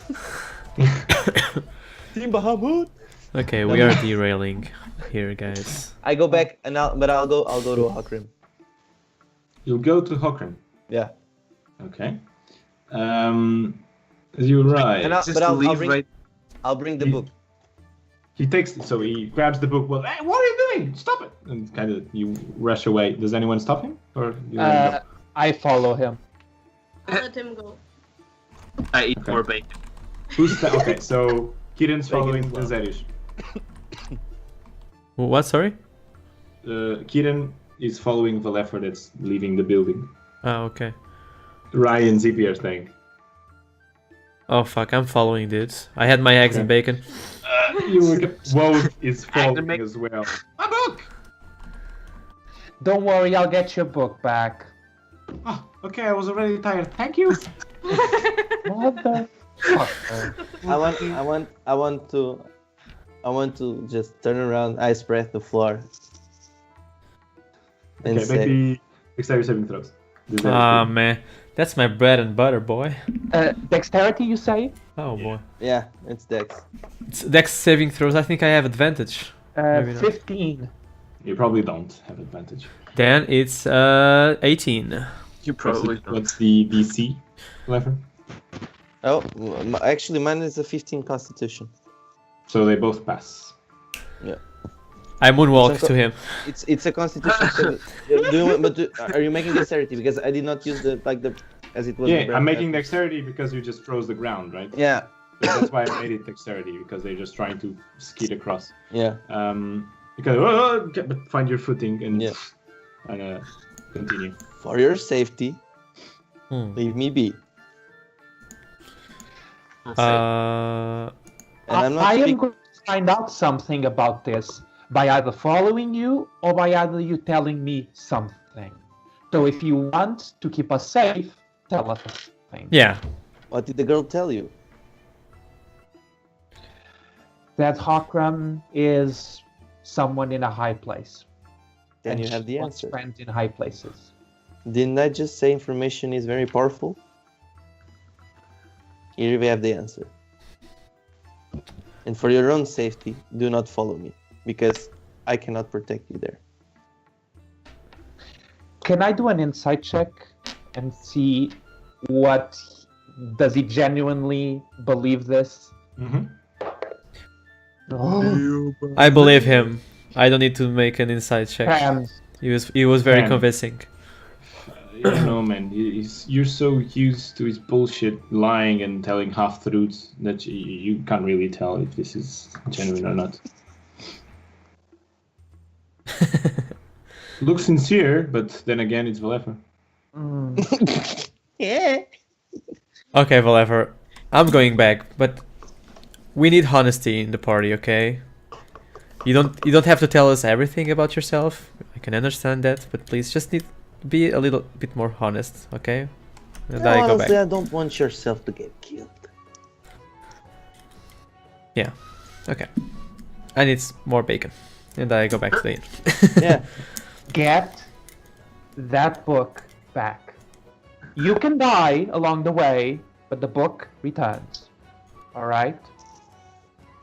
Team Bahamut.
Okay, we are derailing here, guys.
I go back and I'll go to Hakrim.
You'll go to Hokren.
Yeah.
Okay. You're right.
And
Just
but I'll
leave
bring,
right.
I'll bring the
He-
book.
He takes, so he grabs the book. Well, hey, what are you doing? Stop it! And kind of you rush away. Does anyone stop him, or you let him go?
I follow him.
I'll let him go.
I eat
Okay.
more bacon.
Okay, so Kiran's following
well.
Zerish.
What? Sorry?
Kiran is following Valefer that's leaving the building.
Oh, okay.
Ryan and Zippy are staying.
Oh fuck, I'm following dudes. I had my eggs and bacon.
Woe is following
Academic-
as well. My book!
Don't worry, I'll get your book back.
Oh, okay, I was already tired. Thank you.
Mother.
I want to just turn around, ice breath the floor. And
Okay,
say,
maybe dexterity saving throws. Does that
Ah man, that's my bread and butter, boy.
Dexterity, you say?
Oh boy.
yeah, it's Dex.
It's Dex saving throws. I think I have advantage. Maybe not.
15.
You probably don't have advantage.
Then it's 18.
You probably don't.
What's the DC, Valefer?
Oh, actually, mine is a 15 Constitution.
So they both pass.
I moonwalk
So-
to him.
It's a Constitution. Are you making dexterity? Because I did not use the as it was. the
Yeah,
breath.
I'm making dexterity because you just froze the ground, right?
Yeah,
So that's why I made it dexterity, because they're just trying to skid across.
yeah.
Because but find your footing and
Yeah.
Continue.
For your safety, leave me be.
Uh,
And I'm not
I am
speaking.
going to find out something about this by either following you or by either you telling me something. So if you want to keep us safe, tell us something.
yeah.
What did the girl tell you?
That Hakram is someone in a high place.
Then
and
you have
she
the
wants
answer.
friends in high places.
Didn't I just say information is very powerful? Here we have the answer. And for your own safety, do not follow me, because I cannot protect you there.
Can I do an insight check and see what does he genuinely believe this?
Mm-hmm.
I believe him. I don't need to make an inside check.
And
He was very
Damn.
convincing.
You don't know, man. You're so used to his bullshit, lying and telling half truths that you can't really tell if this is genuine or not. Looks sincere, but then again, it's Valefer.
Yeah.
Okay, Valever, I'm going back, but we need honesty in the party, okay? You don't have to tell us everything about yourself. I can understand that, but please just need to be a little bit more honest, okay? And I go back.
Honestly, I don't want yourself to get killed.
Yeah. Okay. I need more bacon. And I go back to the inn.
Yeah.
get that book back. You can die along the way, but the book returns. All right?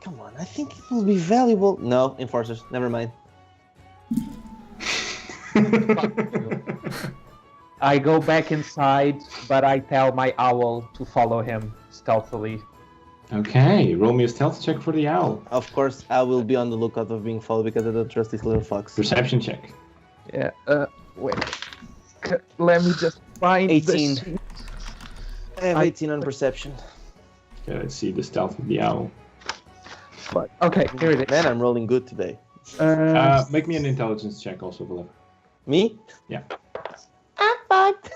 Come on, I think it will be valuable. No, enforcers, never mind.
I go back inside, but I tell my owl to follow him stealthily.
Okay, roll me a stealth check for the owl.
Of course, I will be on the lookout of being followed because I don't trust this little fox.
Perception check.
Yeah. Wait. Let me just find
18.
the sheet.
I have 18 on perception.
Okay, let's see the stealth of the owl.
But, okay, here it is.
Man, I'm rolling good today.
Make me an intelligence check also, Valev.
Me?
Yeah.
I'm fucked.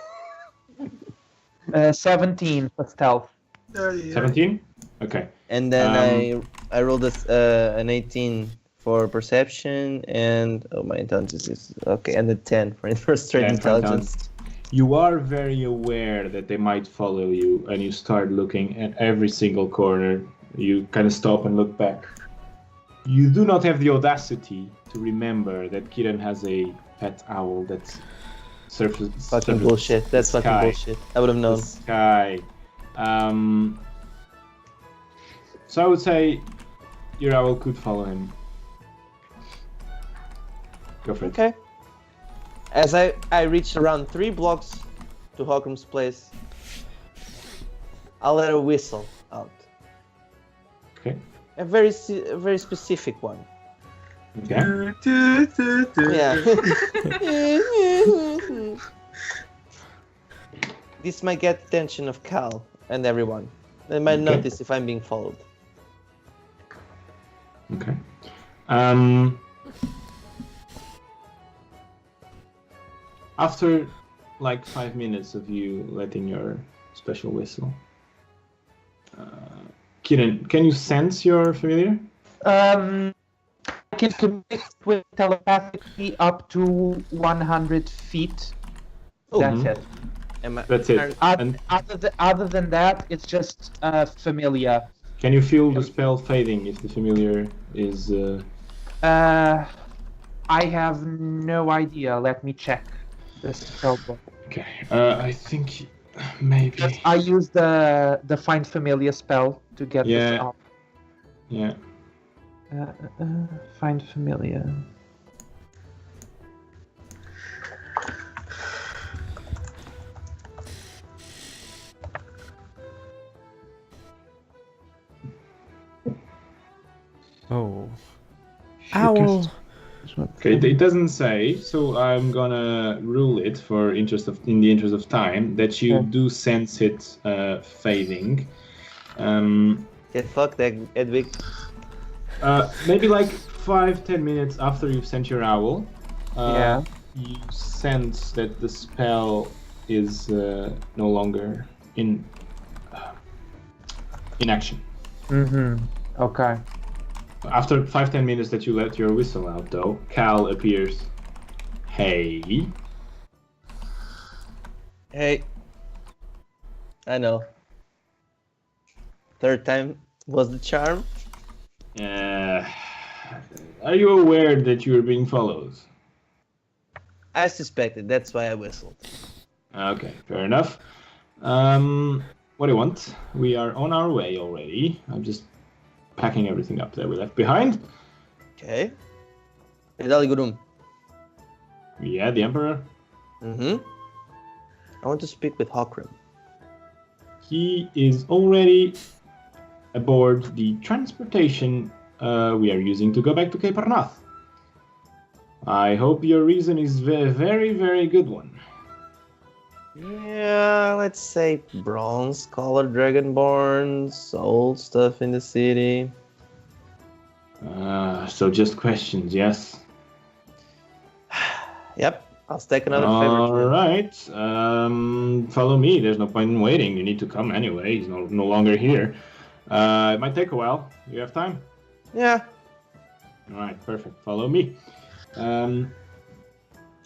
17 for stealth.
17? Okay.
And then I rolled an 18 for perception, and my intelligence is okay, and a 10 for straight
10 for
intelligence.
You are very aware that they might follow you, and you start looking at every single corner. You kind of stop and look back. You do not have the audacity to remember that Kiran has a pet owl that surfaces.
Fucking bullshit. That's fucking
sky.
bullshit. I would have known.
The sky. So I would say your owl could follow him. Go for it.
Okay. As I reach around 3 blocks to Hawkram's place, I'll let her whistle out.
Okay.
A very specific one.
Okay.
Yeah. This might get the attention of Cal and everyone. They might
Okay.
notice if I'm being followed.
Okay. After like 5 minutes of you letting your special whistle, Kiran, can you sense your familiar?
I can connect with telepathically up to 100 feet.
Oh,
That's
mhm.
it.
Am I,
That's it. And
Other than that, it's just familiar.
can you feel the spell fading if the familiar is?
I have no idea. Let me check the spell book.
Okay. I think maybe.
I used the find familiar spell to get
Yeah.
this up.
Yeah.
Find familiar.
Oh. Owl.
Okay, it doesn't say, so I'm gonna rule it in the interest of time that you
Okay.
do sense it fading.
get fucked, Edwig.
Maybe like 5-10 minutes after you've sent your owl,
Yeah.
you sense that the spell is no longer in action.
Mm-hmm. Okay.
After 5-10 minutes that you let your whistle out, though, Cal appears. Hey.
Hey. I know. Third time was the charm.
Are you aware that you are being followed?
I suspected, that's why I whistled.
Okay, fair enough. What do you want? We are on our way already. I'm just packing everything up that we left behind.
Okay. Vidali Gurum.
Yeah, the Emperor.
Mm-hmm. I want to speak with Hawkram.
He is already aboard the transportation we are using to go back to Cape Arnath. I hope your reason is a very, very good one.
Yeah, let's say bronze-colored dragonborns, old stuff in the city.
So just questions, yes?
Yep, I'll stack another
All
favor.
right. Follow me. There's no point in waiting. You need to come anyway. He's no longer here. It might take a while. You have time?
Yeah.
All right, perfect. Follow me. So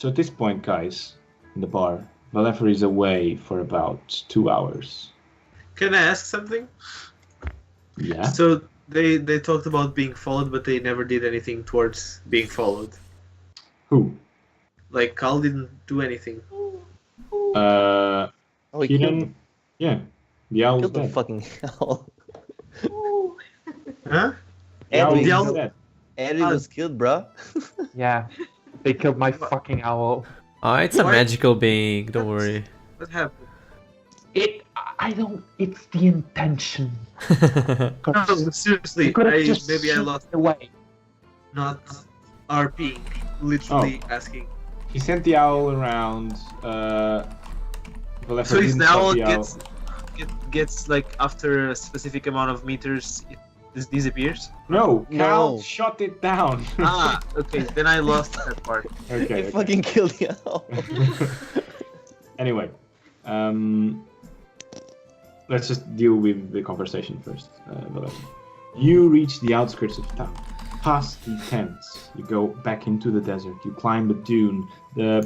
at this point, guys, in the bar, Valefer is away for about 2 hours.
Can I ask something?
Yeah.
So they talked about being followed, but they never did anything towards being followed.
Who?
Like Carl didn't do anything.
Oh, he killed,
Keenan? Yeah. The owl's
killed the
dead.
fucking owl.
Huh?
The owl's
Edwig,
owl-
dead.
Edwig was killed, bro.
Yeah. They killed my fucking owl.
Oh, it's a
What?
magical being. Don't worry.
What happened?
I don't. It's the intention.
No, seriously,
You could have just
maybe I
shoot
lost
away.
not RPing, literally asking.
He sent the owl around. Valefer
So his
didn't
owl
stop the
gets like after a specific amount of meters, it disappears.
No, Cal
No.
shot it down.
Ah, okay, then I lost that part.
Okay.
You fucking killed the owl.
Anyway, let's just deal with the conversation first, Valefer. You reach the outskirts of town. Past the tents, you go back into the desert. You climb a dune,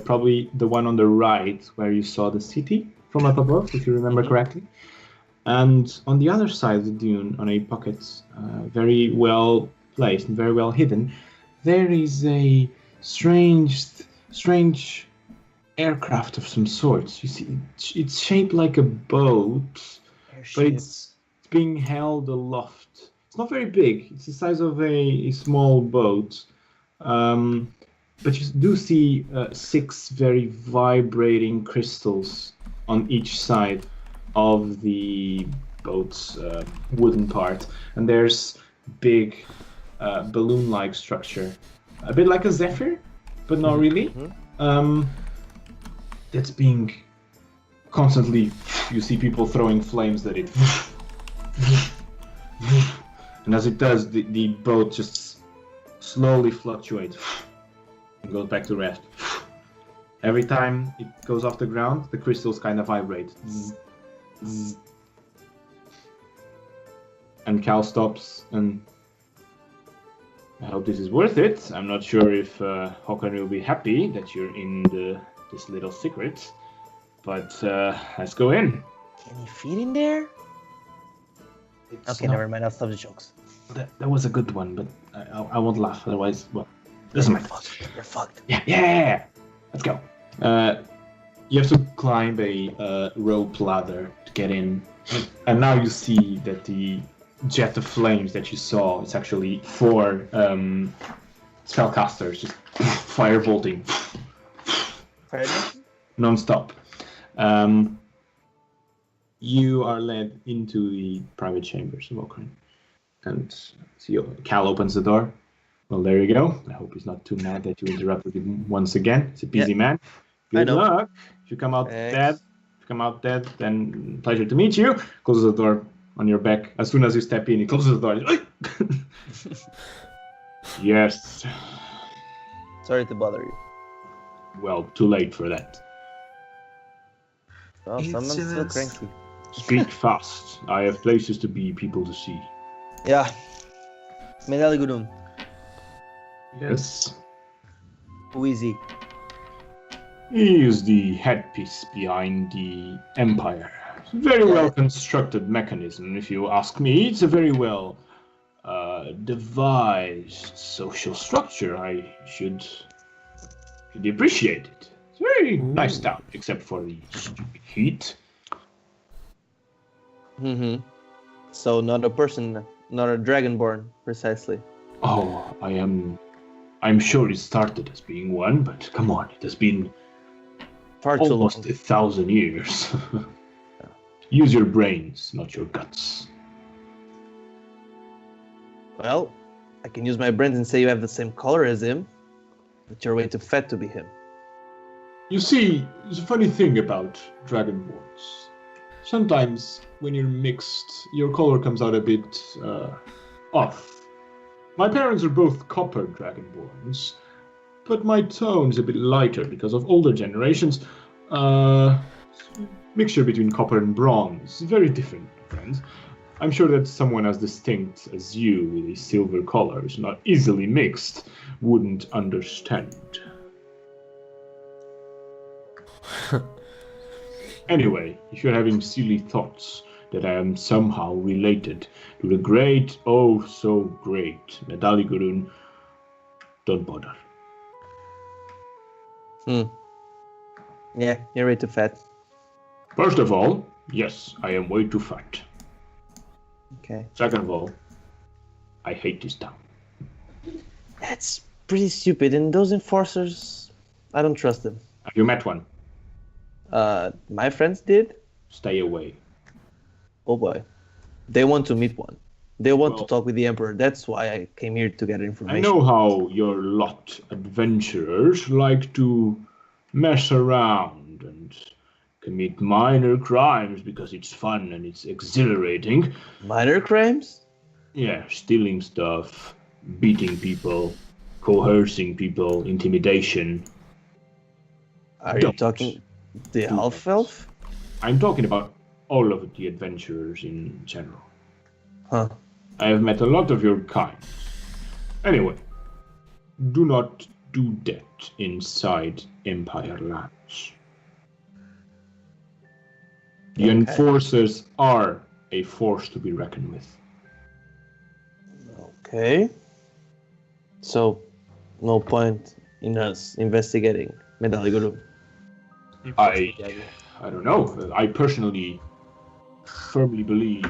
probably the one on the right where you saw the city from up above, if you remember correctly. And on the other side of the dune, on a pocket, very well placed and very well hidden, there is a strange aircraft of some sorts. You see, it's shaped like a boat, but it's being held aloft. It's not very big. It's the size of a small boat. But you do see 6 very vibrating crystals on each side of the boat's wooden part. And there's big balloon-like structure. A bit like a zephyr, but not really. That's being constantly... You see people throwing flames at it. And as it does, the boat just slowly fluctuates and goes back to rest. Every time it goes off the ground, the crystals kind of vibrate. Zzz, zzz. And Cal stops, and I hope this is worth it. I'm not sure if Håkon will be happy that you're in this little secret, but let's go in.
Can you feed in there?
It's
Okay,
not-
never mind. I'll stop the jokes.
That was a good one, but I won't laugh. Otherwise, well, doesn't
You're
matter.
fucked. You're fucked.
Yeah. Let's go. You have to climb a rope ladder to get in, and now you see that the jet of flames that you saw is actually 4 spellcasters just firebolting non-stop. You are led into the private chambers of Okran. And see, Cal opens the door. Well, there you go. I hope he's not too mad that you interrupted him once again. He's a busy man.
I
Good
know.
luck. If you come out dead, then pleasure to meet you. Closes the door on your back. As soon as you step in, he closes the door. Yes.
Sorry to bother you.
Well, too late for that.
Well,
It's
someone's still
just-
cranky.
Speak fast. I have places to be, people to see.
Yeah. Medali Gurun.
Yes.
Who is he?
He is the headpiece behind the Empire. It's a very well constructed mechanism, if you ask me. It's a very well devised social structure. I should appreciate it. It's a very nice town, except for the stupid heat.
Mm-hmm. So not a person, not a dragonborn, precisely.
Oh, I'm sure it started as being one, but come on, it has been
Far too long.
almost 1,000 years. Use your brains, not your guts.
Well, I can use my brains and say you have the same color as him, but you're way too fat to be him.
You see, there's a funny thing about dragonborns. Sometimes, when you're mixed, your color comes out a bit off. My parents are both copper dragonborns, but my tone's a bit lighter because of older generations. Mixture between copper and bronze, very different, friends. I'm sure that someone as distinct as you with a silver color is not easily mixed wouldn't understand. Anyway, if you're having silly thoughts that I am somehow related to the great, oh so great Medali Gurun, don't bother.
Yeah, you're way too fat.
First of all, yes, I am way too fat.
Okay.
Second of all, I hate this town.
That's pretty stupid, and those enforcers, I don't trust them.
Have you met one?
My friends did.
Stay away.
Oh boy. They want to meet one. They want to
Well-
talk with the Emperor. That's why I came here to get information.
I know how your lot adventurers like to mess around and commit minor crimes because it's fun and it's exhilarating.
Minor crimes?
Yeah, stealing stuff, beating people, coercing people, intimidation.
Are you
Don't.
talking the half elf?
I'm talking about all of the adventurers in general.
Huh.
I have met a lot of your kind. Anyway, do not do that inside Empire lands. The
Okay.
enforcers are a force to be reckoned with.
Okay. So, no point in us investigating Medalligorum.
I don't know. I personally firmly believe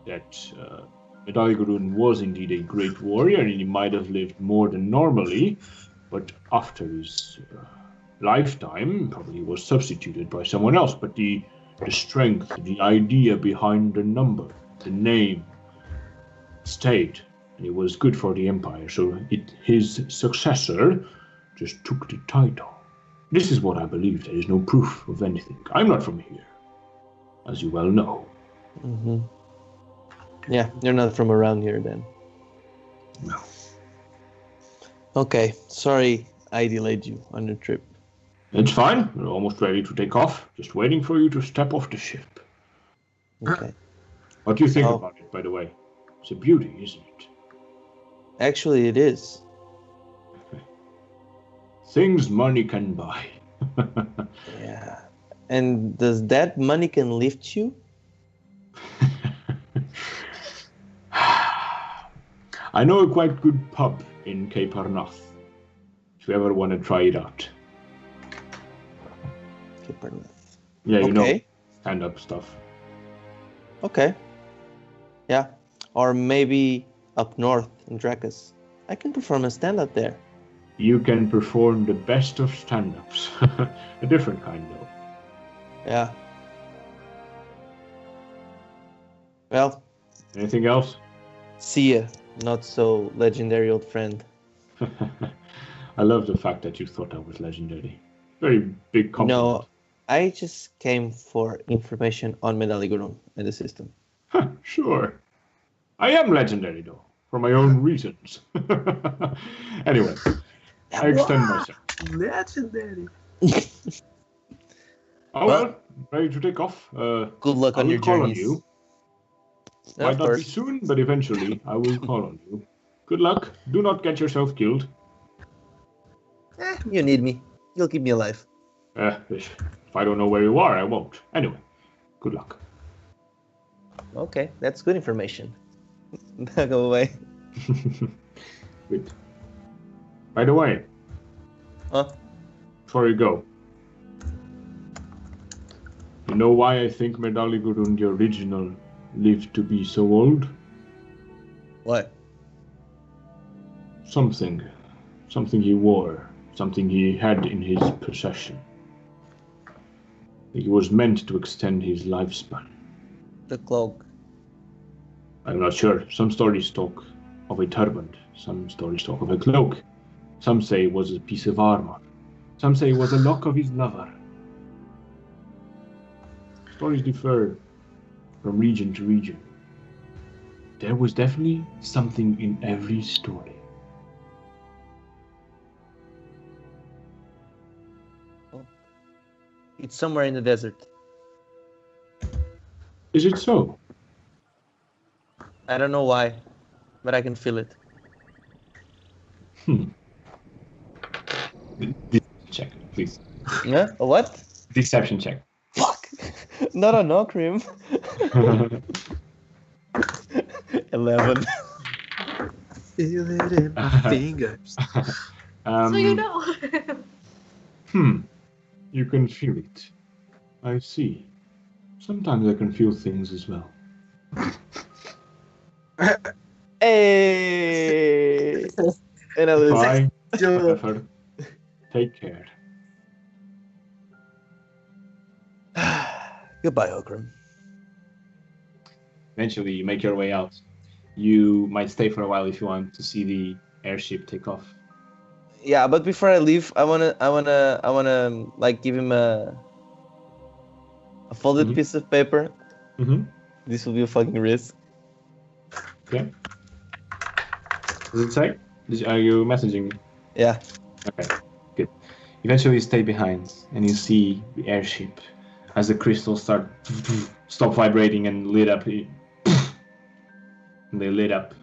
that Medalligorum was indeed a great warrior and he might have lived more than normally, but after his lifetime, probably was substituted by someone else. But the strength, the idea behind the number, the name, stayed. And it was good for the Empire, so his successor just took the title. This is what I believe. There is no proof of anything. I'm not from here, as you well know.
Mm-hmm. Yeah, you're not from around here then.
No.
Okay, sorry I delayed you on your trip.
It's fine. We're almost ready to take off. Just waiting for you to step off the ship.
Okay.
What do you think
Oh.
about it, by the way? It's a beauty, isn't it?
Actually, it is.
Things money can buy.
Yeah. And does that money can lift you?
I know a quite good pub in Cape Arnath. If you ever want to try it out. Yeah, you know,
Okay.
stand-up stuff.
Okay. Yeah. Or maybe up north in Drakus. I can perform a stand-up there.
You can perform the best of stand-ups. A different kind, though.
Yeah. Well,
Anything else?
see ya, not so legendary old friend.
I love the fact that you thought I was legendary. Very big compliment.
No, I just came for information on Medalligorum and the system.
Huh, sure. I am legendary, though, for my own reasons. Anyway, I extend myself.
Legendary.
Oh, well, ready to take off.
Good luck
I
on
will
your
call on
journeys.
you.
Yeah,
Might
of
not be
course.
soon, but eventually I will call on you. Good luck. Do not get yourself killed.
You need me. You'll keep me alive.
If I don't know where you are, I won't. Anyway, good luck.
Okay, that's good information. Go away.
Good. By the way,
Huh?
before you go, you know why I think Medalligorum, the original, lived to be so old?
What?
Something he wore, something he had in his possession. It was meant to extend his lifespan.
The cloak.
I'm not sure. Some stories talk of a turban, some stories talk of a cloak. Some say it was a piece of armor. Some say it was a lock of his lover. Stories differ from region to region. There was definitely something in every story.
It's somewhere in the desert.
Is it so?
I don't know why, but I can feel it.
Check, please.
Yeah? A what?
Deception check.
Fuck! Not a no cream. 11.
Feel it in my fingers.
So you know.
You can feel it. I see. Sometimes I can feel things as well.
Hey! Another
Bye.
Joe.
Effort. Take care.
Goodbye, Okram.
Eventually, you make your way out. You might stay for a while if you want to see the airship take off.
Yeah, but before I leave, I wanna like give him a folded
Mhm.
piece of paper.
Mm-hmm.
This will be a fucking risk.
Okay. What does it say? Are you messaging me?
Yeah.
Okay, good. Eventually, you stay behind, and you see the airship as the crystals stop vibrating and lit up. And they lit up,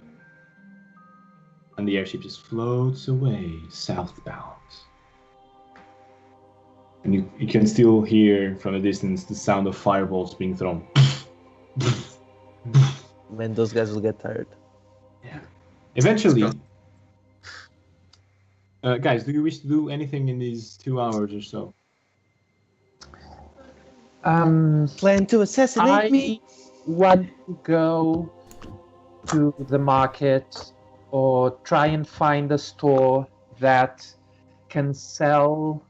and the airship just floats away southbound. And you can still hear from a distance the sound of fireballs being thrown.
Man, those guys will get tired.
Eventually, guys, do you wish to do anything in these 2 hours or so?
Plan to assassinate
I
me.
want to go to the market or try and find a store that can sell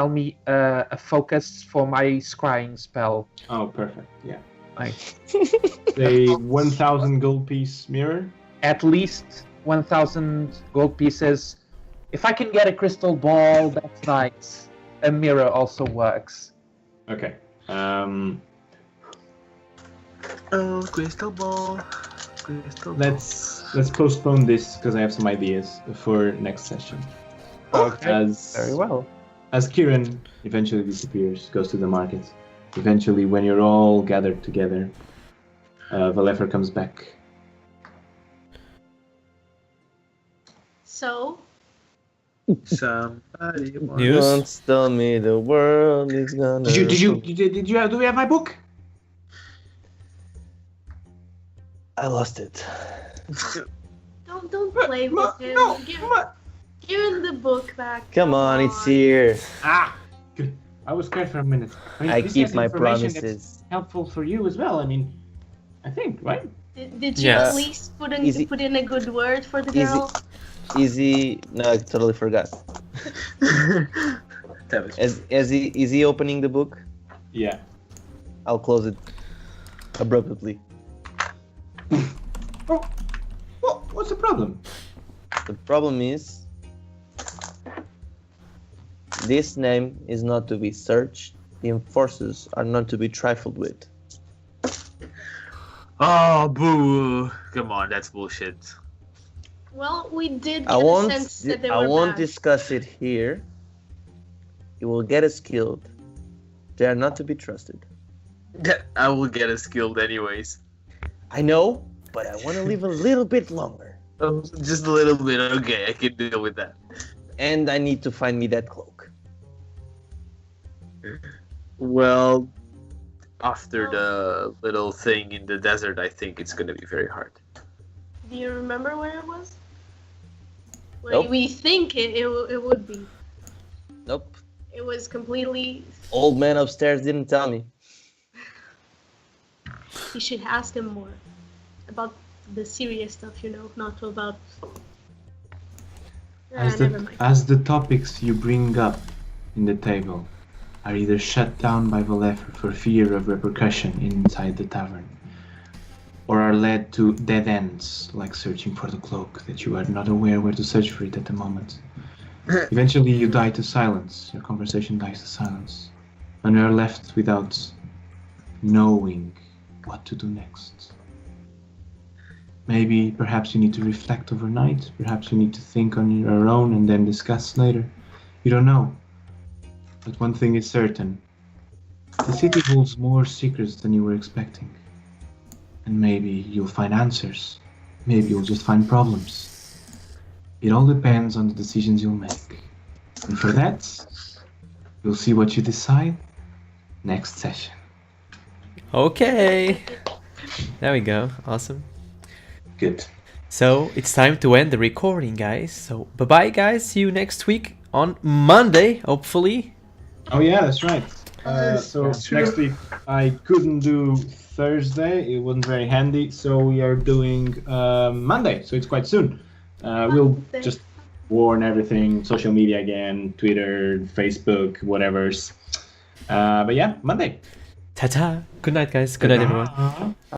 me a focus for my scrying spell.
Oh, perfect. Yeah.
Nice.
A 1,000 gold piece mirror.
At least 1,000 gold pieces. If I can get a crystal ball, that's nice. A mirror also works.
Okay.
Oh, crystal ball.
Let's postpone this because I have some ideas for next session.
Okay.
As
Very well.
As Kieran eventually disappears, goes to the market. Eventually, when you're all gathered together, Valefer comes back.
So,
Somebody wants...
News?
Don't tell me the world is gonna.
Do we have my book?
I lost it.
don't play with him.
No,
Give him the book back.
Come on, it's here.
Ah, good. I was scared for a minute. mean,
I
this
keep
is
my
information that's
promises.
helpful for you as well. I mean, I think, right?
Did you
Yes.
at least put
Easy.
in a good word for the
Easy.
girl?
Easy. No, I totally forgot. Is he opening the book?
Yeah.
I'll close it abruptly.
Oh, what's the problem?
The problem is, this name is not to be searched. The enforcers are not to be trifled with.
Oh, boo. Come on, that's bullshit.
Well, we did
I
get a
won't.
sense that they
I
were
won't
bad.
discuss it here. You will get us killed. They are not to be trusted.
I will get us killed anyways.
I know, but I want to live a little bit longer.
Just a little bit. Okay, I can deal with that.
And I need to find me that cloak.
Well, after the little thing in the desert, I think it's gonna be very hard.
Do you remember where it was? Where
Nope.
we think it would be.
Nope.
It was completely.
Old man upstairs didn't tell me.
You should ask him more about the serious stuff, not about. Never mind.
As the topics you bring up in the table are either shut down by Valefer for fear of repercussion inside the tavern, or are led to dead ends, like searching for the cloak that you are not aware where to search for it at the moment. Eventually you die to silence, your conversation dies to silence, and you are left without knowing what to do next. Maybe, perhaps you need to reflect overnight, perhaps you need to think on your own and then discuss later. You don't know. But one thing is certain. The city holds more secrets than you were expecting. And maybe you'll find answers. Maybe you'll just find problems. It all depends on the decisions you'll make. And for that, you'll see what you decide next session.
Okay. There we go. Awesome.
Good.
So it's time to end the recording, guys. So bye bye, guys. See you next week on Monday, hopefully.
Oh yeah, that's right. So
That's true.
next week I couldn't do Thursday. It wasn't very handy, so we are doing Monday. So it's quite soon. We'll
Monday.
just warn everything, social media again, Twitter, Facebook, whatever's. But yeah, Monday.
Ta-ta. Good night, guys. Good night, everyone.
Ta-ta.